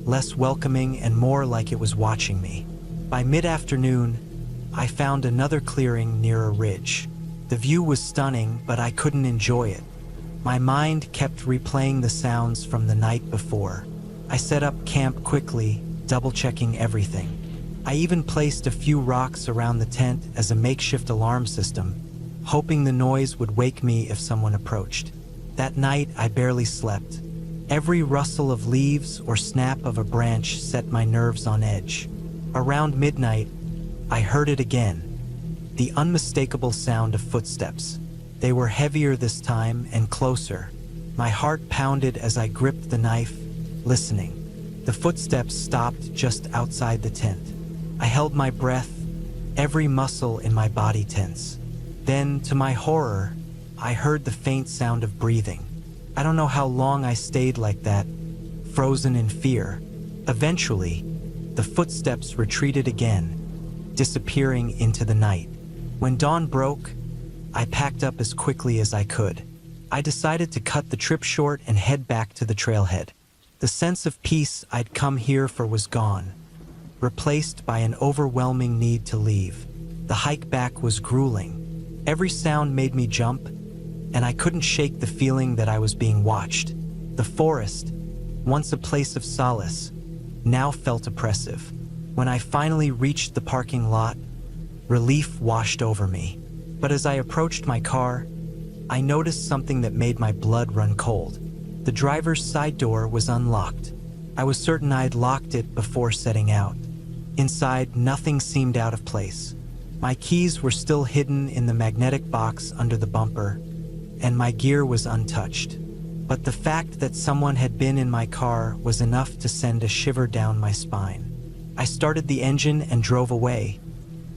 less welcoming and more like it was watching me. By mid-afternoon, I found another clearing near a ridge. The view was stunning, but I couldn't enjoy it. My mind kept replaying the sounds from the night before. I set up camp quickly, double-checking everything. I even placed a few rocks around the tent as a makeshift alarm system, hoping the noise would wake me if someone approached. That night, I barely slept. Every rustle of leaves or snap of a branch set my nerves on edge. Around midnight, I heard it again, the unmistakable sound of footsteps. They were heavier this time and closer. My heart pounded as I gripped the knife, listening. The footsteps stopped just outside the tent. I held my breath, every muscle in my body tense. Then, to my horror, I heard the faint sound of breathing. I don't know how long I stayed like that, frozen in fear. Eventually, the footsteps retreated again, disappearing into the night. When dawn broke, I packed up as quickly as I could. I decided to cut the trip short and head back to the trailhead. The sense of peace I'd come here for was gone, replaced by an overwhelming need to leave. The hike back was grueling. Every sound made me jump, and I couldn't shake the feeling that I was being watched. The forest, once a place of solace, now felt oppressive. When I finally reached the parking lot, relief washed over me. But as I approached my car, I noticed something that made my blood run cold. The driver's side door was unlocked. I was certain I'd locked it before setting out. Inside, nothing seemed out of place. My keys were still hidden in the magnetic box under the bumper, and my gear was untouched. But the fact that someone had been in my car was enough to send a shiver down my spine. I started the engine and drove away,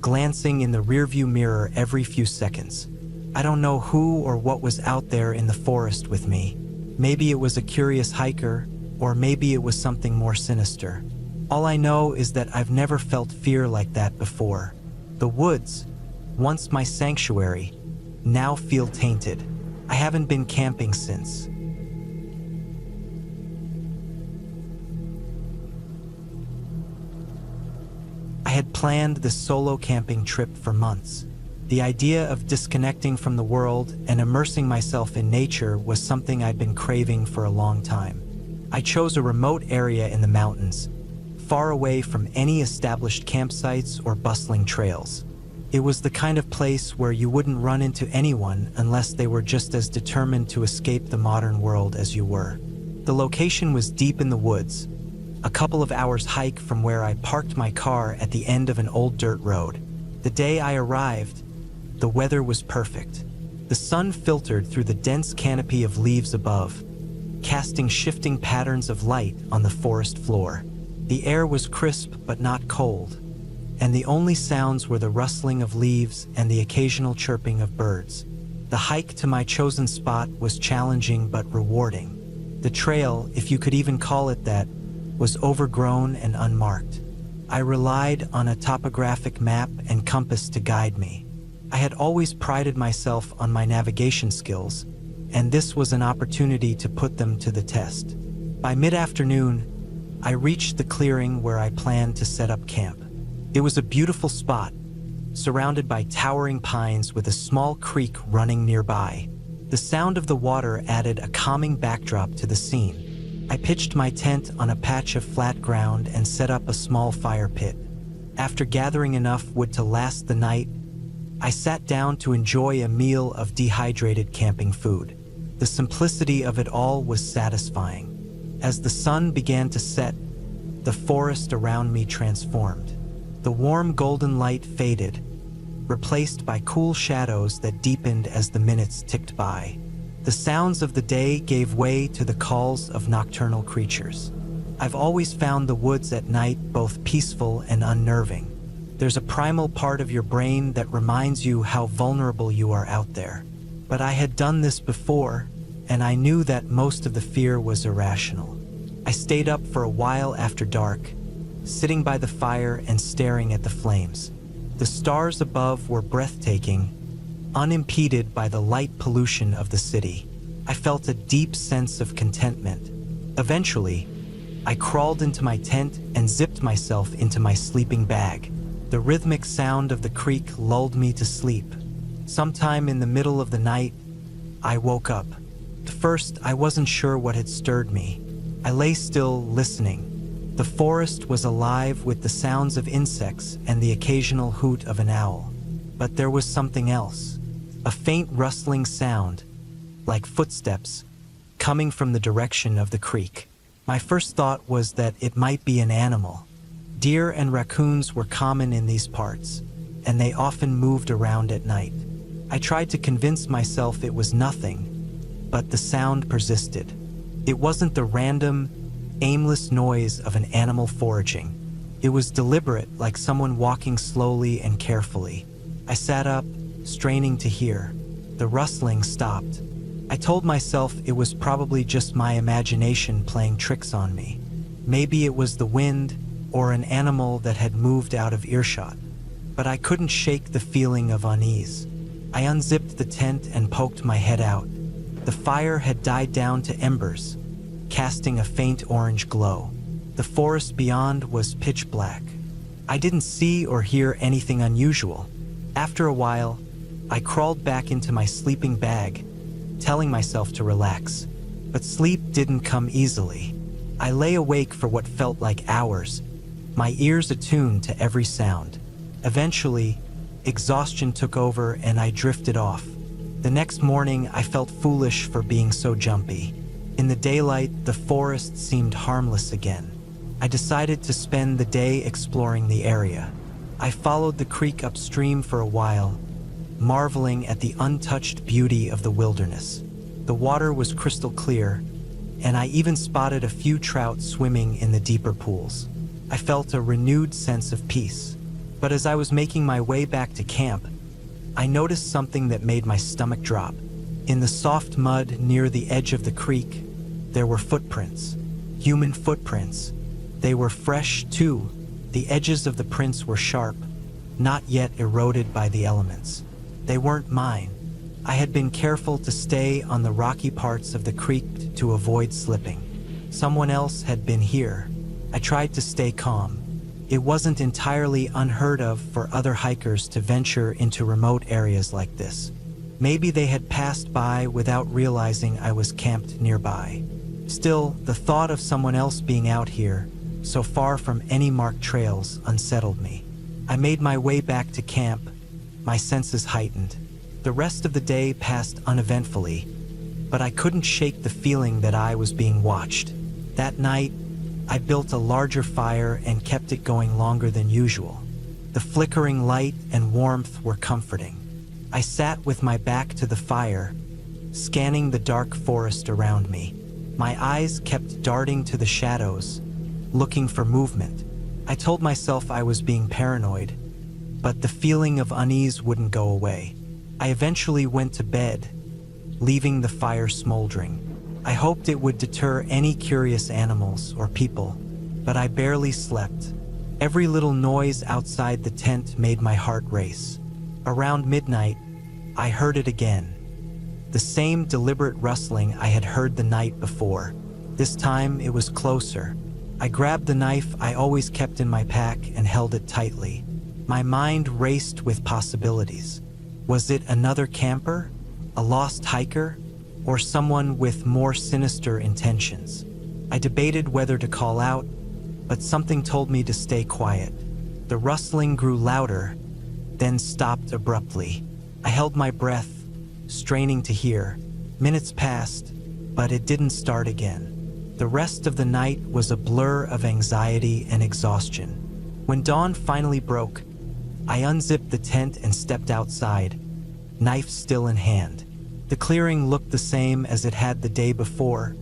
glancing in the rearview mirror every few seconds. I don't know who or what was out there in the forest with me. Maybe it was a curious hiker, or maybe it was something more sinister. All I know is that I've never felt fear like that before. The woods, once my sanctuary, now feel tainted. I haven't been camping since. I had planned this solo camping trip for months. The idea of disconnecting from the world and immersing myself in nature was something I'd been craving for a long time. I chose a remote area in the mountains, far away from any established campsites or bustling trails. It was the kind of place where you wouldn't run into anyone unless they were just as determined to escape the modern world as you were. The location was deep in the woods, a couple of hours hike from where I parked my car at the end of an old dirt road. The day I arrived, the weather was perfect. The sun filtered through the dense canopy of leaves above, casting shifting patterns of light on the forest floor. The air was crisp but not cold, and the only sounds were the rustling of leaves and the occasional chirping of birds. The hike to my chosen spot was challenging but rewarding. The trail, if you could even call it that, was overgrown and unmarked. I relied on a topographic map and compass to guide me. I had always prided myself on my navigation skills, and this was an opportunity to put them to the test. By mid-afternoon, I reached the clearing where I planned to set up camp. It was a beautiful spot, surrounded by towering pines with a small creek running nearby. The sound of the water added a calming backdrop to the scene. I pitched my tent on a patch of flat ground and set up a small fire pit. After gathering enough wood to last the night, I sat down to enjoy a meal of dehydrated camping food. The simplicity of it all was satisfying. As the sun began to set, the forest around me transformed. The warm golden light faded, replaced by cool shadows that deepened as the minutes ticked by. The sounds of the day gave way to the calls of nocturnal creatures. I've always found the woods at night both peaceful and unnerving. There's a primal part of your brain that reminds you how vulnerable you are out there. But I had done this before, and I knew that most of the fear was irrational. I stayed up for a while after dark, sitting by the fire and staring at the flames. The stars above were breathtaking, unimpeded by the light pollution of the city. I felt a deep sense of contentment. Eventually, I crawled into my tent and zipped myself into my sleeping bag. The rhythmic sound of the creek lulled me to sleep. Sometime in the middle of the night, I woke up. At first, I wasn't sure what had stirred me. I lay still, listening. The forest was alive with the sounds of insects and the occasional hoot of an owl. But there was something else. A faint rustling sound, like footsteps, coming from the direction of the creek. My first thought was that it might be an animal. Deer and raccoons were common in these parts, and they often moved around at night. I tried to convince myself it was nothing, but the sound persisted. It wasn't the random, aimless noise of an animal foraging. It was deliberate, like someone walking slowly and carefully. I sat up, straining to hear. The rustling stopped. I told myself it was probably just my imagination playing tricks on me. Maybe it was the wind or an animal that had moved out of earshot. But I couldn't shake the feeling of unease. I unzipped the tent and poked my head out. The fire had died down to embers, casting a faint orange glow. The forest beyond was pitch black. I didn't see or hear anything unusual. After a while, I crawled back into my sleeping bag, telling myself to relax. But sleep didn't come easily. I lay awake for what felt like hours, my ears attuned to every sound. Eventually, exhaustion took over and I drifted off. The next morning, I felt foolish for being so jumpy. In the daylight, the forest seemed harmless again. I decided to spend the day exploring the area. I followed the creek upstream for a while, marveling at the untouched beauty of the wilderness. The water was crystal clear, and I even spotted a few trout swimming in the deeper pools. I felt a renewed sense of peace. But as I was making my way back to camp, I noticed something that made my stomach drop. In the soft mud near the edge of the creek, there were footprints. Human footprints. They were fresh, too. The edges of the prints were sharp, not yet eroded by the elements. They weren't mine. I had been careful to stay on the rocky parts of the creek to avoid slipping. Someone else had been here. I tried to stay calm. It wasn't entirely unheard of for other hikers to venture into remote areas like this. Maybe they had passed by without realizing I was camped nearby. Still, the thought of someone else being out here, so far from any marked trails, unsettled me. I made my way back to camp, my senses heightened. The rest of the day passed uneventfully, but I couldn't shake the feeling that I was being watched. That night, I built a larger fire and kept it going longer than usual. The flickering light and warmth were comforting. I sat with my back to the fire, scanning the dark forest around me. My eyes kept darting to the shadows, looking for movement. I told myself I was being paranoid, but the feeling of unease wouldn't go away. I eventually went to bed, leaving the fire smoldering. I hoped it would deter any curious animals or people, but I barely slept. Every little noise outside the tent made my heart race. Around midnight, I heard it again. The same deliberate rustling I had heard the night before. This time it was closer, I grabbed the knife I always kept in my pack and held it tightly. My mind raced with possibilities. Was it another camper, a lost hiker, or someone with more sinister intentions? I debated whether to call out, but something told me to stay quiet. The rustling grew louder, then stopped abruptly. I held my breath, straining to hear. Minutes passed, but it didn't start again. The rest of the night was a blur of anxiety and exhaustion. When dawn finally broke, I unzipped the tent and stepped outside, knife still in hand. The clearing looked the same as it had the day before,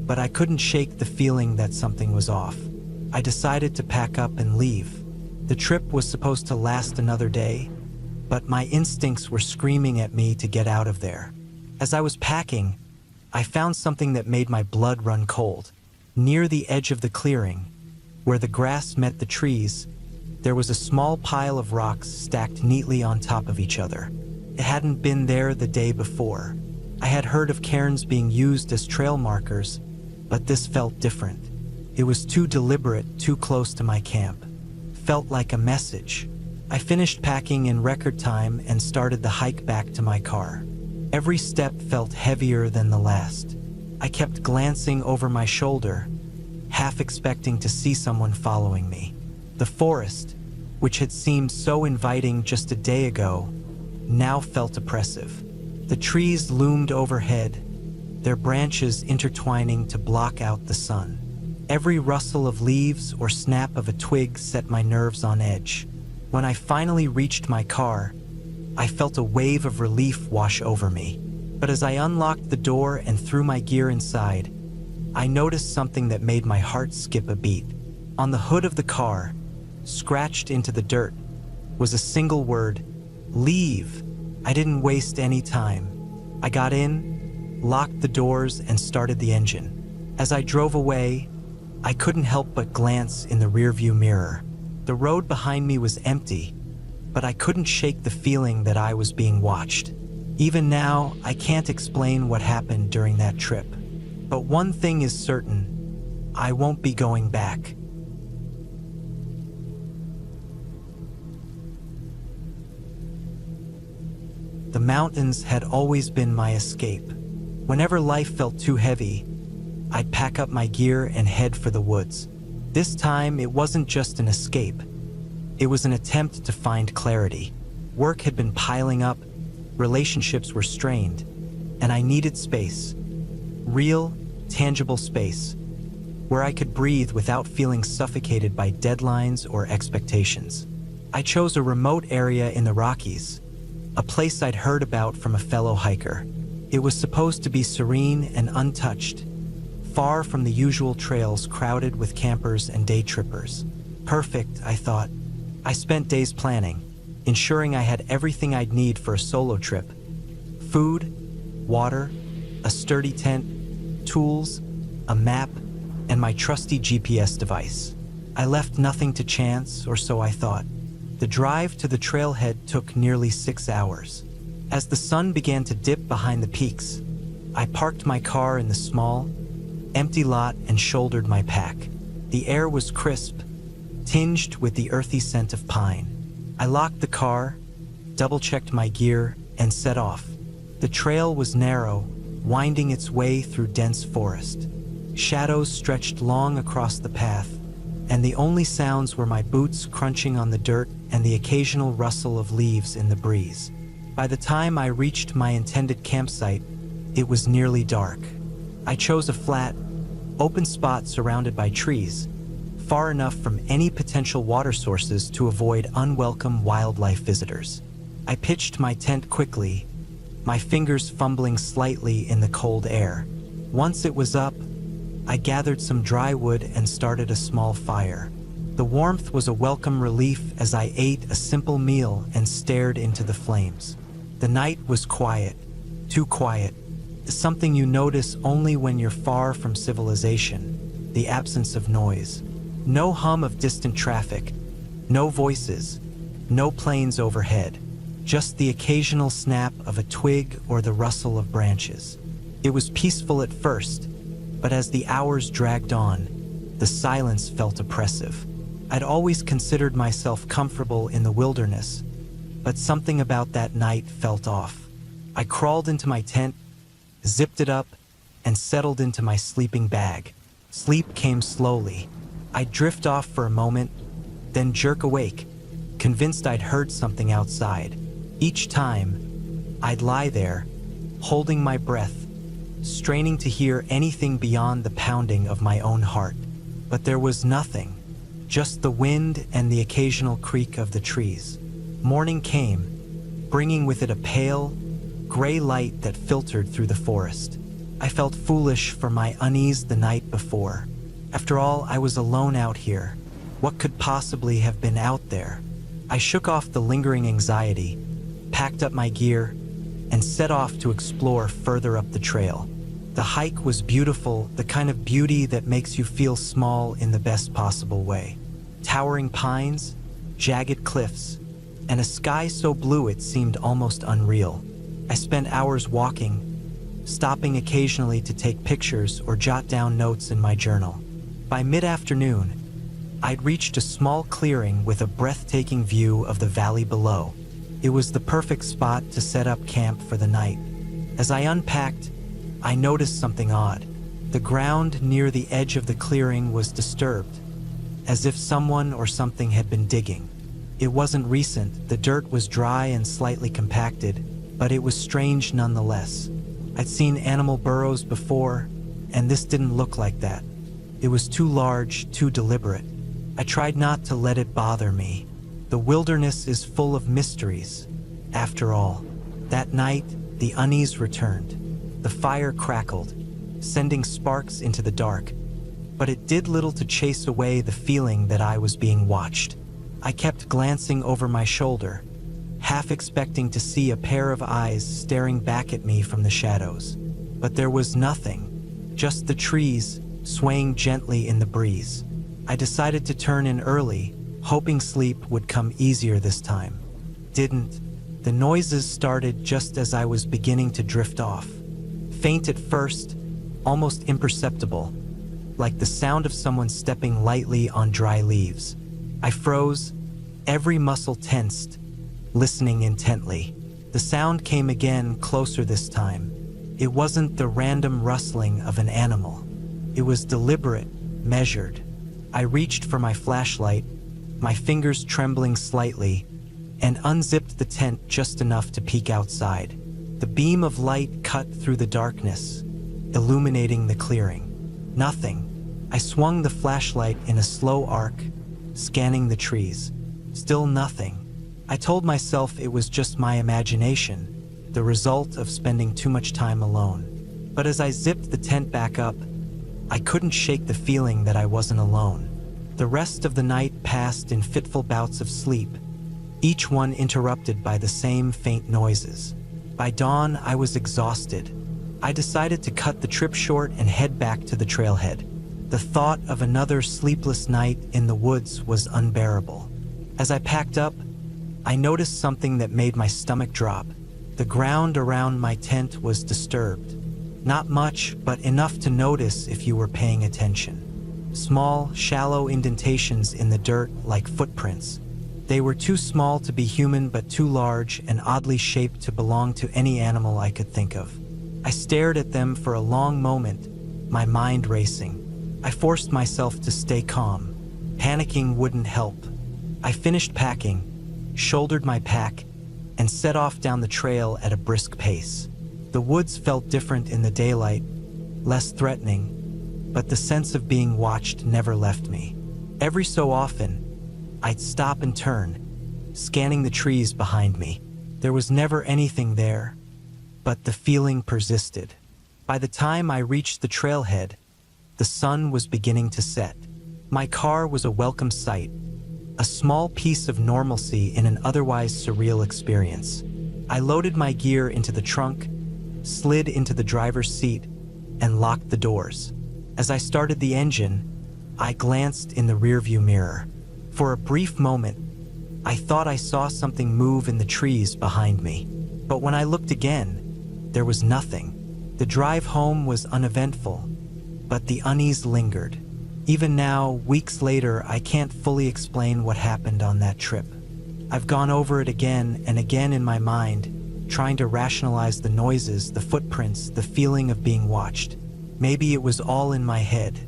but I couldn't shake the feeling that something was off. I decided to pack up and leave. The trip was supposed to last another day, but my instincts were screaming at me to get out of there. As I was packing, I found something that made my blood run cold. Near the edge of the clearing, where the grass met the trees, there was a small pile of rocks stacked neatly on top of each other. It hadn't been there the day before. I had heard of cairns being used as trail markers, but this felt different. It was too deliberate, too close to my camp. Felt like a message. I finished packing in record time and started the hike back to my car. Every step felt heavier than the last. I kept glancing over my shoulder, half expecting to see someone following me. The forest, which had seemed so inviting just a day ago, now felt oppressive. The trees loomed overhead, their branches intertwining to block out the sun. Every rustle of leaves or snap of a twig set my nerves on edge. When I finally reached my car, I felt a wave of relief wash over me. But as I unlocked the door and threw my gear inside, I noticed something that made my heart skip a beat. On the hood of the car, scratched into the dirt, was a single word: leave. I didn't waste any time. I got in, locked the doors, and started the engine. As I drove away, I couldn't help but glance in the rearview mirror. The road behind me was empty, but I couldn't shake the feeling that I was being watched. Even now, I can't explain what happened during that trip. But one thing is certain: I won't be going back. The mountains had always been my escape. Whenever life felt too heavy, I'd pack up my gear and head for the woods. This time, it wasn't just an escape. It was an attempt to find clarity. Work had been piling up, relationships were strained, and I needed space. Real, tangible space, where I could breathe without feeling suffocated by deadlines or expectations. I chose a remote area in the Rockies, a place I'd heard about from a fellow hiker. It was supposed to be serene and untouched, far from the usual trails crowded with campers and day trippers. Perfect, I thought. I spent days planning, ensuring I had everything I'd need for a solo trip: food, water, a sturdy tent, tools, a map, and my trusty GPS device. I left nothing to chance, or so I thought. The drive to the trailhead took nearly 6 hours. As the sun began to dip behind the peaks, I parked my car in the small, empty lot and shouldered my pack. The air was crisp, tinged with the earthy scent of pine. I locked the car, double-checked my gear, and set off. The trail was narrow, winding its way through dense forest. Shadows stretched long across the path, and the only sounds were my boots crunching on the dirt and the occasional rustle of leaves in the breeze. By the time I reached my intended campsite, it was nearly dark. I chose a flat, open spot surrounded by trees, far enough from any potential water sources to avoid unwelcome wildlife visitors. I pitched my tent quickly, my fingers fumbling slightly in the cold air. Once it was up, I gathered some dry wood and started a small fire. The warmth was a welcome relief as I ate a simple meal and stared into the flames. The night was quiet, too quiet. Something you notice only when you're far from civilization: the absence of noise. No hum of distant traffic, no voices, no planes overhead, just the occasional snap of a twig or the rustle of branches. It was peaceful at first, but as the hours dragged on, The silence felt oppressive. I'd always considered myself comfortable in the wilderness, but something about that night felt off. I crawled into my tent, zipped it up, and settled into my sleeping bag. Sleep came slowly. I'd drift off for a moment, then jerk awake, convinced I'd heard something outside. Each time, I'd lie there, holding my breath, straining to hear anything beyond the pounding of my own heart. But there was nothing, just the wind and the occasional creak of the trees. Morning came, bringing with it a pale, gray light that filtered through the forest. I felt foolish for my unease the night before. After all, I was alone out here. What could possibly have been out there? I shook off the lingering anxiety, packed up my gear, and set off to explore further up the trail. The hike was beautiful, the kind of beauty that makes you feel small in the best possible way. Towering pines, jagged cliffs, and a sky so blue it seemed almost unreal. I spent hours walking, stopping occasionally to take pictures or jot down notes in my journal. By mid-afternoon, I'd reached a small clearing with a breathtaking view of the valley below. It was the perfect spot to set up camp for the night. As I unpacked, I noticed something odd. The ground near the edge of the clearing was disturbed, as if someone or something had been digging. It wasn't recent, the dirt was dry and slightly compacted, but it was strange nonetheless. I'd seen animal burrows before, and this didn't look like that. It was too large, too deliberate. I tried not to let it bother me. The wilderness is full of mysteries. After all, that night, the unease returned. The fire crackled, sending sparks into the dark, but it did little to chase away the feeling that I was being watched. I kept glancing over my shoulder, half expecting to see a pair of eyes staring back at me from the shadows. But there was nothing, just the trees swaying gently in the breeze. I decided to turn in early, hoping sleep would come easier this time. Didn't. The noises started just as I was beginning to drift off. Faint at first, almost imperceptible, like the sound of someone stepping lightly on dry leaves. I froze, every muscle tensed, listening intently. The sound came again, closer this time. It wasn't the random rustling of an animal. It was deliberate, measured. I reached for my flashlight, my fingers trembling slightly, and unzipped the tent just enough to peek outside. The beam of light cut through the darkness, illuminating the clearing. Nothing. I swung the flashlight in a slow arc, scanning the trees. Still nothing. I told myself it was just my imagination, the result of spending too much time alone. But as I zipped the tent back up, I couldn't shake the feeling that I wasn't alone. The rest of the night passed in fitful bouts of sleep, each one interrupted by the same faint noises. By dawn, I was exhausted. I decided to cut the trip short and head back to the trailhead. The thought of another sleepless night in the woods was unbearable. As I packed up, I noticed something that made my stomach drop. The ground around my tent was disturbed. Not much, but enough to notice if you were paying attention. Small, shallow indentations in the dirt like footprints. They were too small to be human but too large and oddly shaped to belong to any animal I could think of. I stared at them for a long moment, my mind racing. I forced myself to stay calm. Panicking wouldn't help. I finished packing, shouldered my pack, and set off down the trail at a brisk pace. The woods felt different in the daylight, less threatening, but the sense of being watched never left me. Every so often, I'd stop and turn, scanning the trees behind me. There was never anything there, but the feeling persisted. By the time I reached the trailhead, the sun was beginning to set. My car was a welcome sight, a small piece of normalcy in an otherwise surreal experience. I loaded my gear into the trunk, slid into the driver's seat, and locked the doors. As I started the engine, I glanced in the rearview mirror. For a brief moment, I thought I saw something move in the trees behind me. But when I looked again, there was nothing. The drive home was uneventful, but the unease lingered. Even now, weeks later, I can't fully explain what happened on that trip. I've gone over it again and again in my mind, trying to rationalize the noises, the footprints, the feeling of being watched. Maybe it was all in my head.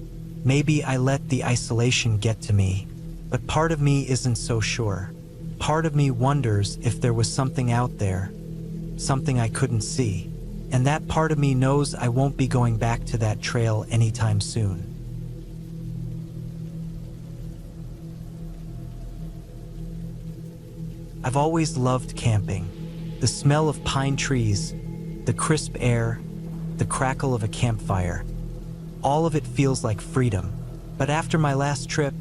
Maybe I let the isolation get to me. But part of me isn't so sure. Part of me wonders if there was something out there, something I couldn't see. And that part of me knows I won't be going back to that trail anytime soon. I've always loved camping. The smell of pine trees, the crisp air, the crackle of a campfire. All of it feels like freedom. But after my last trip,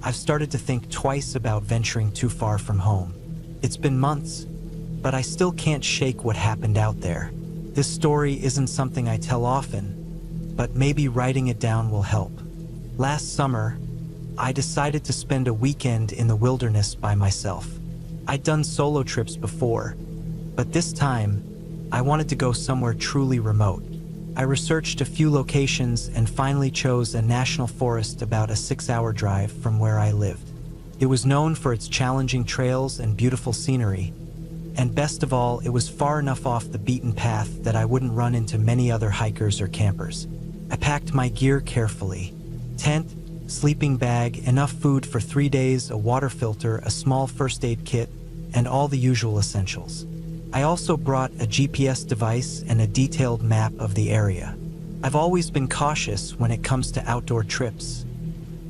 I've started to think twice about venturing too far from home. It's been months, but I still can't shake what happened out there. This story isn't something I tell often, but maybe writing it down will help. Last summer, I decided to spend a weekend in the wilderness by myself. I'd done solo trips before, but this time, I wanted to go somewhere truly remote. I researched a few locations and finally chose a national forest about a 6-hour drive from where I lived. It was known for its challenging trails and beautiful scenery, and best of all, it was far enough off the beaten path that I wouldn't run into many other hikers or campers. I packed my gear carefully: tent, sleeping bag, enough food for 3 days, a water filter, a small first aid kit, and all the usual essentials. I also brought a GPS device and a detailed map of the area. I've always been cautious when it comes to outdoor trips.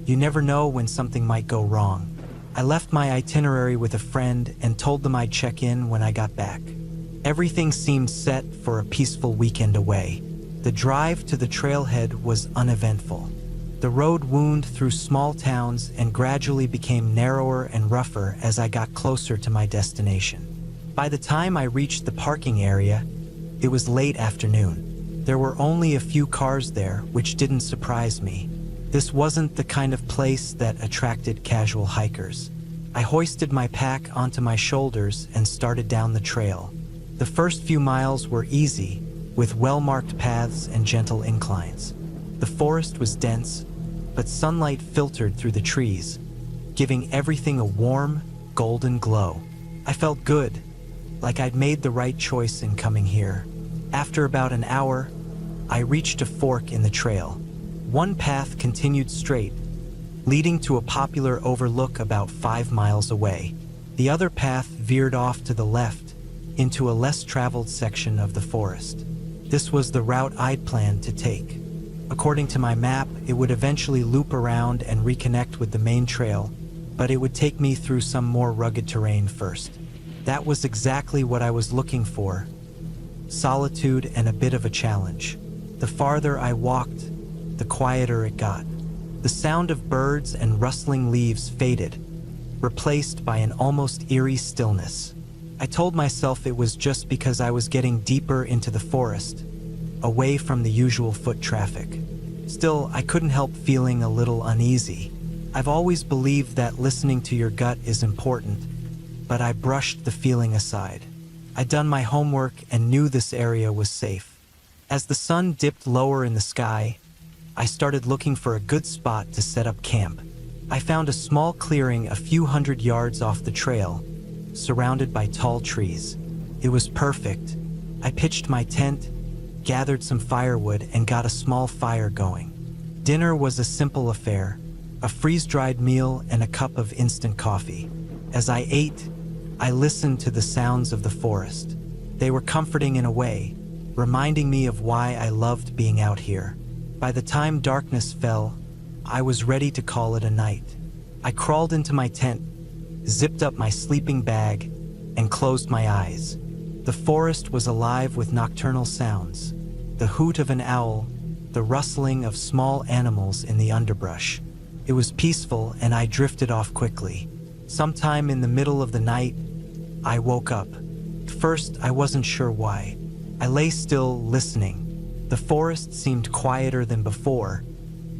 You never know when something might go wrong. I left my itinerary with a friend and told them I'd check in when I got back. Everything seemed set for a peaceful weekend away. The drive to the trailhead was uneventful. The road wound through small towns and gradually became narrower and rougher as I got closer to my destination. By the time I reached the parking area, it was late afternoon. There were only a few cars there, which didn't surprise me. This wasn't the kind of place that attracted casual hikers. I hoisted my pack onto my shoulders and started down the trail. The first few miles were easy, with well-marked paths and gentle inclines. The forest was dense, but sunlight filtered through the trees, giving everything a warm, golden glow. I felt good, like I'd made the right choice in coming here. After about an hour, I reached a fork in the trail. One path continued straight, leading to a popular overlook about 5 miles away. The other path veered off to the left, into a less traveled section of the forest. This was the route I'd planned to take. According to my map, it would eventually loop around and reconnect with the main trail, but it would take me through some more rugged terrain first. That was exactly what I was looking for: solitude and a bit of a challenge. The farther I walked, the quieter it got. The sound of birds and rustling leaves faded, replaced by an almost eerie stillness. I told myself it was just because I was getting deeper into the forest, away from the usual foot traffic. Still, I couldn't help feeling a little uneasy. I've always believed that listening to your gut is important, but I brushed the feeling aside. I'd done my homework and knew this area was safe. As the sun dipped lower in the sky, I started looking for a good spot to set up camp. I found a small clearing a few hundred yards off the trail, surrounded by tall trees. It was perfect. I pitched my tent, gathered some firewood, and got a small fire going. Dinner was a simple affair: a freeze-dried meal and a cup of instant coffee. As I ate, I listened to the sounds of the forest. They were comforting in a way, reminding me of why I loved being out here. By the time darkness fell, I was ready to call it a night. I crawled into my tent, zipped up my sleeping bag, and closed my eyes. The forest was alive with nocturnal sounds: the hoot of an owl, the rustling of small animals in the underbrush. It was peaceful, and I drifted off quickly. Sometime in the middle of the night, I woke up. At first, I wasn't sure why. I lay still, listening. The forest seemed quieter than before,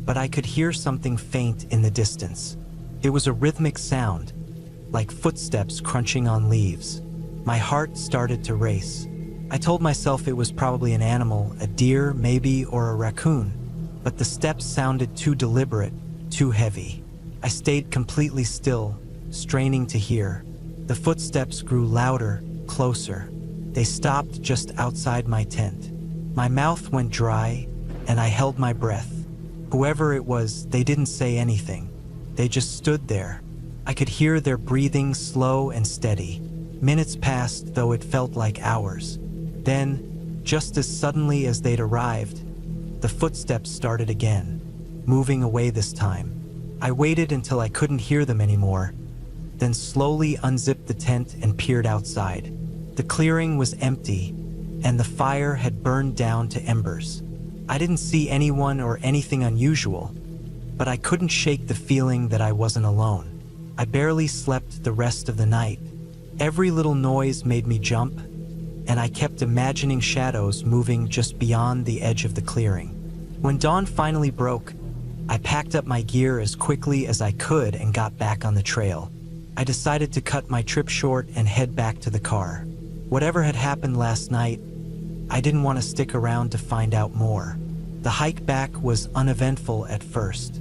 but I could hear something faint in the distance. It was a rhythmic sound, like footsteps crunching on leaves. My heart started to race. I told myself it was probably an animal, a deer maybe, or a raccoon, but the steps sounded too deliberate, too heavy. I stayed completely still, straining to hear. The footsteps grew louder, closer. They stopped just outside my tent. My mouth went dry, and I held my breath. Whoever it was, they didn't say anything. They just stood there. I could hear their breathing slow and steady. Minutes passed, though it felt like hours. Then, just as suddenly as they'd arrived, the footsteps started again, moving away this time. I waited until I couldn't hear them anymore, then slowly unzipped the tent and peered outside. The clearing was empty, and the fire had burned down to embers. I didn't see anyone or anything unusual, but I couldn't shake the feeling that I wasn't alone. I barely slept the rest of the night. Every little noise made me jump, and I kept imagining shadows moving just beyond the edge of the clearing. When dawn finally broke, I packed up my gear as quickly as I could and got back on the trail. I decided to cut my trip short and head back to the car. Whatever had happened last night, I didn't want to stick around to find out more. The hike back was uneventful at first.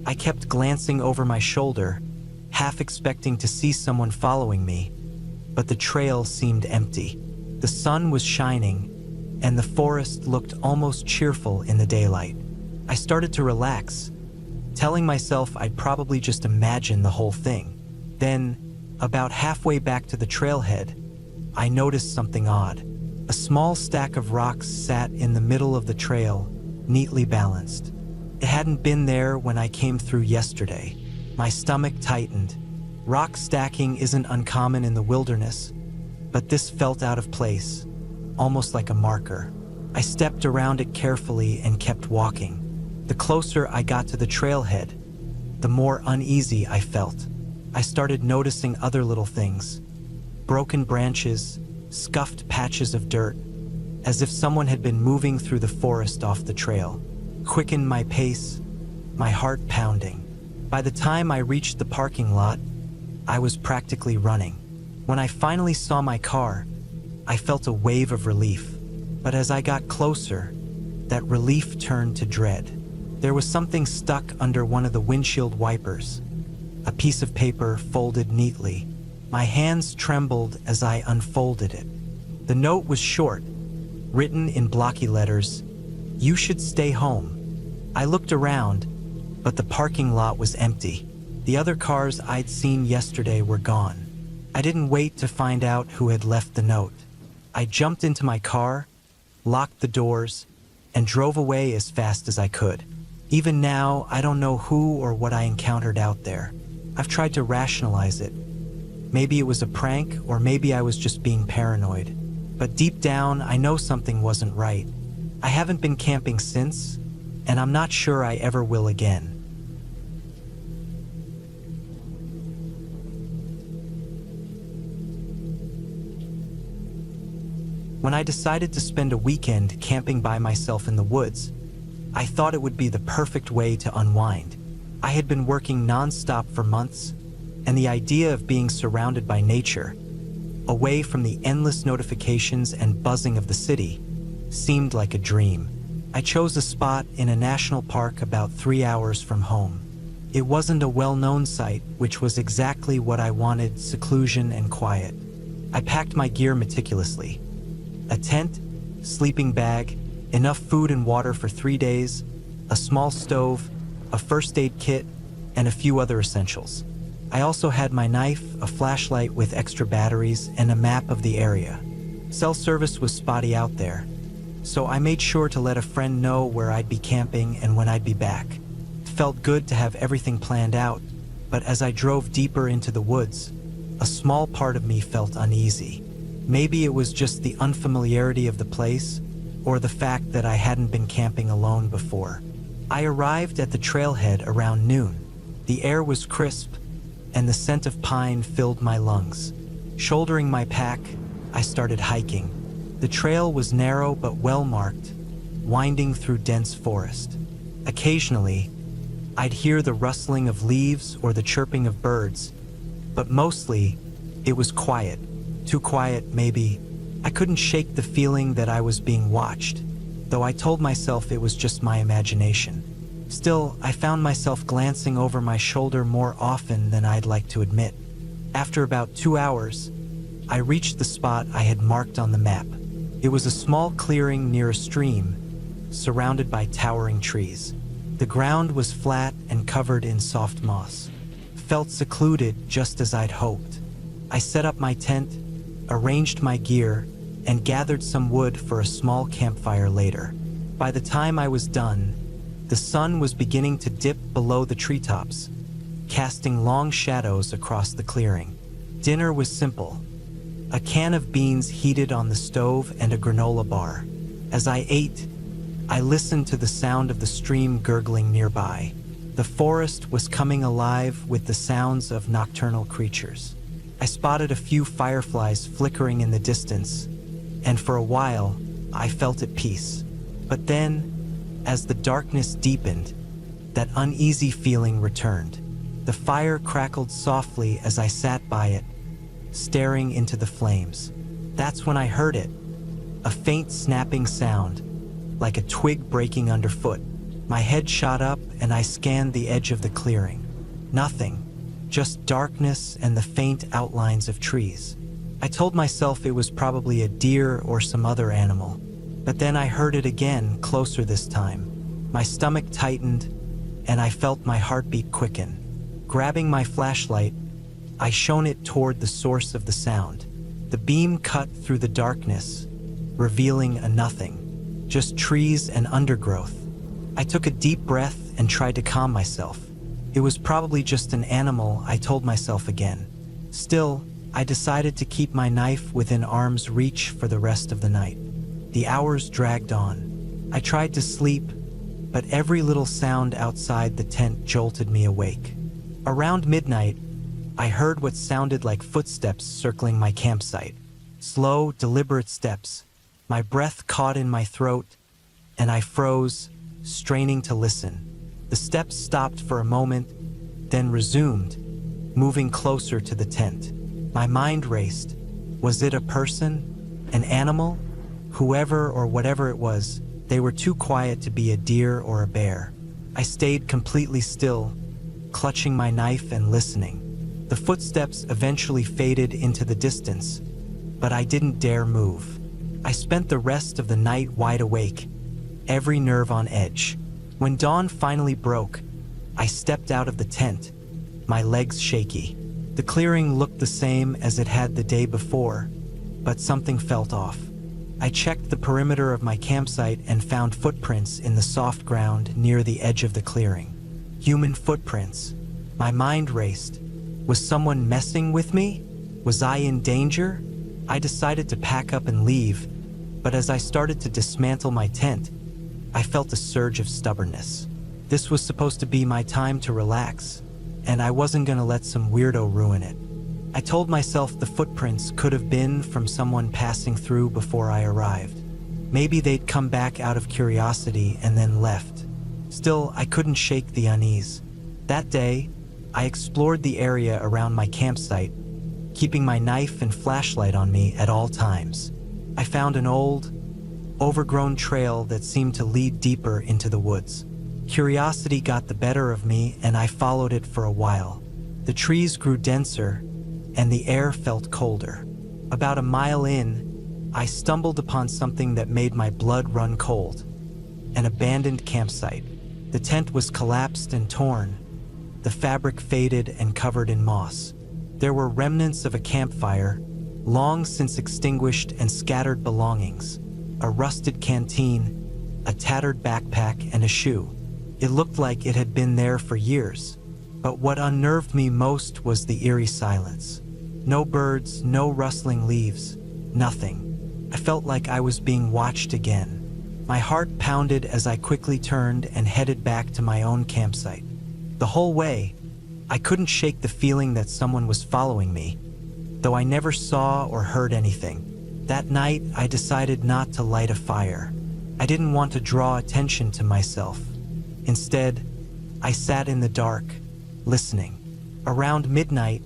I kept glancing over my shoulder, half expecting to see someone following me, but the trail seemed empty. The sun was shining, and the forest looked almost cheerful in the daylight. I started to relax, telling myself I'd probably just imagine the whole thing. Then, about halfway back to the trailhead, I noticed something odd. A small stack of rocks sat in the middle of the trail, neatly balanced. It hadn't been there when I came through yesterday. My stomach tightened. Rock stacking isn't uncommon in the wilderness, but this felt out of place, almost like a marker. I stepped around it carefully and kept walking. The closer I got to the trailhead, the more uneasy I felt. I started noticing other little things. Broken branches, scuffed patches of dirt, as if someone had been moving through the forest off the trail. Quickened my pace, my heart pounding. By the time I reached the parking lot, I was practically running. When I finally saw my car, I felt a wave of relief. But as I got closer, that relief turned to dread. There was something stuck under one of the windshield wipers, a piece of paper folded neatly. My hands trembled as I unfolded it. The note was short, written in blocky letters, "You should stay home." I looked around, but the parking lot was empty. The other cars I'd seen yesterday were gone. I didn't wait to find out who had left the note. I jumped into my car, locked the doors, and drove away as fast as I could. Even now, I don't know who or what I encountered out there. I've tried to rationalize it. Maybe it was a prank, or maybe I was just being paranoid. But deep down, I know something wasn't right. I haven't been camping since, and I'm not sure I ever will again. When I decided to spend a weekend camping by myself in the woods, I thought it would be the perfect way to unwind. I had been working non-stop for months, and the idea of being surrounded by nature, away from the endless notifications and buzzing of the city, seemed like a dream. I chose a spot in a national park about 3 hours from home. It wasn't a well-known site, which was exactly what I wanted: seclusion and quiet. I packed my gear meticulously. A tent, sleeping bag, enough food and water for 3 days, a small stove, a first aid kit, and a few other essentials. I also had my knife, a flashlight with extra batteries, and a map of the area. Cell service was spotty out there, so I made sure to let a friend know where I'd be camping and when I'd be back. It felt good to have everything planned out, but as I drove deeper into the woods, a small part of me felt uneasy. Maybe it was just the unfamiliarity of the place, or the fact that I hadn't been camping alone before. I arrived at the trailhead around noon. The air was crisp, and the scent of pine filled my lungs. Shouldering my pack, I started hiking. The trail was narrow but well-marked, winding through dense forest. Occasionally, I'd hear the rustling of leaves or the chirping of birds, but mostly, it was quiet. Too quiet, maybe. I couldn't shake the feeling that I was being watched, though I told myself it was just my imagination. Still, I found myself glancing over my shoulder more often than I'd like to admit. After about 2 hours, I reached the spot I had marked on the map. It was a small clearing near a stream, surrounded by towering trees. The ground was flat and covered in soft moss. Felt secluded just as I'd hoped. I set up my tent, arranged my gear, and gathered some wood for a small campfire later. By the time I was done, the sun was beginning to dip below the treetops, casting long shadows across the clearing. Dinner was simple: a can of beans heated on the stove and a granola bar. As I ate, I listened to the sound of the stream gurgling nearby. The forest was coming alive with the sounds of nocturnal creatures. I spotted a few fireflies flickering in the distance, and for a while, I felt at peace. But then, as the darkness deepened, that uneasy feeling returned. The fire crackled softly as I sat by it, staring into the flames. That's when I heard it, a faint snapping sound, like a twig breaking underfoot. My head shot up and I scanned the edge of the clearing. Nothing, just darkness and the faint outlines of trees. I told myself it was probably a deer or some other animal. But then I heard it again, closer this time. My stomach tightened, and I felt my heartbeat quicken. Grabbing my flashlight, I shone it toward the source of the sound. The beam cut through the darkness, revealing a nothing, just trees and undergrowth. I took a deep breath and tried to calm myself. It was probably just an animal, I told myself again. Still, I decided to keep my knife within arm's reach for the rest of the night. The hours dragged on. I tried to sleep, but every little sound outside the tent jolted me awake. Around midnight, I heard what sounded like footsteps circling my campsite. Slow, deliberate steps. My breath caught in my throat, and I froze, straining to listen. The steps stopped for a moment, then resumed, moving closer to the tent. My mind raced. Was it a person? An animal? Whoever or whatever it was, they were too quiet to be a deer or a bear. I stayed completely still, clutching my knife and listening. The footsteps eventually faded into the distance, but I didn't dare move. I spent the rest of the night wide awake, every nerve on edge. When dawn finally broke, I stepped out of the tent, my legs shaky. The clearing looked the same as it had the day before, but something felt off. I checked the perimeter of my campsite and found footprints in the soft ground near the edge of the clearing. Human footprints. My mind raced. Was someone messing with me? Was I in danger? I decided to pack up and leave, but as I started to dismantle my tent, I felt a surge of stubbornness. This was supposed to be my time to relax, and I wasn't gonna let some weirdo ruin it. I told myself the footprints could have been from someone passing through before I arrived. Maybe they'd come back out of curiosity and then left. Still, I couldn't shake the unease. That day, I explored the area around my campsite, keeping my knife and flashlight on me at all times. I found an old, overgrown trail that seemed to lead deeper into the woods. Curiosity got the better of me, and I followed it for a while. The trees grew denser, and the air felt colder. About a mile in, I stumbled upon something that made my blood run cold. An abandoned campsite. The tent was collapsed and torn, the fabric faded and covered in moss. There were remnants of a campfire, long since extinguished, and scattered belongings. A rusted canteen, a tattered backpack, and a shoe. It looked like it had been there for years. But what unnerved me most was the eerie silence. No birds, no rustling leaves, nothing. I felt like I was being watched again. My heart pounded as I quickly turned and headed back to my own campsite. The whole way, I couldn't shake the feeling that someone was following me, though I never saw or heard anything. That night, I decided not to light a fire. I didn't want to draw attention to myself. Instead, I sat in the dark, listening. Around midnight,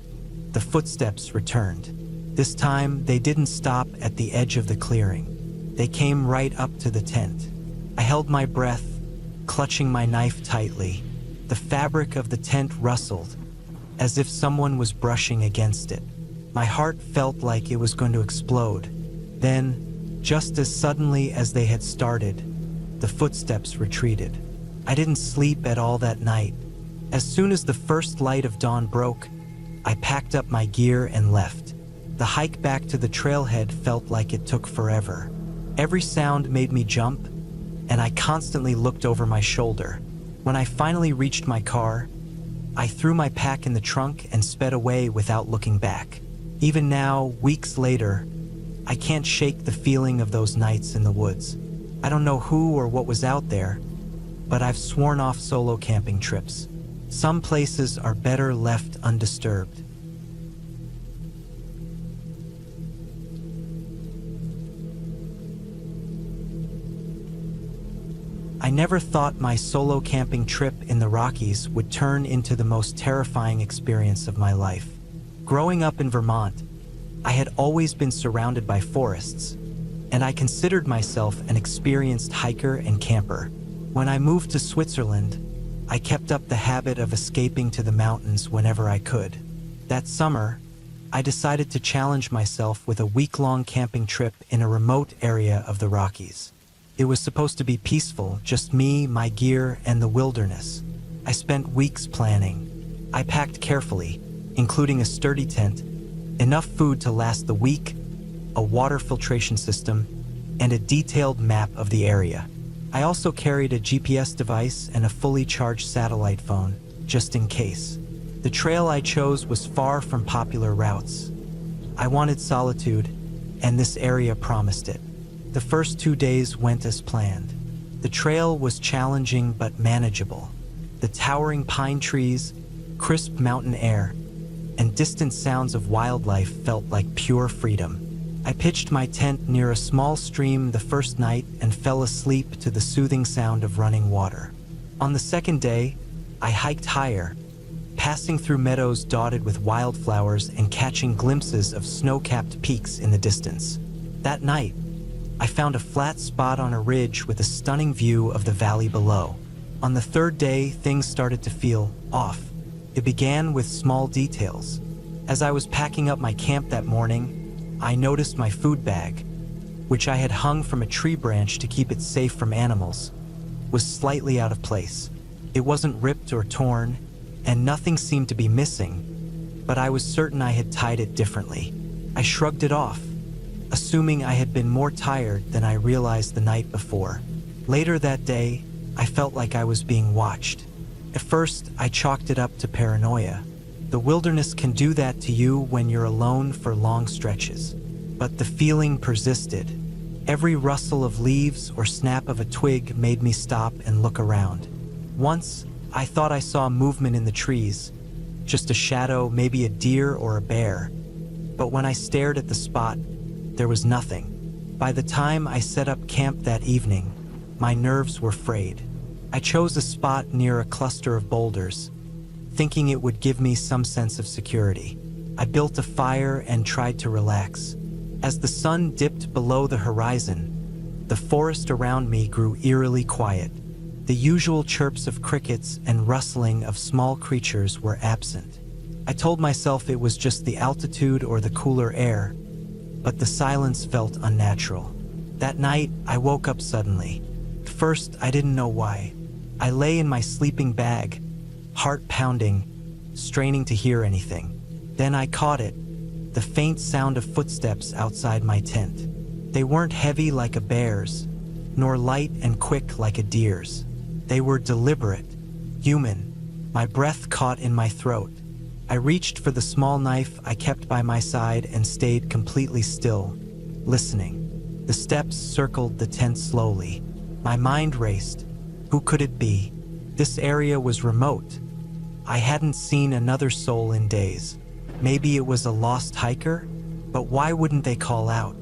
the footsteps returned. This time, they didn't stop at the edge of the clearing. They came right up to the tent. I held my breath, clutching my knife tightly. The fabric of the tent rustled, as if someone was brushing against it. My heart felt like it was going to explode. Then, just as suddenly as they had started, the footsteps retreated. I didn't sleep at all that night. As soon as the first light of dawn broke, I packed up my gear and left. The hike back to the trailhead felt like it took forever. Every sound made me jump, and I constantly looked over my shoulder. When I finally reached my car, I threw my pack in the trunk and sped away without looking back. Even now, weeks later, I can't shake the feeling of those nights in the woods. I don't know who or what was out there, but I've sworn off solo camping trips. Some places are better left undisturbed. I never thought my solo camping trip in the Rockies would turn into the most terrifying experience of my life. Growing up in Vermont, I had always been surrounded by forests, and I considered myself an experienced hiker and camper. When I moved to Switzerland, I kept up the habit of escaping to the mountains whenever I could. That summer, I decided to challenge myself with a week-long camping trip in a remote area of the Rockies. It was supposed to be peaceful, just me, my gear, and the wilderness. I spent weeks planning. I packed carefully, including a sturdy tent, enough food to last the week, a water filtration system, and a detailed map of the area. I also carried a GPS device and a fully charged satellite phone, just in case. The trail I chose was far from popular routes. I wanted solitude, and this area promised it. The first 2 days went as planned. The trail was challenging but manageable. The towering pine trees, crisp mountain air, and distant sounds of wildlife felt like pure freedom. I pitched my tent near a small stream the first night and fell asleep to the soothing sound of running water. On the second day, I hiked higher, passing through meadows dotted with wildflowers and catching glimpses of snow-capped peaks in the distance. That night, I found a flat spot on a ridge with a stunning view of the valley below. On the third day, things started to feel off. It began with small details. As I was packing up my camp that morning, I noticed my food bag, which I had hung from a tree branch to keep it safe from animals, was slightly out of place. It wasn't ripped or torn, and nothing seemed to be missing, but I was certain I had tied it differently. I shrugged it off, assuming I had been more tired than I realized the night before. Later that day, I felt like I was being watched. At first, I chalked it up to paranoia. The wilderness can do that to you when you're alone for long stretches. But the feeling persisted. Every rustle of leaves or snap of a twig made me stop and look around. Once, I thought I saw movement in the trees, just a shadow, maybe a deer or a bear. But when I stared at the spot, there was nothing. By the time I set up camp that evening, my nerves were frayed. I chose a spot near a cluster of boulders, thinking it would give me some sense of security. I built a fire and tried to relax. As the sun dipped below the horizon, the forest around me grew eerily quiet. The usual chirps of crickets and rustling of small creatures were absent. I told myself it was just the altitude or the cooler air, but the silence felt unnatural. That night, I woke up suddenly. At first, I didn't know why. I lay in my sleeping bag, heart pounding, straining to hear anything. Then I caught it, the faint sound of footsteps outside my tent. They weren't heavy like a bear's, nor light and quick like a deer's. They were deliberate, human. My breath caught in my throat. I reached for the small knife I kept by my side and stayed completely still, listening. The steps circled the tent slowly. My mind raced. Who could it be? This area was remote. I hadn't seen another soul in days. Maybe it was a lost hiker? But why wouldn't they call out?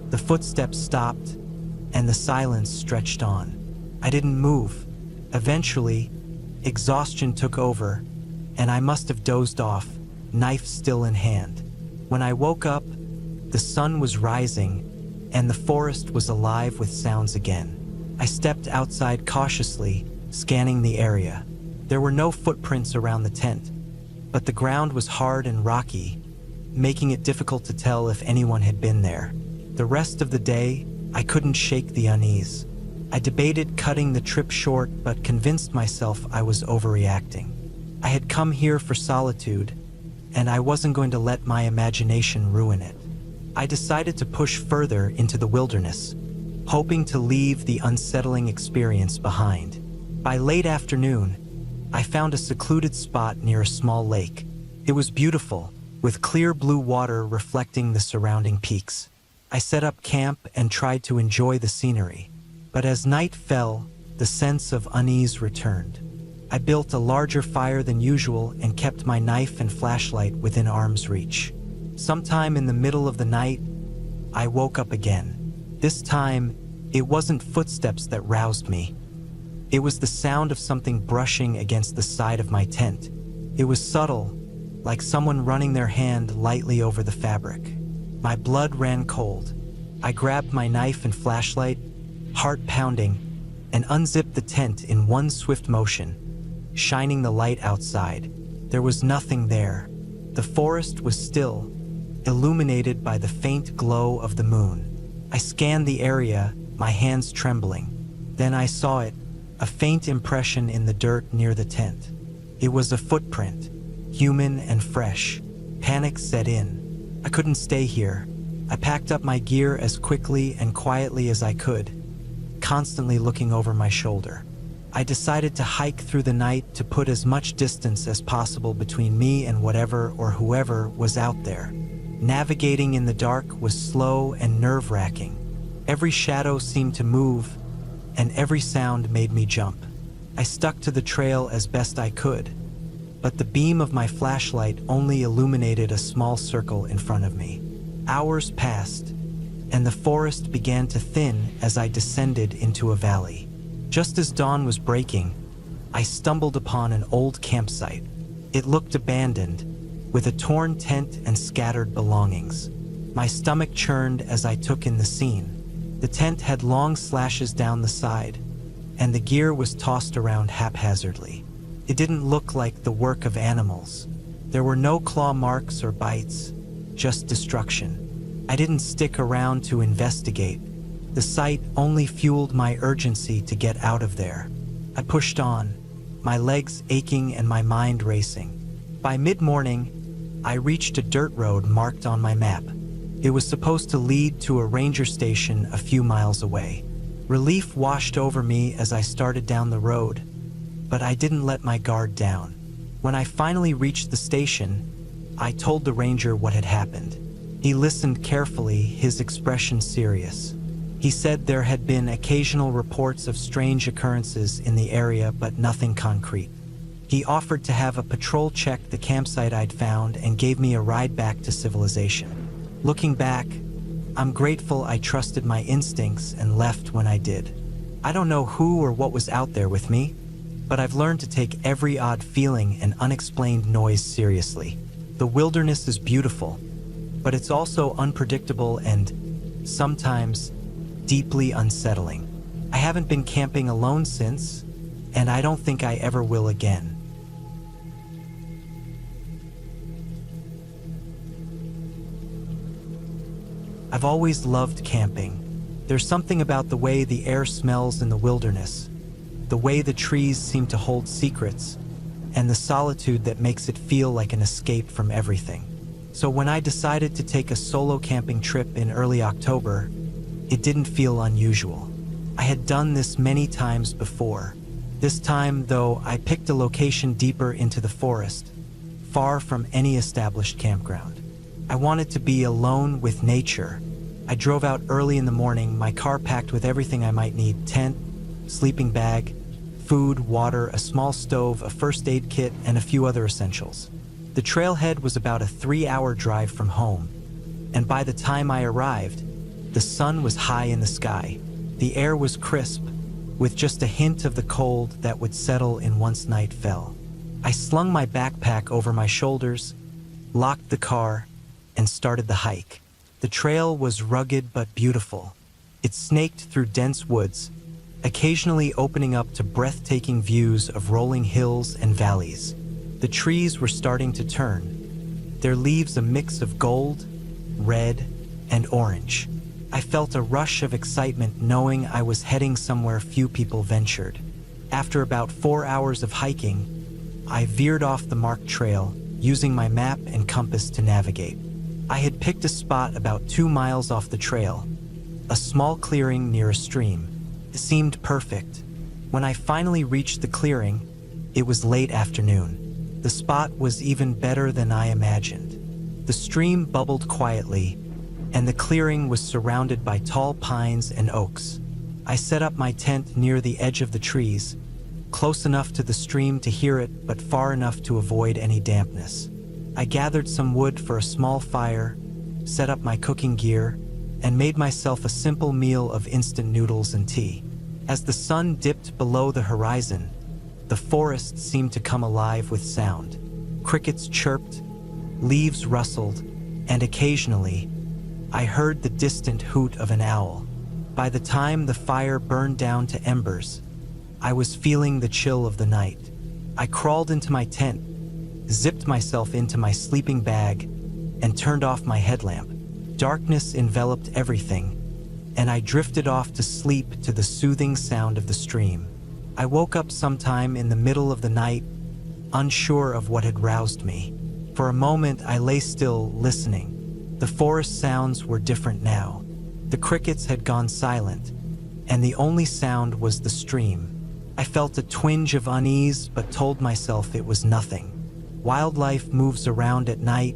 The footsteps stopped, and the silence stretched on. I didn't move. Eventually, exhaustion took over, and I must have dozed off, knife still in hand. When I woke up, the sun was rising, and the forest was alive with sounds again. I stepped outside cautiously, scanning the area. There were no footprints around the tent, but the ground was hard and rocky, making it difficult to tell if anyone had been there. The rest of the day, I couldn't shake the unease. I debated cutting the trip short, but convinced myself I was overreacting. I had come here for solitude, and I wasn't going to let my imagination ruin it. I decided to push further into the wilderness, hoping to leave the unsettling experience behind. By late afternoon, I found a secluded spot near a small lake. It was beautiful, with clear blue water reflecting the surrounding peaks. I set up camp and tried to enjoy the scenery. But as night fell, the sense of unease returned. I built a larger fire than usual and kept my knife and flashlight within arm's reach. Sometime in the middle of the night, I woke up again. This time, it wasn't footsteps that roused me. It was the sound of something brushing against the side of my tent. It was subtle, like someone running their hand lightly over the fabric. My blood ran cold. I grabbed my knife and flashlight, heart pounding, and unzipped the tent in one swift motion, shining the light outside. There was nothing there. The forest was still, illuminated by the faint glow of the moon. I scanned the area, my hands trembling. Then I saw it, a faint impression in the dirt near the tent. It was a footprint, human and fresh. Panic set in. I couldn't stay here. I packed up my gear as quickly and quietly as I could, constantly looking over my shoulder. I decided to hike through the night to put as much distance as possible between me and whatever or whoever was out there. Navigating in the dark was slow and nerve-wracking. Every shadow seemed to move, and every sound made me jump. I stuck to the trail as best I could, but the beam of my flashlight only illuminated a small circle in front of me. Hours passed, and the forest began to thin as I descended into a valley. Just as dawn was breaking, I stumbled upon an old campsite. It looked abandoned, with a torn tent and scattered belongings. My stomach churned as I took in the scene. The tent had long slashes down the side, and the gear was tossed around haphazardly. It didn't look like the work of animals. There were no claw marks or bites, just destruction. I didn't stick around to investigate. The sight only fueled my urgency to get out of there. I pushed on, my legs aching and my mind racing. By mid-morning, I reached a dirt road marked on my map. It was supposed to lead to a ranger station a few miles away. Relief washed over me as I started down the road, but I didn't let my guard down. When I finally reached the station, I told the ranger what had happened. He listened carefully, his expression serious. He said there had been occasional reports of strange occurrences in the area, but nothing concrete. He offered to have a patrol check the campsite I'd found and gave me a ride back to civilization. Looking back, I'm grateful I trusted my instincts and left when I did. I don't know who or what was out there with me, but I've learned to take every odd feeling and unexplained noise seriously. The wilderness is beautiful, but it's also unpredictable and, sometimes, deeply unsettling. I haven't been camping alone since, and I don't think I ever will again. I've always loved camping. There's something about the way the air smells in the wilderness, the way the trees seem to hold secrets, and the solitude that makes it feel like an escape from everything. So when I decided to take a solo camping trip in early October, it didn't feel unusual. I had done this many times before. This time, though, I picked a location deeper into the forest, far from any established campground. I wanted to be alone with nature. I drove out early in the morning, my car packed with everything I might need: tent, sleeping bag, food, water, a small stove, a first aid kit, and a few other essentials. The trailhead was about a 3-hour drive from home, and by the time I arrived, the sun was high in the sky. The air was crisp, with just a hint of the cold that would settle in once night fell. I slung my backpack over my shoulders, locked the car, and started the hike. The trail was rugged but beautiful. It snaked through dense woods, occasionally opening up to breathtaking views of rolling hills and valleys. The trees were starting to turn, their leaves a mix of gold, red, and orange. I felt a rush of excitement knowing I was heading somewhere few people ventured. After about 4 hours of hiking, I veered off the marked trail, using my map and compass to navigate. I had picked a spot about 2 miles off the trail, a small clearing near a stream. It seemed perfect. When I finally reached the clearing, it was late afternoon. The spot was even better than I imagined. The stream bubbled quietly, and the clearing was surrounded by tall pines and oaks. I set up my tent near the edge of the trees, close enough to the stream to hear it, but far enough to avoid any dampness. I gathered some wood for a small fire, set up my cooking gear, and made myself a simple meal of instant noodles and tea. As the sun dipped below the horizon, the forest seemed to come alive with sound. Crickets chirped, leaves rustled, and occasionally, I heard the distant hoot of an owl. By the time the fire burned down to embers, I was feeling the chill of the night. I crawled into my tent, zipped myself into my sleeping bag, and turned off my headlamp. Darkness enveloped everything, and I drifted off to sleep to the soothing sound of the stream. I woke up sometime in the middle of the night, unsure of what had roused me. For a moment, I lay still, listening. The forest sounds were different now. The crickets had gone silent, and the only sound was the stream. I felt a twinge of unease, but told myself it was nothing. Wildlife moves around at night,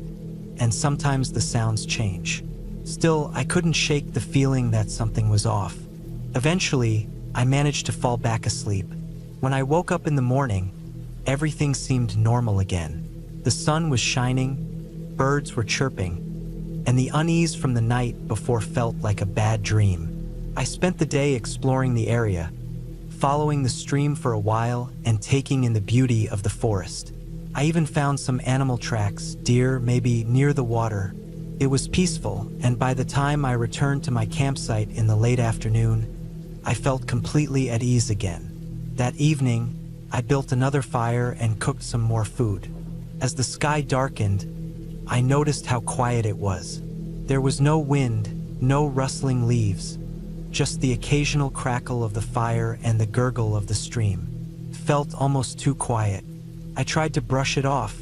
and sometimes the sounds change. Still, I couldn't shake the feeling that something was off. Eventually, I managed to fall back asleep. When I woke up in the morning, everything seemed normal again. The sun was shining, birds were chirping, and the unease from the night before felt like a bad dream. I spent the day exploring the area, following the stream for a while and taking in the beauty of the forest. I even found some animal tracks, deer maybe near the water. It was peaceful, and by the time I returned to my campsite in the late afternoon, I felt completely at ease again. That evening, I built another fire and cooked some more food. As the sky darkened, I noticed how quiet it was. There was no wind, no rustling leaves, just the occasional crackle of the fire and the gurgle of the stream. It felt almost too quiet. I tried to brush it off,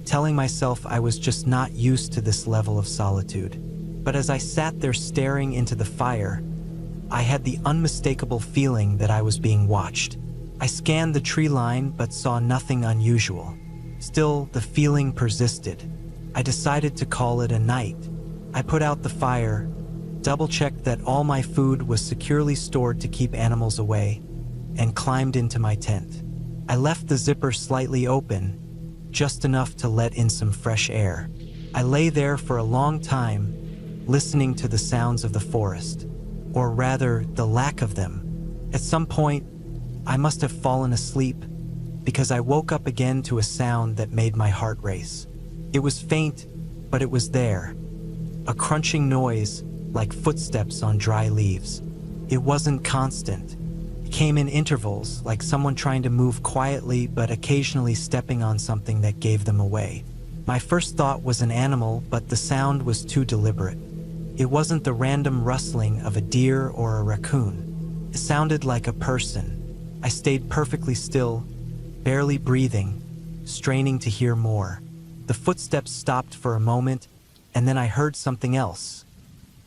telling myself I was just not used to this level of solitude. But as I sat there staring into the fire, I had the unmistakable feeling that I was being watched. I scanned the tree line but saw nothing unusual. Still, the feeling persisted. I decided to call it a night. I put out the fire, double-checked that all my food was securely stored to keep animals away, and climbed into my tent. I left the zipper slightly open, just enough to let in some fresh air. I lay there for a long time, listening to the sounds of the forest, or rather, the lack of them. At some point, I must have fallen asleep, because I woke up again to a sound that made my heart race. It was faint, but it was there. A crunching noise, like footsteps on dry leaves. It wasn't constant. It came in intervals, like someone trying to move quietly but occasionally stepping on something that gave them away. My first thought was an animal, but the sound was too deliberate. It wasn't the random rustling of a deer or a raccoon. It sounded like a person. I stayed perfectly still, barely breathing, straining to hear more. The footsteps stopped for a moment, and then I heard something else.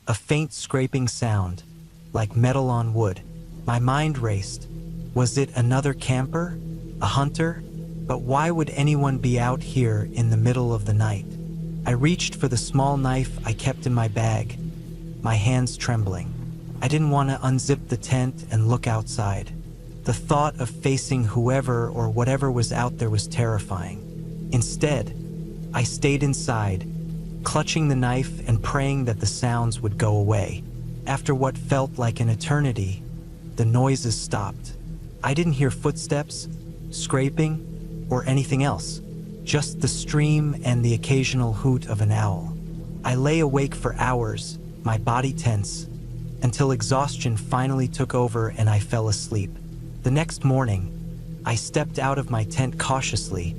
A faint scraping sound, like metal on wood. My mind raced. Was it another camper? A hunter? But why would anyone be out here in the middle of the night? I reached for the small knife I kept in my bag, my hands trembling. I didn't want to unzip the tent and look outside. The thought of facing whoever or whatever was out there was terrifying. Instead, I stayed inside, clutching the knife and praying that the sounds would go away. After what felt like an eternity, the noises stopped. I didn't hear footsteps, scraping, or anything else, just the stream and the occasional hoot of an owl. I lay awake for hours, my body tense, until exhaustion finally took over and I fell asleep. The next morning, I stepped out of my tent cautiously,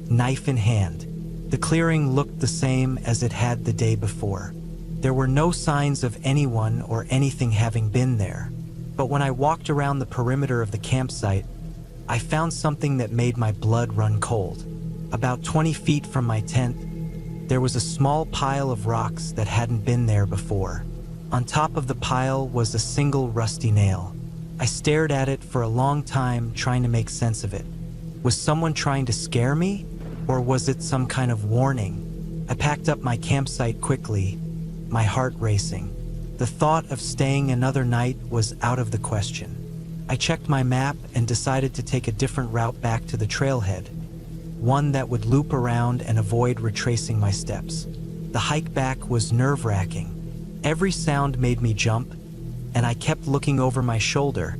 knife in hand. The clearing looked the same as it had the day before. There were no signs of anyone or anything having been there. But when I walked around the perimeter of the campsite, I found something that made my blood run cold. About 20 feet from my tent, there was a small pile of rocks that hadn't been there before. On top of the pile was a single rusty nail. I stared at it for a long time, trying to make sense of it. Was someone trying to scare me? Or was it some kind of warning? I packed up my campsite quickly, my heart racing. The thought of staying another night was out of the question. I checked my map and decided to take a different route back to the trailhead, one that would loop around and avoid retracing my steps. The hike back was nerve-wracking. Every sound made me jump, and I kept looking over my shoulder,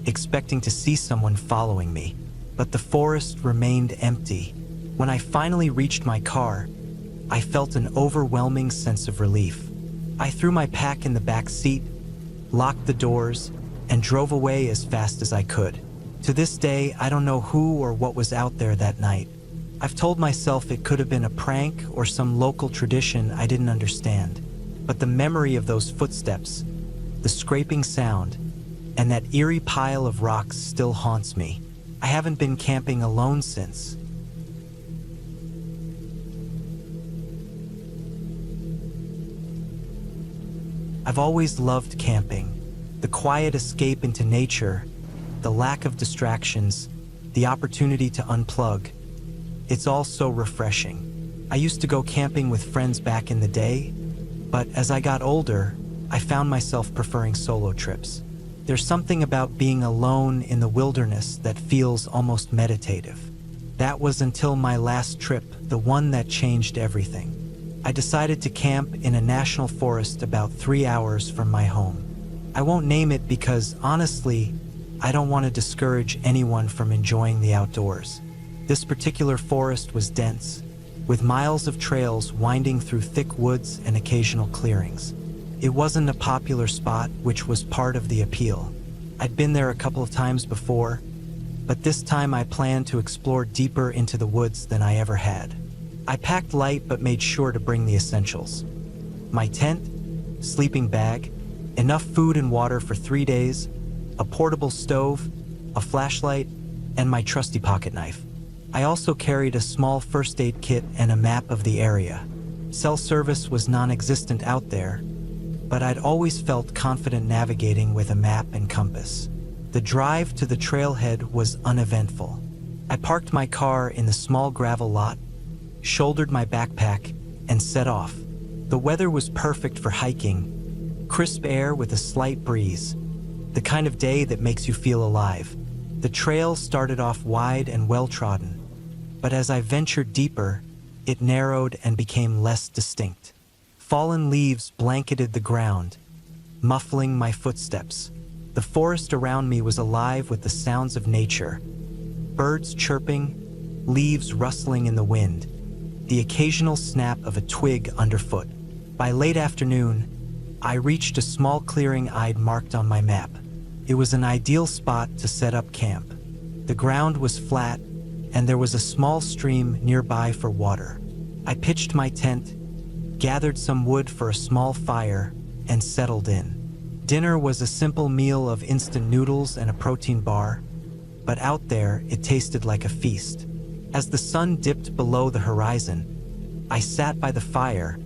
expecting to see someone following me. But the forest remained empty. When I finally reached my car, I felt an overwhelming sense of relief. I threw my pack in the back seat, locked the doors, and drove away as fast as I could. To this day, I don't know who or what was out there that night. I've told myself it could have been a prank or some local tradition I didn't understand. But the memory of those footsteps, the scraping sound, and that eerie pile of rocks still haunts me. I haven't been camping alone since. I've always loved camping. The quiet escape into nature, the lack of distractions, the opportunity to unplug. It's all so refreshing. I used to go camping with friends back in the day, but as I got older, I found myself preferring solo trips. There's something about being alone in the wilderness that feels almost meditative. That was until my last trip, the one that changed everything. I decided to camp in a national forest about 3 hours from my home. I won't name it because, honestly, I don't want to discourage anyone from enjoying the outdoors. This particular forest was dense, with miles of trails winding through thick woods and occasional clearings. It wasn't a popular spot, which was part of the appeal. I'd been there a couple of times before, but this time I planned to explore deeper into the woods than I ever had. I packed light but made sure to bring the essentials. My tent, sleeping bag, enough food and water for 3 days, a portable stove, a flashlight, and my trusty pocket knife. I also carried a small first aid kit and a map of the area. Cell service was non-existent out there, but I'd always felt confident navigating with a map and compass. The drive to the trailhead was uneventful. I parked my car in the small gravel lot, shouldered my backpack, and set off. The weather was perfect for hiking, crisp air with a slight breeze, the kind of day that makes you feel alive. The trail started off wide and well-trodden, but as I ventured deeper, it narrowed and became less distinct. Fallen leaves blanketed the ground, muffling my footsteps. The forest around me was alive with the sounds of nature, birds chirping, leaves rustling in the wind, the occasional snap of a twig underfoot. By late afternoon, I reached a small clearing I'd marked on my map. It was an ideal spot to set up camp. The ground was flat, and there was a small stream nearby for water. I pitched my tent, gathered some wood for a small fire, and settled in. Dinner was a simple meal of instant noodles and a protein bar, but out there it tasted like a feast. As the sun dipped below the horizon, I sat by the fire,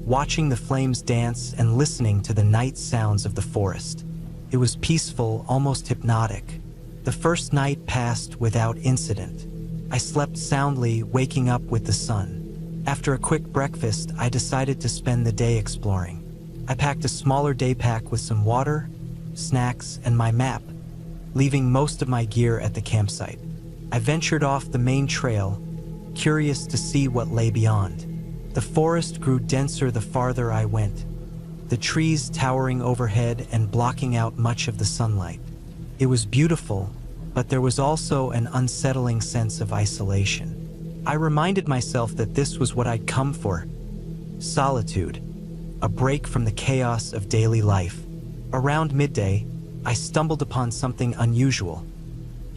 watching the flames dance and listening to the night sounds of the forest. It was peaceful, almost hypnotic. The first night passed without incident. I slept soundly, waking up with the sun. After a quick breakfast, I decided to spend the day exploring. I packed a smaller day pack with some water, snacks, and my map, leaving most of my gear at the campsite. I ventured off the main trail, curious to see what lay beyond. The forest grew denser the farther I went, the trees towering overhead and blocking out much of the sunlight. It was beautiful, but there was also an unsettling sense of isolation. I reminded myself that this was what I'd come for: solitude, a break from the chaos of daily life. Around midday, I stumbled upon something unusual.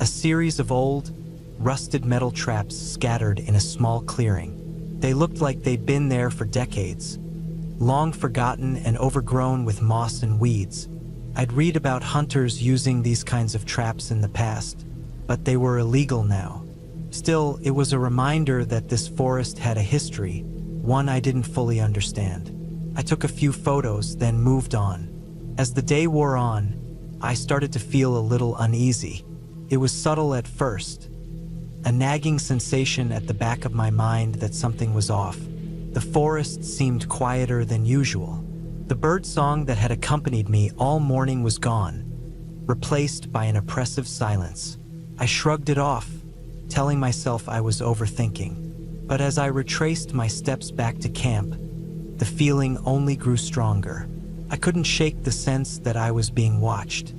A series of old, rusted metal traps scattered in a small clearing. They looked like they'd been there for decades, long forgotten and overgrown with moss and weeds. I'd read about hunters using these kinds of traps in the past, but they were illegal now. Still, it was a reminder that this forest had a history, one I didn't fully understand. I took a few photos, then moved on. As the day wore on, I started to feel a little uneasy. It was subtle at first, a nagging sensation at the back of my mind that something was off. The forest seemed quieter than usual. The bird song that had accompanied me all morning was gone, replaced by an oppressive silence. I shrugged it off, telling myself I was overthinking. But as I retraced my steps back to camp, the feeling only grew stronger. I couldn't shake the sense that I was being watched.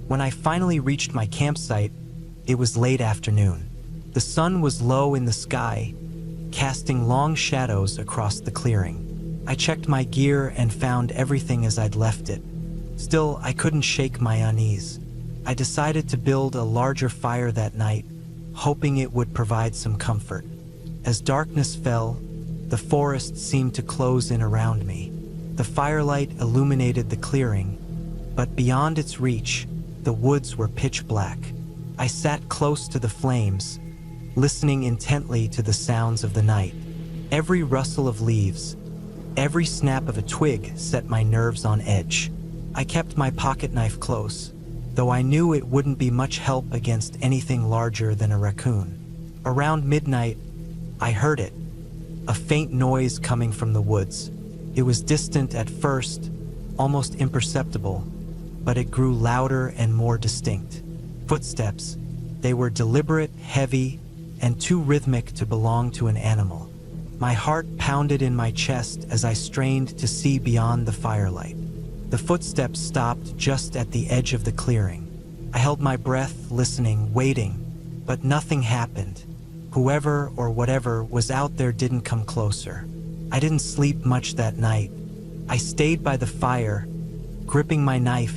When I finally reached my campsite, it was late afternoon. The sun was low in the sky, casting long shadows across the clearing. I checked my gear and found everything as I'd left it. Still, I couldn't shake my unease. I decided to build a larger fire that night, hoping it would provide some comfort. As darkness fell, the forest seemed to close in around me. The firelight illuminated the clearing, but beyond its reach, the woods were pitch black. I sat close to the flames, listening intently to the sounds of the night. Every rustle of leaves, every snap of a twig set my nerves on edge. I kept my pocket knife close, though I knew it wouldn't be much help against anything larger than a raccoon. Around midnight, I heard it, a faint noise coming from the woods. It was distant at first, almost imperceptible, but it grew louder and more distinct. Footsteps. They were deliberate, heavy, and too rhythmic to belong to an animal. My heart pounded in my chest as I strained to see beyond the firelight. The footsteps stopped just at the edge of the clearing. I held my breath, listening, waiting, but nothing happened. Whoever or whatever was out there didn't come closer. I didn't sleep much that night. I stayed by the fire, gripping my knife,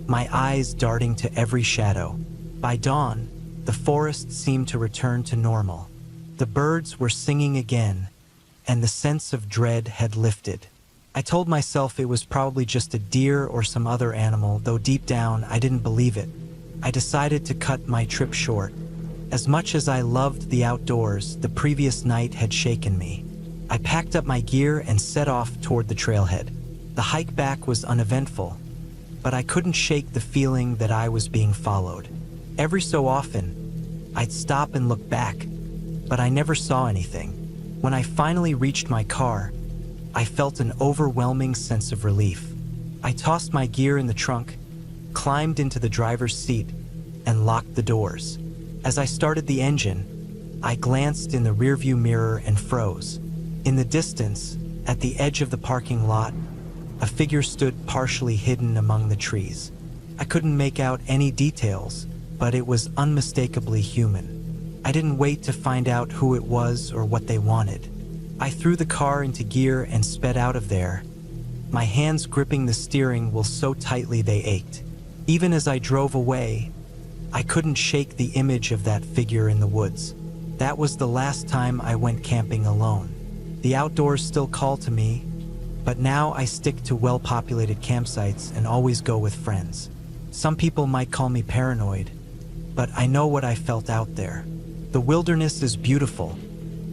my eyes darting to every shadow. By dawn, the forest seemed to return to normal. The birds were singing again, and the sense of dread had lifted. I told myself it was probably just a deer or some other animal, though deep down I didn't believe it. I decided to cut my trip short. As much as I loved the outdoors, the previous night had shaken me. I packed up my gear and set off toward the trailhead. The hike back was uneventful, but I couldn't shake the feeling that I was being followed. Every so often, I'd stop and look back, but I never saw anything. When I finally reached my car, I felt an overwhelming sense of relief. I tossed my gear in the trunk, climbed into the driver's seat, and locked the doors. As I started the engine, I glanced in the rearview mirror and froze. In the distance, at the edge of the parking lot, a figure stood partially hidden among the trees. I couldn't make out any details, but it was unmistakably human. I didn't wait to find out who it was or what they wanted. I threw the car into gear and sped out of there, my hands gripping the steering wheel so tightly they ached. Even as I drove away, I couldn't shake the image of that figure in the woods. That was the last time I went camping alone. The outdoors still call to me, but now I stick to well-populated campsites and always go with friends. Some people might call me paranoid, but I know what I felt out there. The wilderness is beautiful,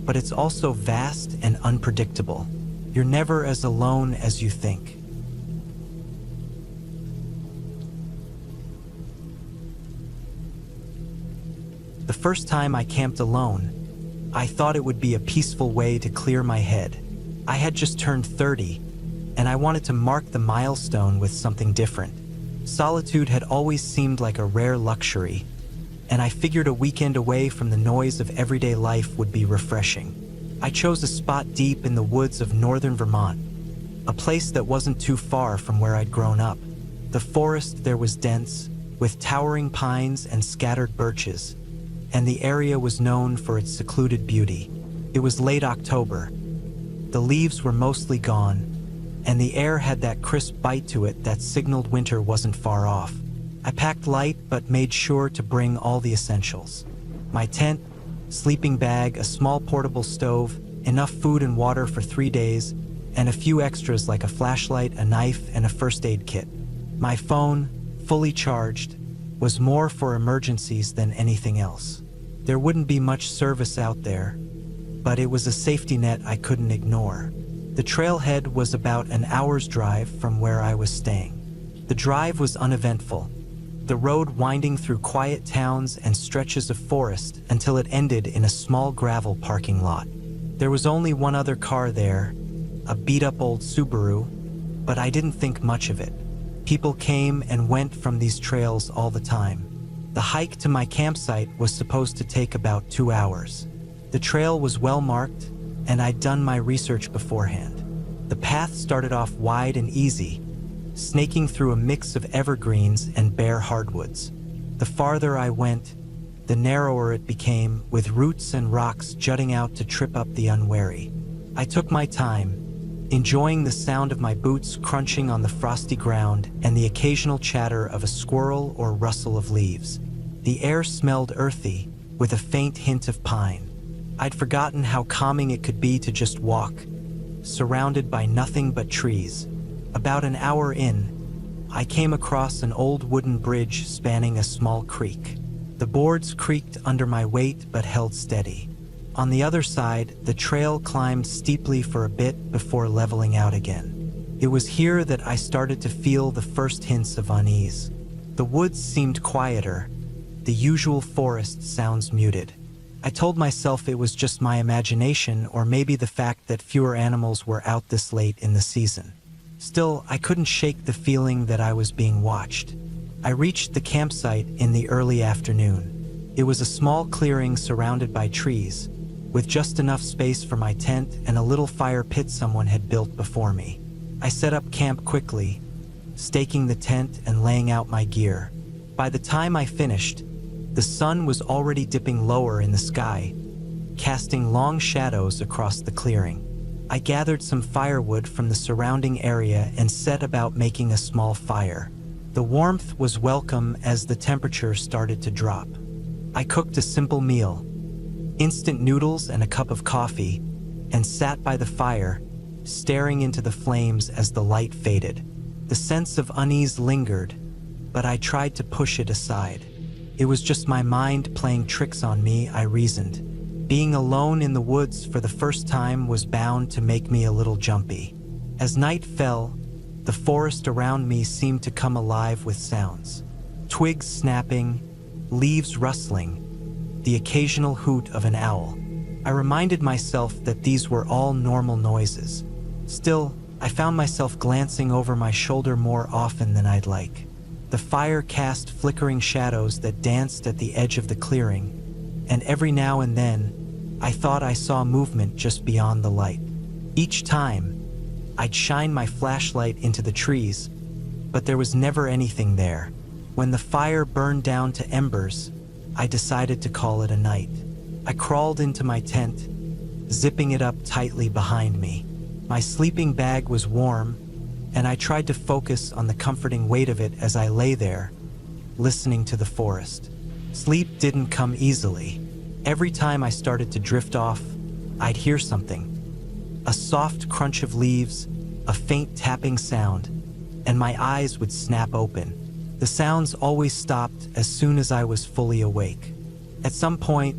but it's also vast and unpredictable. You're never as alone as you think. The first time I camped alone, I thought it would be a peaceful way to clear my head. I had just turned 30, and I wanted to mark the milestone with something different. Solitude had always seemed like a rare luxury, and I figured a weekend away from the noise of everyday life would be refreshing. I chose a spot deep in the woods of northern Vermont, a place that wasn't too far from where I'd grown up. The forest there was dense, with towering pines and scattered birches, and the area was known for its secluded beauty. It was late October. The leaves were mostly gone, and the air had that crisp bite to it that signaled winter wasn't far off. I packed light but made sure to bring all the essentials. My tent, sleeping bag, a small portable stove, enough food and water for 3 days, and a few extras like a flashlight, a knife, and a first aid kit. My phone, fully charged, was more for emergencies than anything else. There wouldn't be much service out there, but it was a safety net I couldn't ignore. The trailhead was about an hour's drive from where I was staying. The drive was uneventful, the road winding through quiet towns and stretches of forest until it ended in a small gravel parking lot. There was only one other car there, a beat-up old Subaru, but I didn't think much of it. People came and went from these trails all the time. The hike to my campsite was supposed to take about 2 hours. The trail was well marked, and I'd done my research beforehand. The path started off wide and easy, snaking through a mix of evergreens and bare hardwoods. The farther I went, the narrower it became, with roots and rocks jutting out to trip up the unwary. I took my time, enjoying the sound of my boots crunching on the frosty ground and the occasional chatter of a squirrel or rustle of leaves. The air smelled earthy, with a faint hint of pine. I'd forgotten how calming it could be to just walk, surrounded by nothing but trees. About an hour in, I came across an old wooden bridge spanning a small creek. The boards creaked under my weight but held steady. On the other side, the trail climbed steeply for a bit before leveling out again. It was here that I started to feel the first hints of unease. The woods seemed quieter, the usual forest sounds muted. I told myself it was just my imagination, or maybe the fact that fewer animals were out this late in the season. Still, I couldn't shake the feeling that I was being watched. I reached the campsite in the early afternoon. It was a small clearing surrounded by trees, with just enough space for my tent and a little fire pit someone had built before me. I set up camp quickly, staking the tent and laying out my gear. By the time I finished, the sun was already dipping lower in the sky, casting long shadows across the clearing. I gathered some firewood from the surrounding area and set about making a small fire. The warmth was welcome as the temperature started to drop. I cooked a simple meal, instant noodles and a cup of coffee, and sat by the fire, staring into the flames as the light faded. The sense of unease lingered, but I tried to push it aside. It was just my mind playing tricks on me, I reasoned. Being alone in the woods for the first time was bound to make me a little jumpy. As night fell, the forest around me seemed to come alive with sounds. Twigs snapping, leaves rustling, the occasional hoot of an owl. I reminded myself that these were all normal noises. Still, I found myself glancing over my shoulder more often than I'd like. The fire cast flickering shadows that danced at the edge of the clearing, and every now and then, I thought I saw movement just beyond the light. Each time, I'd shine my flashlight into the trees, but there was never anything there. When the fire burned down to embers, I decided to call it a night. I crawled into my tent, zipping it up tightly behind me. My sleeping bag was warm, and I tried to focus on the comforting weight of it as I lay there, listening to the forest. Sleep didn't come easily. Every time I started to drift off, I'd hear something. A soft crunch of leaves, a faint tapping sound, and my eyes would snap open. The sounds always stopped as soon as I was fully awake. At some point,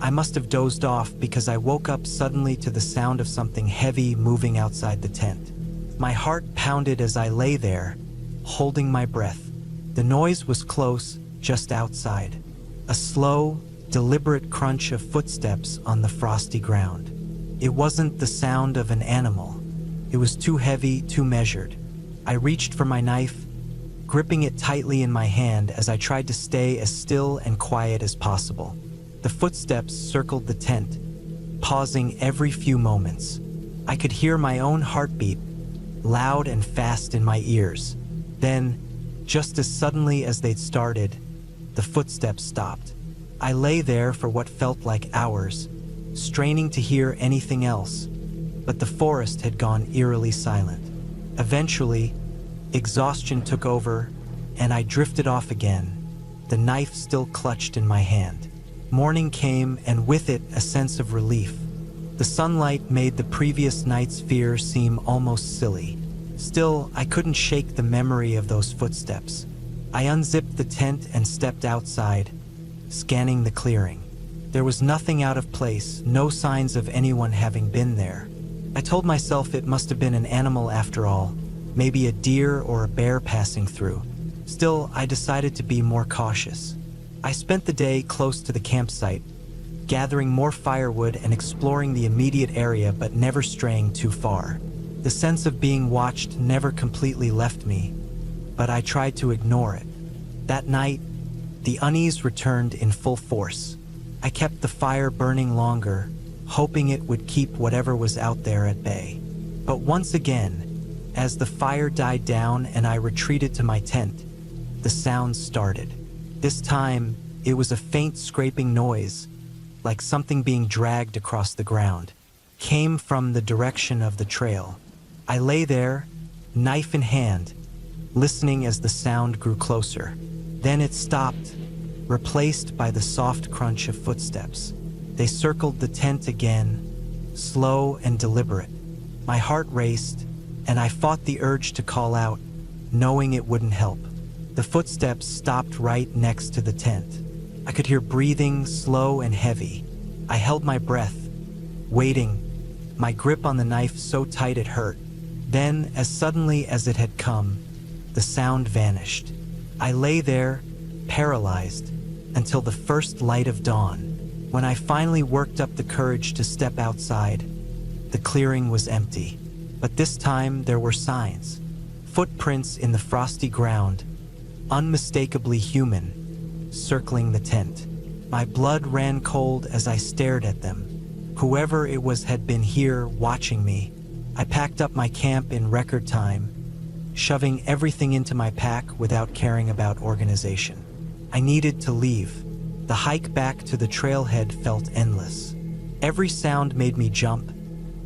I must have dozed off because I woke up suddenly to the sound of something heavy moving outside the tent. My heart pounded as I lay there, holding my breath. The noise was close, just outside. A slow, deliberate crunch of footsteps on the frosty ground. It wasn't the sound of an animal. It was too heavy, too measured. I reached for my knife, gripping it tightly in my hand as I tried to stay as still and quiet as possible. The footsteps circled the tent, pausing every few moments. I could hear my own heartbeat, loud and fast in my ears. Then, just as suddenly as they'd started, the footsteps stopped. I lay there for what felt like hours, straining to hear anything else, but the forest had gone eerily silent. Eventually, exhaustion took over, and I drifted off again, the knife still clutched in my hand. Morning came, and with it a sense of relief. The sunlight made the previous night's fear seem almost silly. Still, I couldn't shake the memory of those footsteps. I unzipped the tent and stepped outside, scanning the clearing. There was nothing out of place, no signs of anyone having been there. I told myself it must have been an animal after all, maybe a deer or a bear passing through. Still, I decided to be more cautious. I spent the day close to the campsite, gathering more firewood and exploring the immediate area but never straying too far. The sense of being watched never completely left me, but I tried to ignore it. That night, the unease returned in full force. I kept the fire burning longer, hoping it would keep whatever was out there at bay. But once again, as the fire died down and I retreated to my tent, the sounds started. This time, it was a faint scraping noise, like something being dragged across the ground. Came from the direction of the trail. I lay there, knife in hand, listening as the sound grew closer. Then it stopped, replaced by the soft crunch of footsteps. They circled the tent again, slow and deliberate. My heart raced, and I fought the urge to call out, knowing it wouldn't help. The footsteps stopped right next to the tent. I could hear breathing, slow and heavy. I held my breath, waiting, my grip on the knife so tight it hurt. Then, as suddenly as it had come, the sound vanished. I lay there, paralyzed, until the first light of dawn. When I finally worked up the courage to step outside, the clearing was empty. But this time there were signs. Footprints in the frosty ground, unmistakably human, circling the tent. My blood ran cold as I stared at them. Whoever it was had been here watching me. I packed up my camp in record time, shoving everything into my pack without caring about organization. I needed to leave. The hike back to the trailhead felt endless. Every sound made me jump,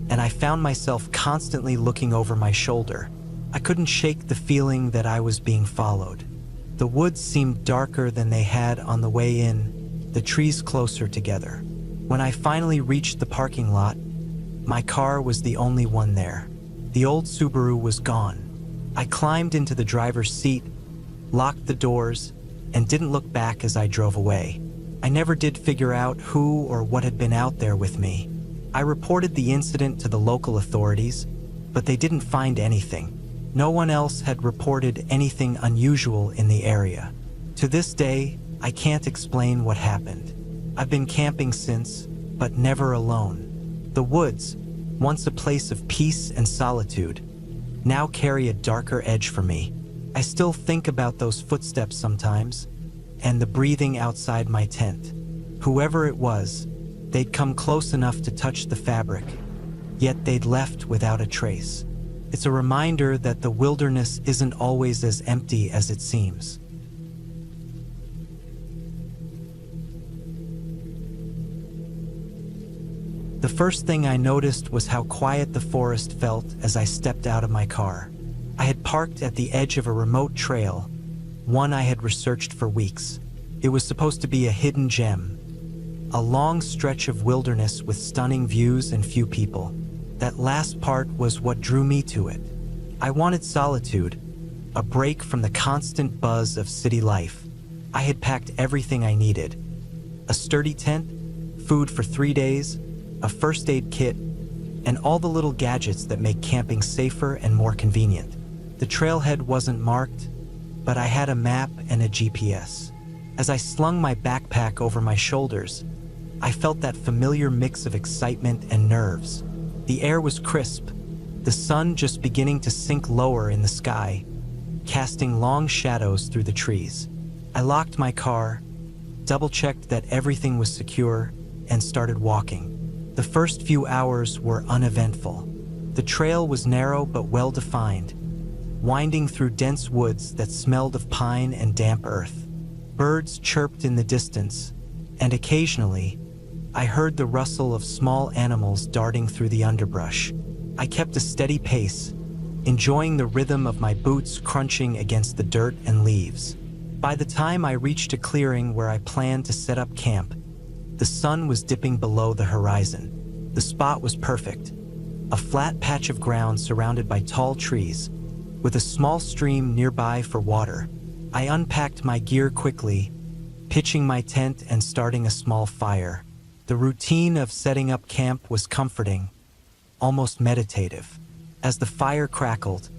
and I found myself constantly looking over my shoulder. I couldn't shake the feeling that I was being followed. The woods seemed darker than they had on the way in, the trees closer together. When I finally reached the parking lot, my car was the only one there. The old Subaru was gone. I climbed into the driver's seat, locked the doors, and didn't look back as I drove away. I never did figure out who or what had been out there with me. I reported the incident to the local authorities, but they didn't find anything. No one else had reported anything unusual in the area. To this day, I can't explain what happened. I've been camping since, but never alone. The woods, once a place of peace and solitude, now carry a darker edge for me. I still think about those footsteps sometimes, and the breathing outside my tent. Whoever it was, they'd come close enough to touch the fabric, yet they'd left without a trace. It's a reminder that the wilderness isn't always as empty as it seems. The first thing I noticed was how quiet the forest felt as I stepped out of my car. I had parked at the edge of a remote trail, one I had researched for weeks. It was supposed to be a hidden gem, a long stretch of wilderness with stunning views and few people. That last part was what drew me to it. I wanted solitude, a break from the constant buzz of city life. I had packed everything I needed: a sturdy tent, food for 3 days, a first aid kit, and all the little gadgets that make camping safer and more convenient. The trailhead wasn't marked, but I had a map and a GPS. As I slung my backpack over my shoulders, I felt that familiar mix of excitement and nerves. The air was crisp, the sun just beginning to sink lower in the sky, casting long shadows through the trees. I locked my car, double-checked that everything was secure, and started walking. The first few hours were uneventful. The trail was narrow but well-defined, winding through dense woods that smelled of pine and damp earth. Birds chirped in the distance, and occasionally, I heard the rustle of small animals darting through the underbrush. I kept a steady pace, enjoying the rhythm of my boots crunching against the dirt and leaves. By the time I reached a clearing where I planned to set up camp, the sun was dipping below the horizon. The spot was perfect, a flat patch of ground surrounded by tall trees, with a small stream nearby for water. I unpacked my gear quickly, pitching my tent and starting a small fire. The routine of setting up camp was comforting, almost meditative. As the fire crackled,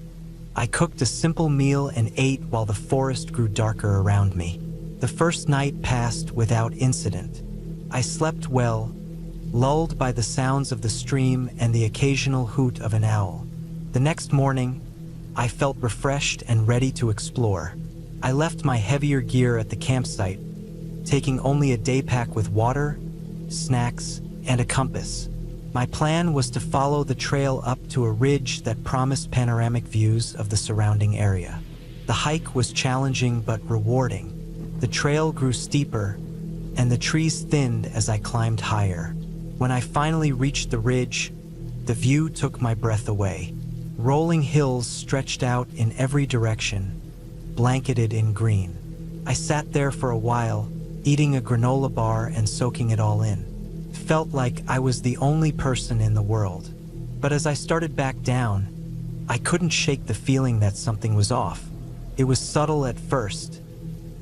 I cooked a simple meal and ate while the forest grew darker around me. The first night passed without incident. I slept well, lulled by the sounds of the stream and the occasional hoot of an owl. The next morning, I felt refreshed and ready to explore. I left my heavier gear at the campsite, taking only a day pack with water, snacks, and a compass. My plan was to follow the trail up to a ridge that promised panoramic views of the surrounding area. The hike was challenging but rewarding. The trail grew steeper, and the trees thinned as I climbed higher. When I finally reached the ridge, the view took my breath away. Rolling hills stretched out in every direction, blanketed in green. I sat there for a while, eating a granola bar and soaking it all in. It felt like I was the only person in the world. But as I started back down, I couldn't shake the feeling that something was off. It was subtle at first,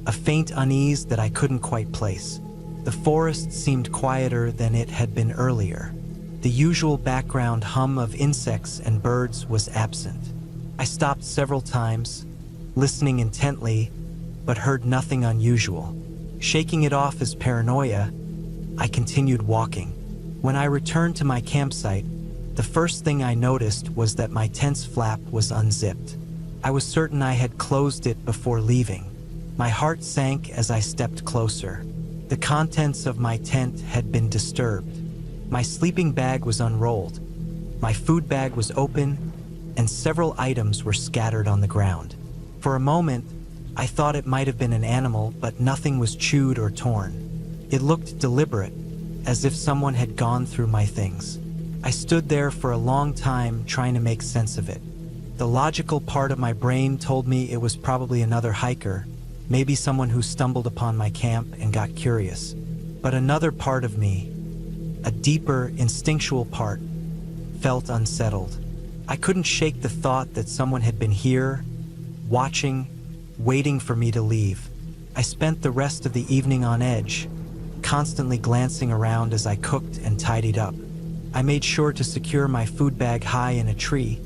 a faint unease that I couldn't quite place. The forest seemed quieter than it had been earlier. The usual background hum of insects and birds was absent. I stopped several times, listening intently, but heard nothing unusual. Shaking it off as paranoia, I continued walking. When I returned to my campsite, the first thing I noticed was that my tent's flap was unzipped. I was certain I had closed it before leaving. My heart sank as I stepped closer. The contents of my tent had been disturbed. My sleeping bag was unrolled. My food bag was open, and several items were scattered on the ground. For a moment, I thought it might have been an animal, but nothing was chewed or torn. It looked deliberate, as if someone had gone through my things. I stood there for a long time trying to make sense of it. The logical part of my brain told me it was probably another hiker, maybe someone who stumbled upon my camp and got curious. But another part of me, a deeper, instinctual part, felt unsettled. I couldn't shake the thought that someone had been here, watching, waiting for me to leave. I spent the rest of the evening on edge, constantly glancing around as I cooked and tidied up. I made sure to secure my food bag high in a tree,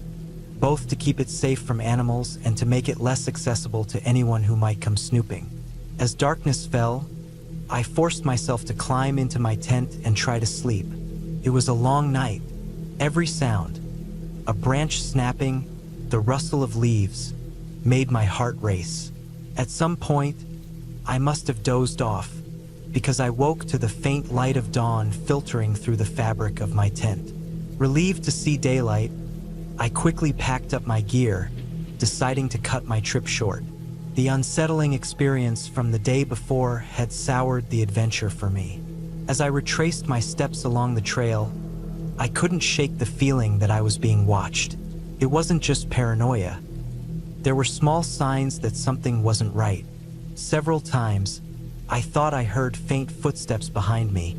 both to keep it safe from animals and to make it less accessible to anyone who might come snooping. As darkness fell, I forced myself to climb into my tent and try to sleep. It was a long night. Every sound, a branch snapping, the rustle of leaves, made my heart race. At some point, I must have dozed off, because I woke to the faint light of dawn filtering through the fabric of my tent. Relieved to see daylight, I quickly packed up my gear, deciding to cut my trip short. The unsettling experience from the day before had soured the adventure for me. As I retraced my steps along the trail, I couldn't shake the feeling that I was being watched. It wasn't just paranoia. There were small signs that something wasn't right. Several times, I thought I heard faint footsteps behind me,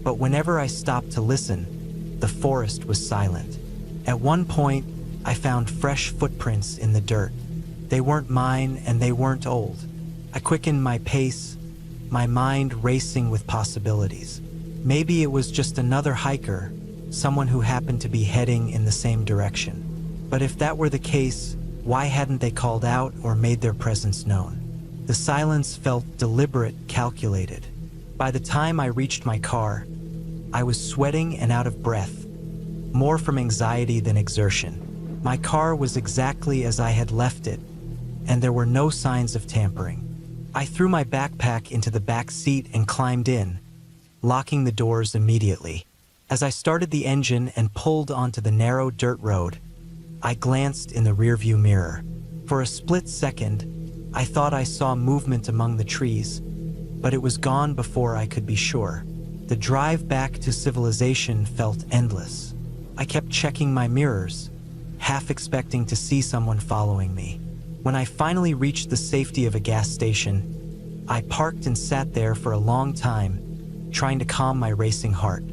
but whenever I stopped to listen, the forest was silent. At one point, I found fresh footprints in the dirt. They weren't mine and they weren't old. I quickened my pace, my mind racing with possibilities. Maybe it was just another hiker, someone who happened to be heading in the same direction. But if that were the case, why hadn't they called out or made their presence known? The silence felt deliberate, calculated. By the time I reached my car, I was sweating and out of breath, more from anxiety than exertion. My car was exactly as I had left it, and there were no signs of tampering. I threw my backpack into the back seat and climbed in, locking the doors immediately. As I started the engine and pulled onto the narrow dirt road, I glanced in the rearview mirror. For a split second, I thought I saw movement among the trees, but it was gone before I could be sure. The drive back to civilization felt endless. I kept checking my mirrors, half expecting to see someone following me. When I finally reached the safety of a gas station, I parked and sat there for a long time, trying to calm my racing heart.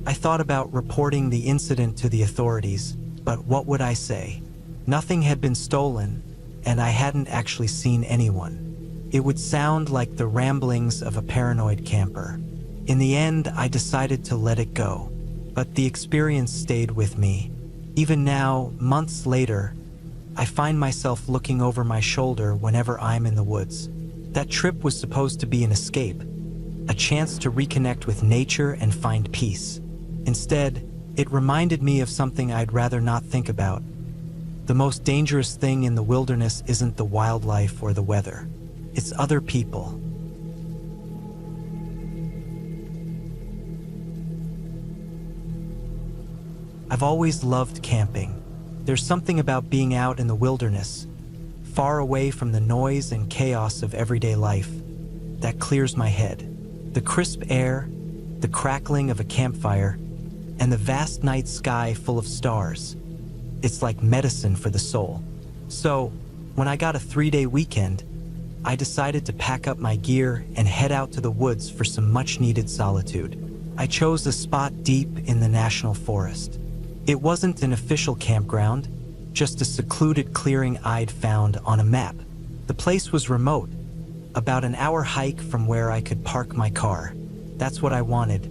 I thought about reporting the incident to the authorities, but what would I say? Nothing had been stolen, and I hadn't actually seen anyone. It would sound like the ramblings of a paranoid camper. In the end, I decided to let it go, but the experience stayed with me. Even now, months later, I find myself looking over my shoulder whenever I'm in the woods. That trip was supposed to be an escape, a chance to reconnect with nature and find peace. Instead, it reminded me of something I'd rather not think about. The most dangerous thing in the wilderness isn't the wildlife or the weather. It's other people. I've always loved camping. There's something about being out in the wilderness, far away from the noise and chaos of everyday life, that clears my head. The crisp air, the crackling of a campfire, and the vast night sky full of stars. It's like medicine for the soul. So, when I got a 3-day weekend, I decided to pack up my gear and head out to the woods for some much-needed solitude. I chose a spot deep in the national forest. It wasn't an official campground, just a secluded clearing I'd found on a map. The place was remote, about an hour hike from where I could park my car. That's what I wanted.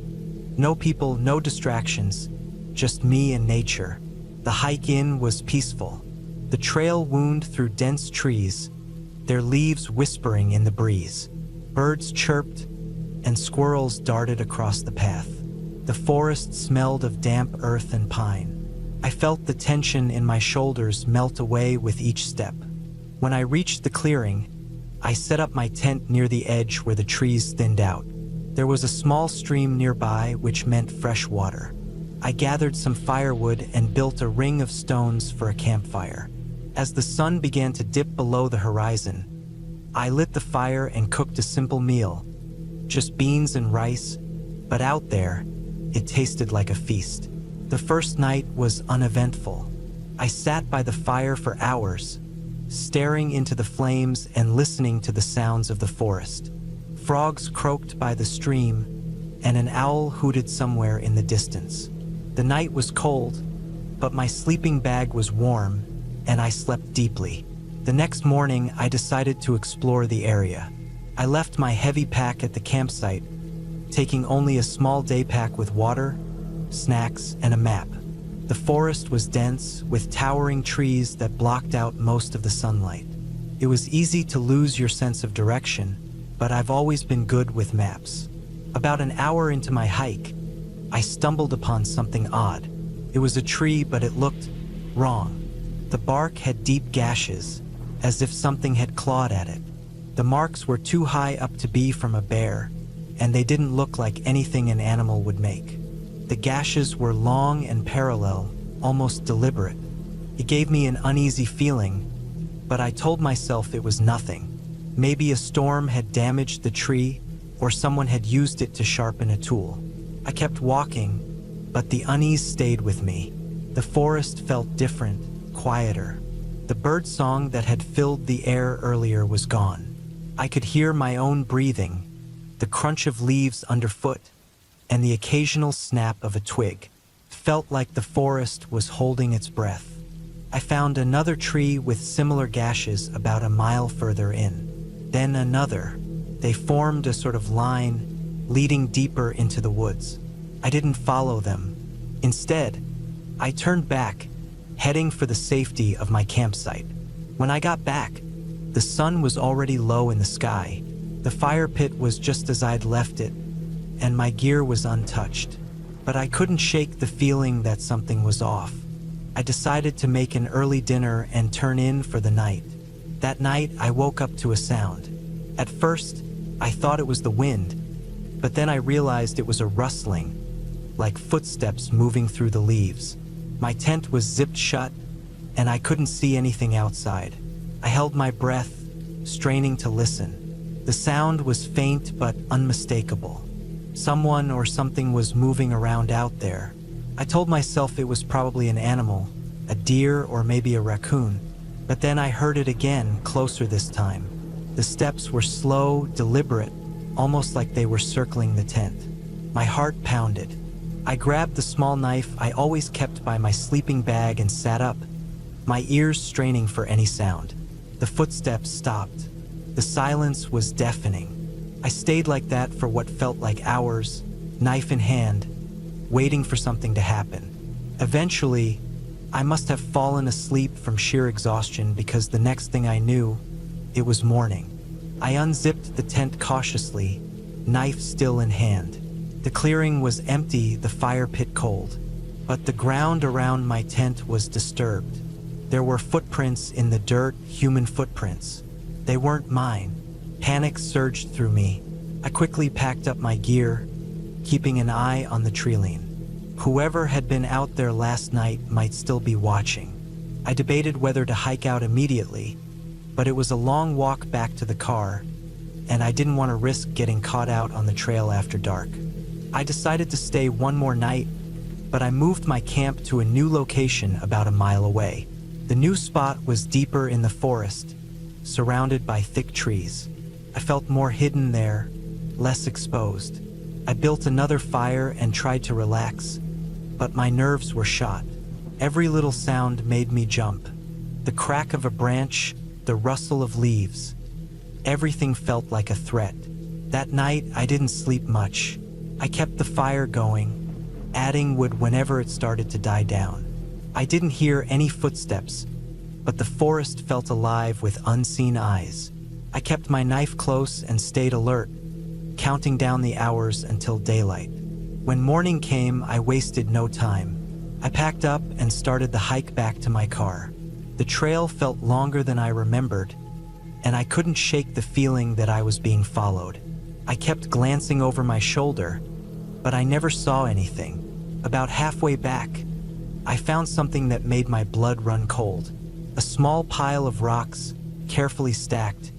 No people, no distractions, just me and nature. The hike in was peaceful. The trail wound through dense trees, their leaves whispering in the breeze. Birds chirped, and squirrels darted across the path. The forest smelled of damp earth and pine. I felt the tension in my shoulders melt away with each step. When I reached the clearing, I set up my tent near the edge where the trees thinned out. There was a small stream nearby, which meant fresh water. I gathered some firewood and built a ring of stones for a campfire. As the sun began to dip below the horizon, I lit the fire and cooked a simple meal, just beans and rice, but out there, it tasted like a feast. The first night was uneventful. I sat by the fire for hours, staring into the flames and listening to the sounds of the forest. Frogs croaked by the stream, and an owl hooted somewhere in the distance. The night was cold, but my sleeping bag was warm, and I slept deeply. The next morning, I decided to explore the area. I left my heavy pack at the campsite, taking only a small day pack with water, snacks, and a map. The forest was dense, with towering trees that blocked out most of the sunlight. It was easy to lose your sense of direction, but I've always been good with maps. About an hour into my hike, I stumbled upon something odd. It was a tree, but it looked wrong. The bark had deep gashes, as if something had clawed at it. The marks were too high up to be from a bear, and they didn't look like anything an animal would make. The gashes were long and parallel, almost deliberate. It gave me an uneasy feeling, but I told myself it was nothing. Maybe a storm had damaged the tree, or someone had used it to sharpen a tool. I kept walking, but the unease stayed with me. The forest felt different, quieter. The bird song that had filled the air earlier was gone. I could hear my own breathing, the crunch of leaves underfoot, and the occasional snap of a twig. It felt like the forest was holding its breath. I found another tree with similar gashes about a mile further in. Then another. They formed a sort of line, leading deeper into the woods. I didn't follow them. Instead, I turned back, heading for the safety of my campsite. When I got back, the sun was already low in the sky. The fire pit was just as I'd left it, and my gear was untouched. But I couldn't shake the feeling that something was off. I decided to make an early dinner and turn in for the night. That night, I woke up to a sound. At first, I thought it was the wind, but then I realized it was a rustling, like footsteps moving through the leaves. My tent was zipped shut, and I couldn't see anything outside. I held my breath, straining to listen. The sound was faint but unmistakable. Someone or something was moving around out there. I told myself it was probably an animal, a deer or maybe a raccoon. But then I heard it again, closer this time. The steps were slow, deliberate, almost like they were circling the tent. My heart pounded. I grabbed the small knife I always kept by my sleeping bag and sat up, my ears straining for any sound. The footsteps stopped. The silence was deafening. I stayed like that for what felt like hours, knife in hand, waiting for something to happen. Eventually, I must have fallen asleep from sheer exhaustion because the next thing I knew, it was morning. I unzipped the tent cautiously, knife still in hand. The clearing was empty, the fire pit cold, but the ground around my tent was disturbed. There were footprints in the dirt, human footprints. They weren't mine. Panic surged through me. I quickly packed up my gear, keeping an eye on the treeline. Whoever had been out there last night might still be watching. I debated whether to hike out immediately, but it was a long walk back to the car, and I didn't want to risk getting caught out on the trail after dark. I decided to stay one more night, but I moved my camp to a new location about a mile away. The new spot was deeper in the forest, surrounded by thick trees. I felt more hidden there, less exposed. I built another fire and tried to relax, but my nerves were shot. Every little sound made me jump. The crack of a branch, the rustle of leaves. Everything felt like a threat. That night, I didn't sleep much. I kept the fire going, adding wood whenever it started to die down. I didn't hear any footsteps, but the forest felt alive with unseen eyes. I kept my knife close and stayed alert, counting down the hours until daylight. When morning came, I wasted no time. I packed up and started the hike back to my car. The trail felt longer than I remembered, and I couldn't shake the feeling that I was being followed. I kept glancing over my shoulder, but I never saw anything. About halfway back, I found something that made my blood run cold. A small pile of rocks, carefully stacked,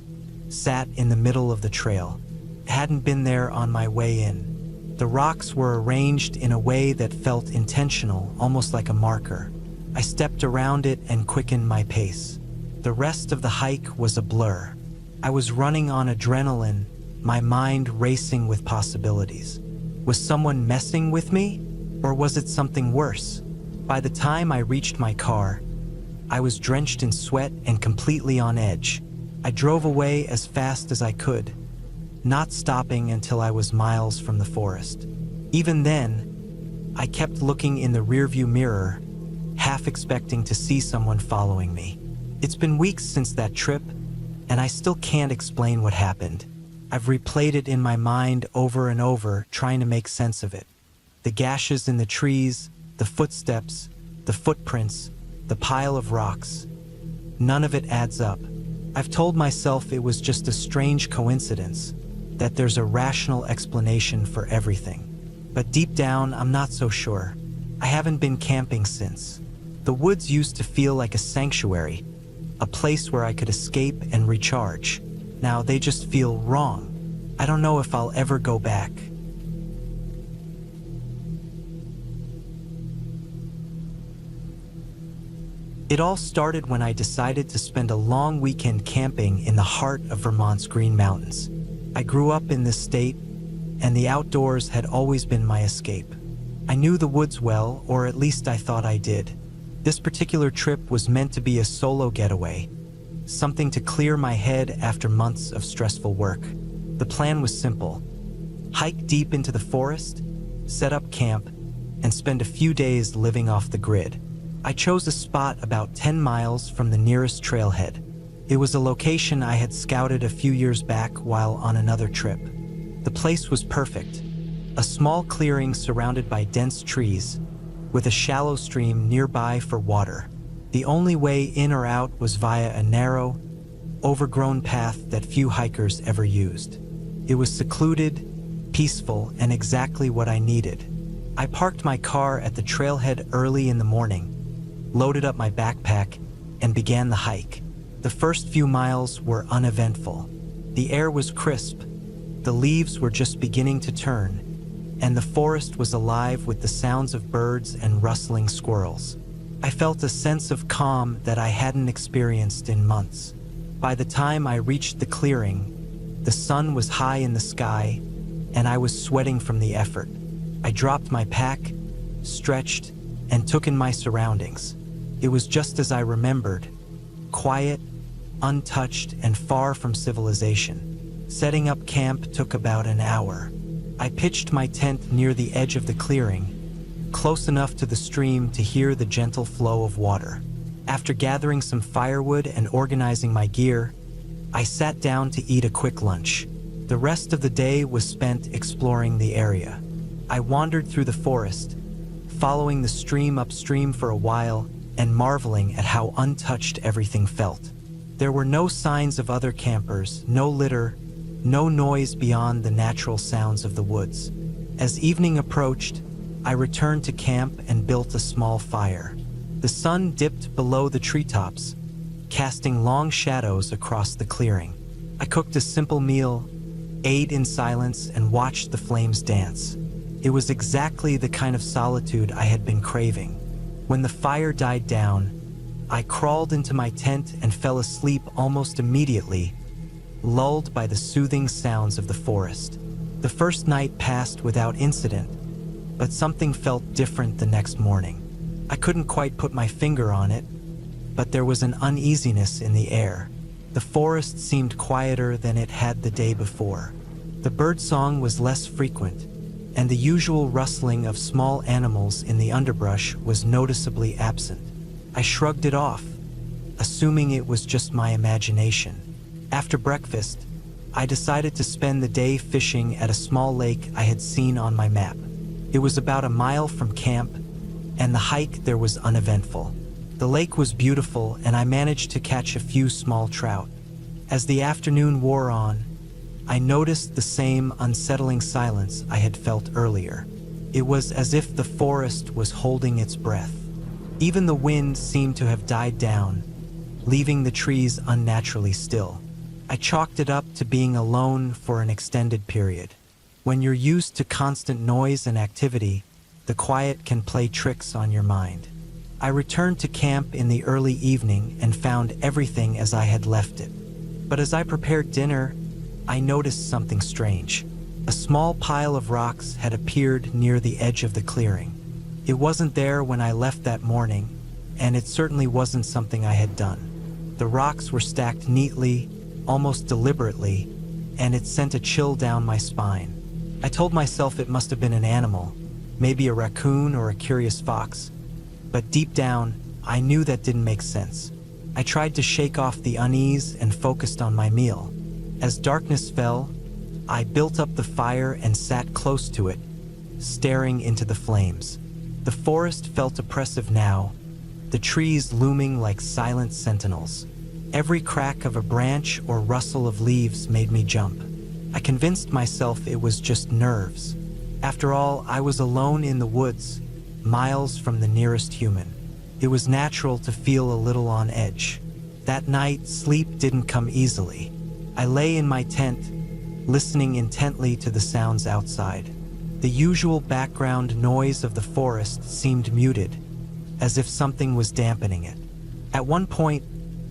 sat in the middle of the trail. It hadn't been there on my way in. The rocks were arranged in a way that felt intentional, almost like a marker. I stepped around it and quickened my pace. The rest of the hike was a blur. I was running on adrenaline, my mind racing with possibilities. Was someone messing with me? Or was it something worse? By the time I reached my car, I was drenched in sweat and completely on edge. I drove away as fast as I could, not stopping until I was miles from the forest. Even then, I kept looking in the rearview mirror, half expecting to see someone following me. It's been weeks since that trip, and I still can't explain what happened. I've replayed it in my mind over and over, trying to make sense of it. The gashes in the trees, the footsteps, the footprints, the pile of rocks. None of it adds up. I've told myself it was just a strange coincidence, that there's a rational explanation for everything. But deep down, I'm not so sure. I haven't been camping since. The woods used to feel like a sanctuary, a place where I could escape and recharge. Now they just feel wrong. I don't know if I'll ever go back. It all started when I decided to spend a long weekend camping in the heart of Vermont's Green Mountains. I grew up in this state, and the outdoors had always been my escape. I knew the woods well, or at least I thought I did. This particular trip was meant to be a solo getaway, something to clear my head after months of stressful work. The plan was simple: hike deep into the forest, set up camp, and spend a few days living off the grid. I chose a spot about 10 miles from the nearest trailhead. It was a location I had scouted a few years back while on another trip. The place was perfect: a small clearing surrounded by dense trees, with a shallow stream nearby for water. The only way in or out was via a narrow, overgrown path that few hikers ever used. It was secluded, peaceful, and exactly what I needed. I parked my car at the trailhead early in the morning, loaded up my backpack, and began the hike. The first few miles were uneventful. The air was crisp, the leaves were just beginning to turn, and the forest was alive with the sounds of birds and rustling squirrels. I felt a sense of calm that I hadn't experienced in months. By the time I reached the clearing, the sun was high in the sky, and I was sweating from the effort. I dropped my pack, stretched, and took in my surroundings. It was just as I remembered, quiet, untouched, and far from civilization. Setting up camp took about an hour. I pitched my tent near the edge of the clearing, close enough to the stream to hear the gentle flow of water. After gathering some firewood and organizing my gear, I sat down to eat a quick lunch. The rest of the day was spent exploring the area. I wandered through the forest, following the stream upstream for a while and marveling at how untouched everything felt. There were no signs of other campers, no litter, no noise beyond the natural sounds of the woods. As evening approached, I returned to camp and built a small fire. The sun dipped below the treetops, casting long shadows across the clearing. I cooked a simple meal, ate in silence, and watched the flames dance. It was exactly the kind of solitude I had been craving. When the fire died down, I crawled into my tent and fell asleep almost immediately, lulled by the soothing sounds of the forest. The first night passed without incident, but something felt different the next morning. I couldn't quite put my finger on it, but there was an uneasiness in the air. The forest seemed quieter than it had the day before. The birdsong was less frequent, and the usual rustling of small animals in the underbrush was noticeably absent. I shrugged it off, assuming it was just my imagination. After breakfast, I decided to spend the day fishing at a small lake I had seen on my map. It was about a mile from camp, and the hike there was uneventful. The lake was beautiful, and I managed to catch a few small trout. As the afternoon wore on, I noticed the same unsettling silence I had felt earlier. It was as if the forest was holding its breath. Even the wind seemed to have died down, leaving the trees unnaturally still. I chalked it up to being alone for an extended period. When you're used to constant noise and activity, the quiet can play tricks on your mind. I returned to camp in the early evening and found everything as I had left it. But as I prepared dinner, I noticed something strange. A small pile of rocks had appeared near the edge of the clearing. It wasn't there when I left that morning, and it certainly wasn't something I had done. The rocks were stacked neatly, almost deliberately, and it sent a chill down my spine. I told myself it must have been an animal, maybe a raccoon or a curious fox, but deep down, I knew that didn't make sense. I tried to shake off the unease and focused on my meal. As darkness fell, I built up the fire and sat close to it, staring into the flames. The forest felt oppressive now, the trees looming like silent sentinels. Every crack of a branch or rustle of leaves made me jump. I convinced myself it was just nerves. After all, I was alone in the woods, miles from the nearest human. It was natural to feel a little on edge. That night, sleep didn't come easily. I lay in my tent, listening intently to the sounds outside. The usual background noise of the forest seemed muted, as if something was dampening it. At one point,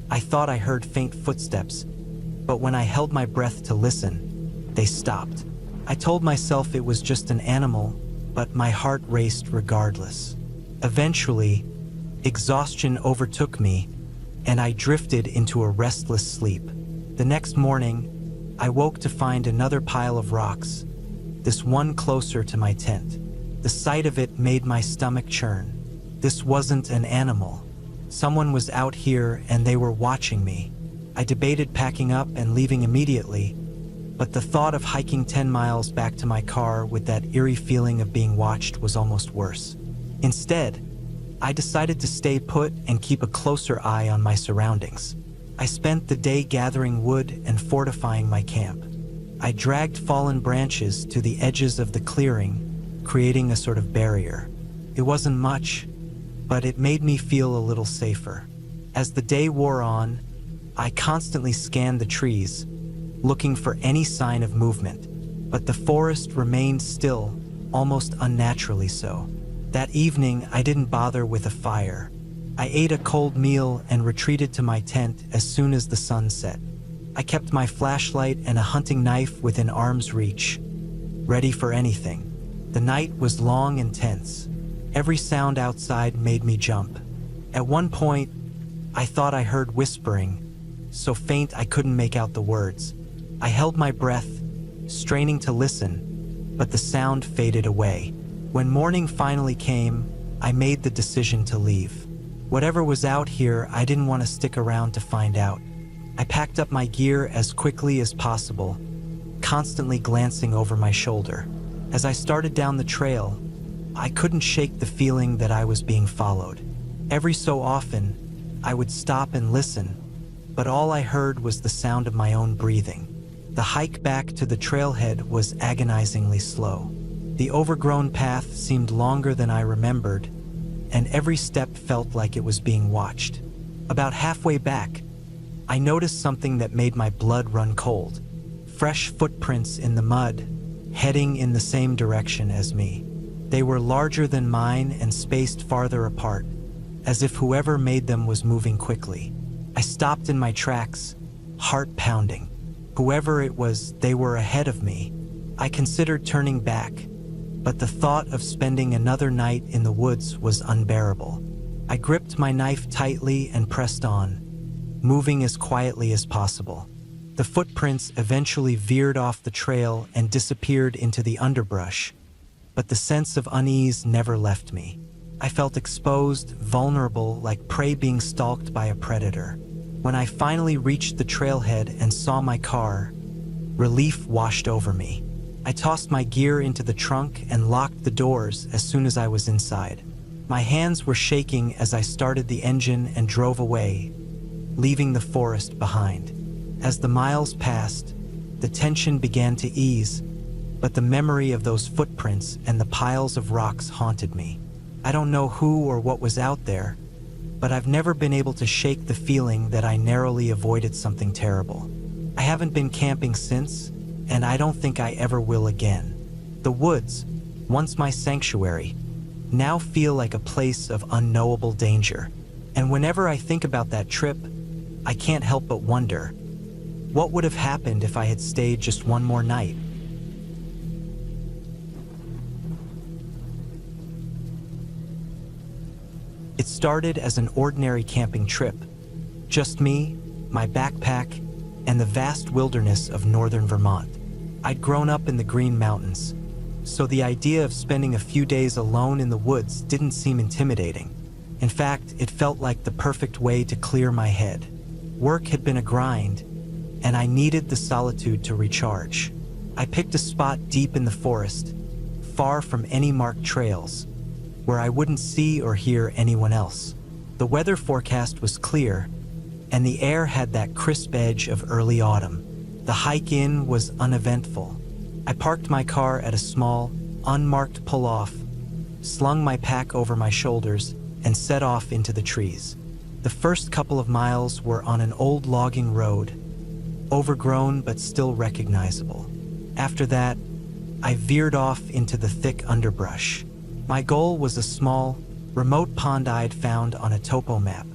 I thought I heard faint footsteps, but when I held my breath to listen, they stopped. I told myself it was just an animal, but my heart raced regardless. Eventually, exhaustion overtook me, and I drifted into a restless sleep. The next morning, I woke to find another pile of rocks, this one closer to my tent. The sight of it made my stomach churn. This wasn't an animal. Someone was out here and they were watching me. I debated packing up and leaving immediately, but the thought of hiking 10 miles back to my car with that eerie feeling of being watched was almost worse. Instead, I decided to stay put and keep a closer eye on my surroundings. I spent the day gathering wood and fortifying my camp. I dragged fallen branches to the edges of the clearing, creating a sort of barrier. It wasn't much, but it made me feel a little safer. As the day wore on, I constantly scanned the trees, looking for any sign of movement, but the forest remained still, almost unnaturally so. That evening, I didn't bother with a fire. I ate a cold meal and retreated to my tent as soon as the sun set. I kept my flashlight and a hunting knife within arm's reach, ready for anything. The night was long and tense. Every sound outside made me jump. At one point, I thought I heard whispering, so faint I couldn't make out the words. I held my breath, straining to listen, but the sound faded away. When morning finally came, I made the decision to leave. Whatever was out here, I didn't want to stick around to find out. I packed up my gear as quickly as possible, constantly glancing over my shoulder. As I started down the trail, I couldn't shake the feeling that I was being followed. Every so often, I would stop and listen, but all I heard was the sound of my own breathing. The hike back to the trailhead was agonizingly slow. The overgrown path seemed longer than I remembered, and every step felt like it was being watched. About halfway back, I noticed something that made my blood run cold. Fresh footprints in the mud, heading in the same direction as me. They were larger than mine and spaced farther apart, as if whoever made them was moving quickly. I stopped in my tracks, heart pounding. Whoever it was, they were ahead of me. I considered turning back, but the thought of spending another night in the woods was unbearable. I gripped my knife tightly and pressed on, moving as quietly as possible. The footprints eventually veered off the trail and disappeared into the underbrush, but the sense of unease never left me. I felt exposed, vulnerable, like prey being stalked by a predator. When I finally reached the trailhead and saw my car, relief washed over me. I tossed my gear into the trunk and locked the doors as soon as I was inside. My hands were shaking as I started the engine and drove away, leaving the forest behind. As the miles passed, the tension began to ease, but the memory of those footprints and the piles of rocks haunted me. I don't know who or what was out there, but I've never been able to shake the feeling that I narrowly avoided something terrible. I haven't been camping since, and I don't think I ever will again. The woods, once my sanctuary, now feel like a place of unknowable danger. And whenever I think about that trip, I can't help but wonder, what would have happened if I had stayed just one more night? It started as an ordinary camping trip. Just me, my backpack, and the vast wilderness of northern Vermont. I'd grown up in the Green Mountains, so the idea of spending a few days alone in the woods didn't seem intimidating. In fact, it felt like the perfect way to clear my head. Work had been a grind, and I needed the solitude to recharge. I picked a spot deep in the forest, far from any marked trails, where I wouldn't see or hear anyone else. The weather forecast was clear, and the air had that crisp edge of early autumn. The hike in was uneventful. I parked my car at a small, unmarked pull-off, slung my pack over my shoulders, and set off into the trees. The first couple of miles were on an old logging road, overgrown but still recognizable. After that, I veered off into the thick underbrush. My goal was a small, remote pond I'd found on a topo map.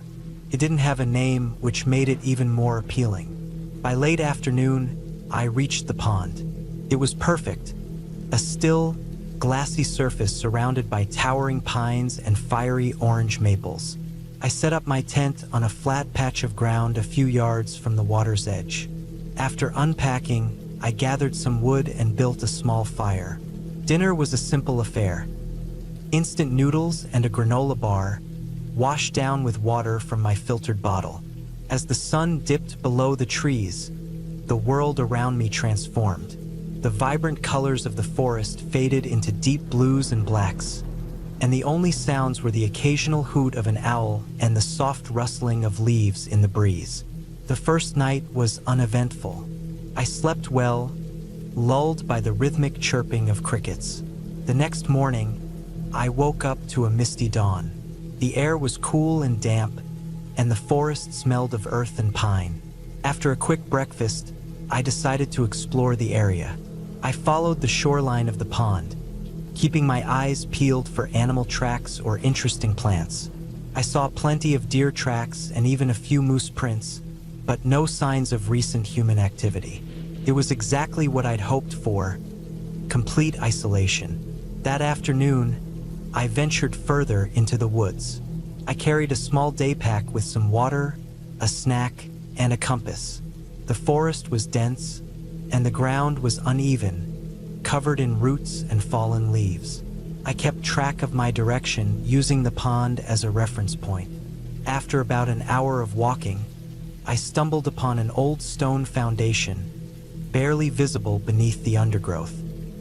It didn't have a name, which made it even more appealing. By late afternoon, I reached the pond. It was perfect. A still, glassy surface surrounded by towering pines and fiery orange maples. I set up my tent on a flat patch of ground a few yards from the water's edge. After unpacking, I gathered some wood and built a small fire. Dinner was a simple affair. Instant noodles and a granola bar, washed down with water from my filtered bottle. As the sun dipped below the trees, the world around me transformed. The vibrant colors of the forest faded into deep blues and blacks, and the only sounds were the occasional hoot of an owl and the soft rustling of leaves in the breeze. The first night was uneventful. I slept well, lulled by the rhythmic chirping of crickets. The next morning, I woke up to a misty dawn. The air was cool and damp, and the forest smelled of earth and pine. After a quick breakfast, I decided to explore the area. I followed the shoreline of the pond, keeping my eyes peeled for animal tracks or interesting plants. I saw plenty of deer tracks and even a few moose prints, but no signs of recent human activity. It was exactly what I'd hoped for: complete isolation. That afternoon, I ventured further into the woods. I carried a small day pack with some water, a snack, and a compass. The forest was dense, and the ground was uneven, covered in roots and fallen leaves. I kept track of my direction using the pond as a reference point. After about an hour of walking, I stumbled upon an old stone foundation, barely visible beneath the undergrowth.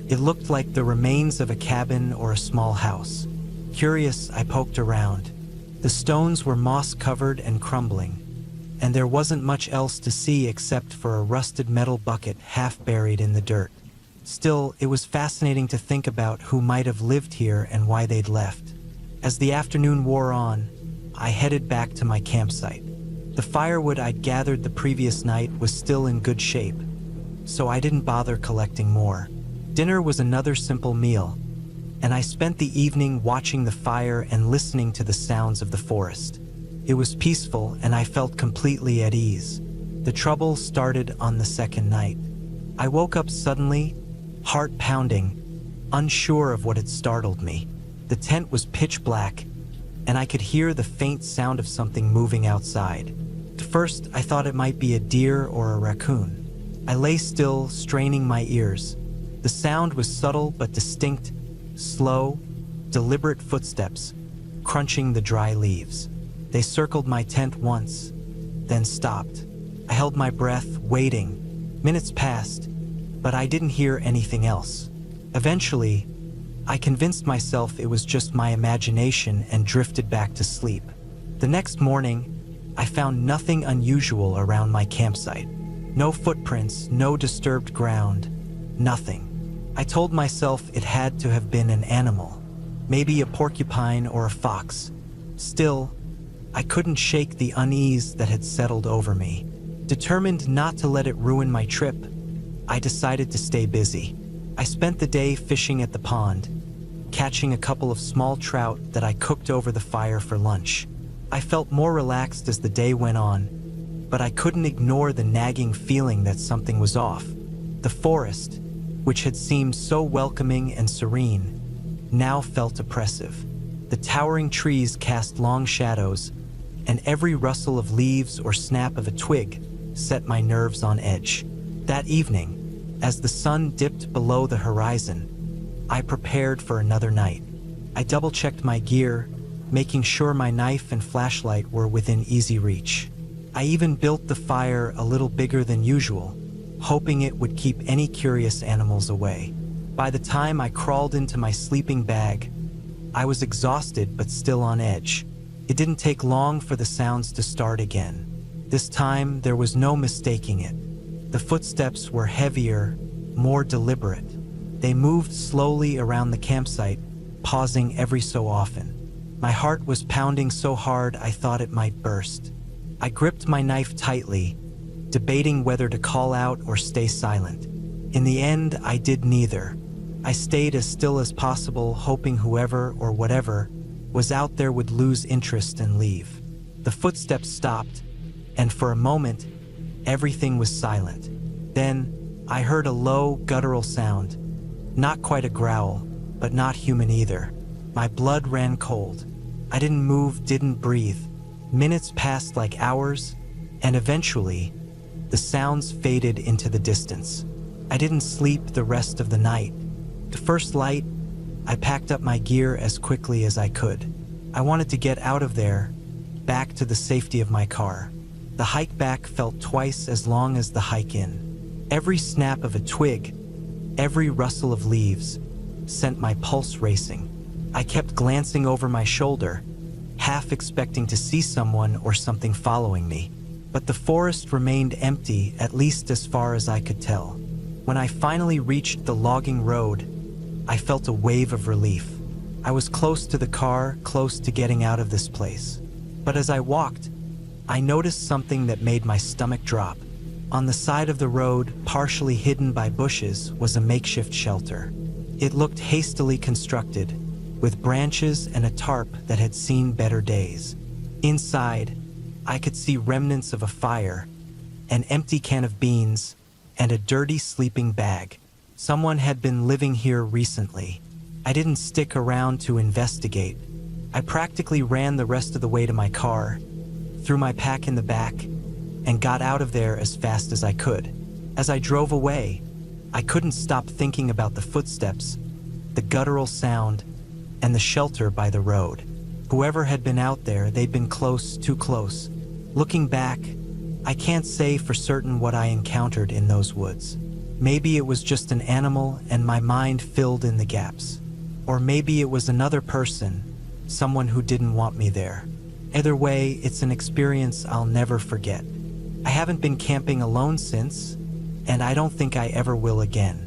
It looked like the remains of a cabin or a small house. Curious, I poked around. The stones were moss-covered and crumbling, and there wasn't much else to see except for a rusted metal bucket half buried in the dirt. Still, it was fascinating to think about who might have lived here and why they'd left. As the afternoon wore on, I headed back to my campsite. The firewood I'd gathered the previous night was still in good shape, so I didn't bother collecting more. Dinner was another simple meal, and I spent the evening watching the fire and listening to the sounds of the forest. It was peaceful, and I felt completely at ease. The trouble started on the second night. I woke up suddenly, heart pounding, unsure of what had startled me. The tent was pitch black, and I could hear the faint sound of something moving outside. At first, I thought it might be a deer or a raccoon. I lay still, straining my ears. The sound was subtle but distinct, slow, deliberate footsteps, crunching the dry leaves. They circled my tent once, then stopped. I held my breath, waiting. Minutes passed, but I didn't hear anything else. Eventually, I convinced myself it was just my imagination and drifted back to sleep. The next morning, I found nothing unusual around my campsite. No footprints, no disturbed ground, nothing. I told myself it had to have been an animal, maybe a porcupine or a fox. Still, I couldn't shake the unease that had settled over me. Determined not to let it ruin my trip, I decided to stay busy. I spent the day fishing at the pond, catching a couple of small trout that I cooked over the fire for lunch. I felt more relaxed as the day went on, but I couldn't ignore the nagging feeling that something was off. The forest, which had seemed so welcoming and serene, now felt oppressive. The towering trees cast long shadows, and every rustle of leaves or snap of a twig set my nerves on edge. That evening, as the sun dipped below the horizon, I prepared for another night. I double-checked my gear, making sure my knife and flashlight were within easy reach. I even built the fire a little bigger than usual, hoping it would keep any curious animals away. By the time I crawled into my sleeping bag, I was exhausted but still on edge. It didn't take long for the sounds to start again. This time, there was no mistaking it. The footsteps were heavier, more deliberate. They moved slowly around the campsite, pausing every so often. My heart was pounding so hard I thought it might burst. I gripped my knife tightly, debating whether to call out or stay silent. In the end, I did neither. I stayed as still as possible, hoping whoever or whatever was out there would lose interest and leave. The footsteps stopped, and for a moment, everything was silent. Then, I heard a low, guttural sound. Not quite a growl, but not human either. My blood ran cold. I didn't move, didn't breathe. Minutes passed like hours, and eventually, the sounds faded into the distance. I didn't sleep the rest of the night. The first light, I packed up my gear as quickly as I could. I wanted to get out of there, back to the safety of my car. The hike back felt twice as long as the hike in. Every snap of a twig, every rustle of leaves, sent my pulse racing. I kept glancing over my shoulder, half expecting to see someone or something following me. But the forest remained empty, at least as far as I could tell. When I finally reached the logging road, I felt a wave of relief. I was close to the car, close to getting out of this place. But as I walked, I noticed something that made my stomach drop. On the side of the road, partially hidden by bushes, was a makeshift shelter. It looked hastily constructed, with branches and a tarp that had seen better days. Inside, I could see remnants of a fire, an empty can of beans, and a dirty sleeping bag. Someone had been living here recently. I didn't stick around to investigate. I practically ran the rest of the way to my car, threw my pack in the back, and got out of there as fast as I could. As I drove away, I couldn't stop thinking about the footsteps, the guttural sound, and the shelter by the road. Whoever had been out there, they'd been close, too close. Looking back, I can't say for certain what I encountered in those woods. Maybe it was just an animal and my mind filled in the gaps. Or maybe it was another person, someone who didn't want me there. Either way, it's an experience I'll never forget. I haven't been camping alone since, and I don't think I ever will again.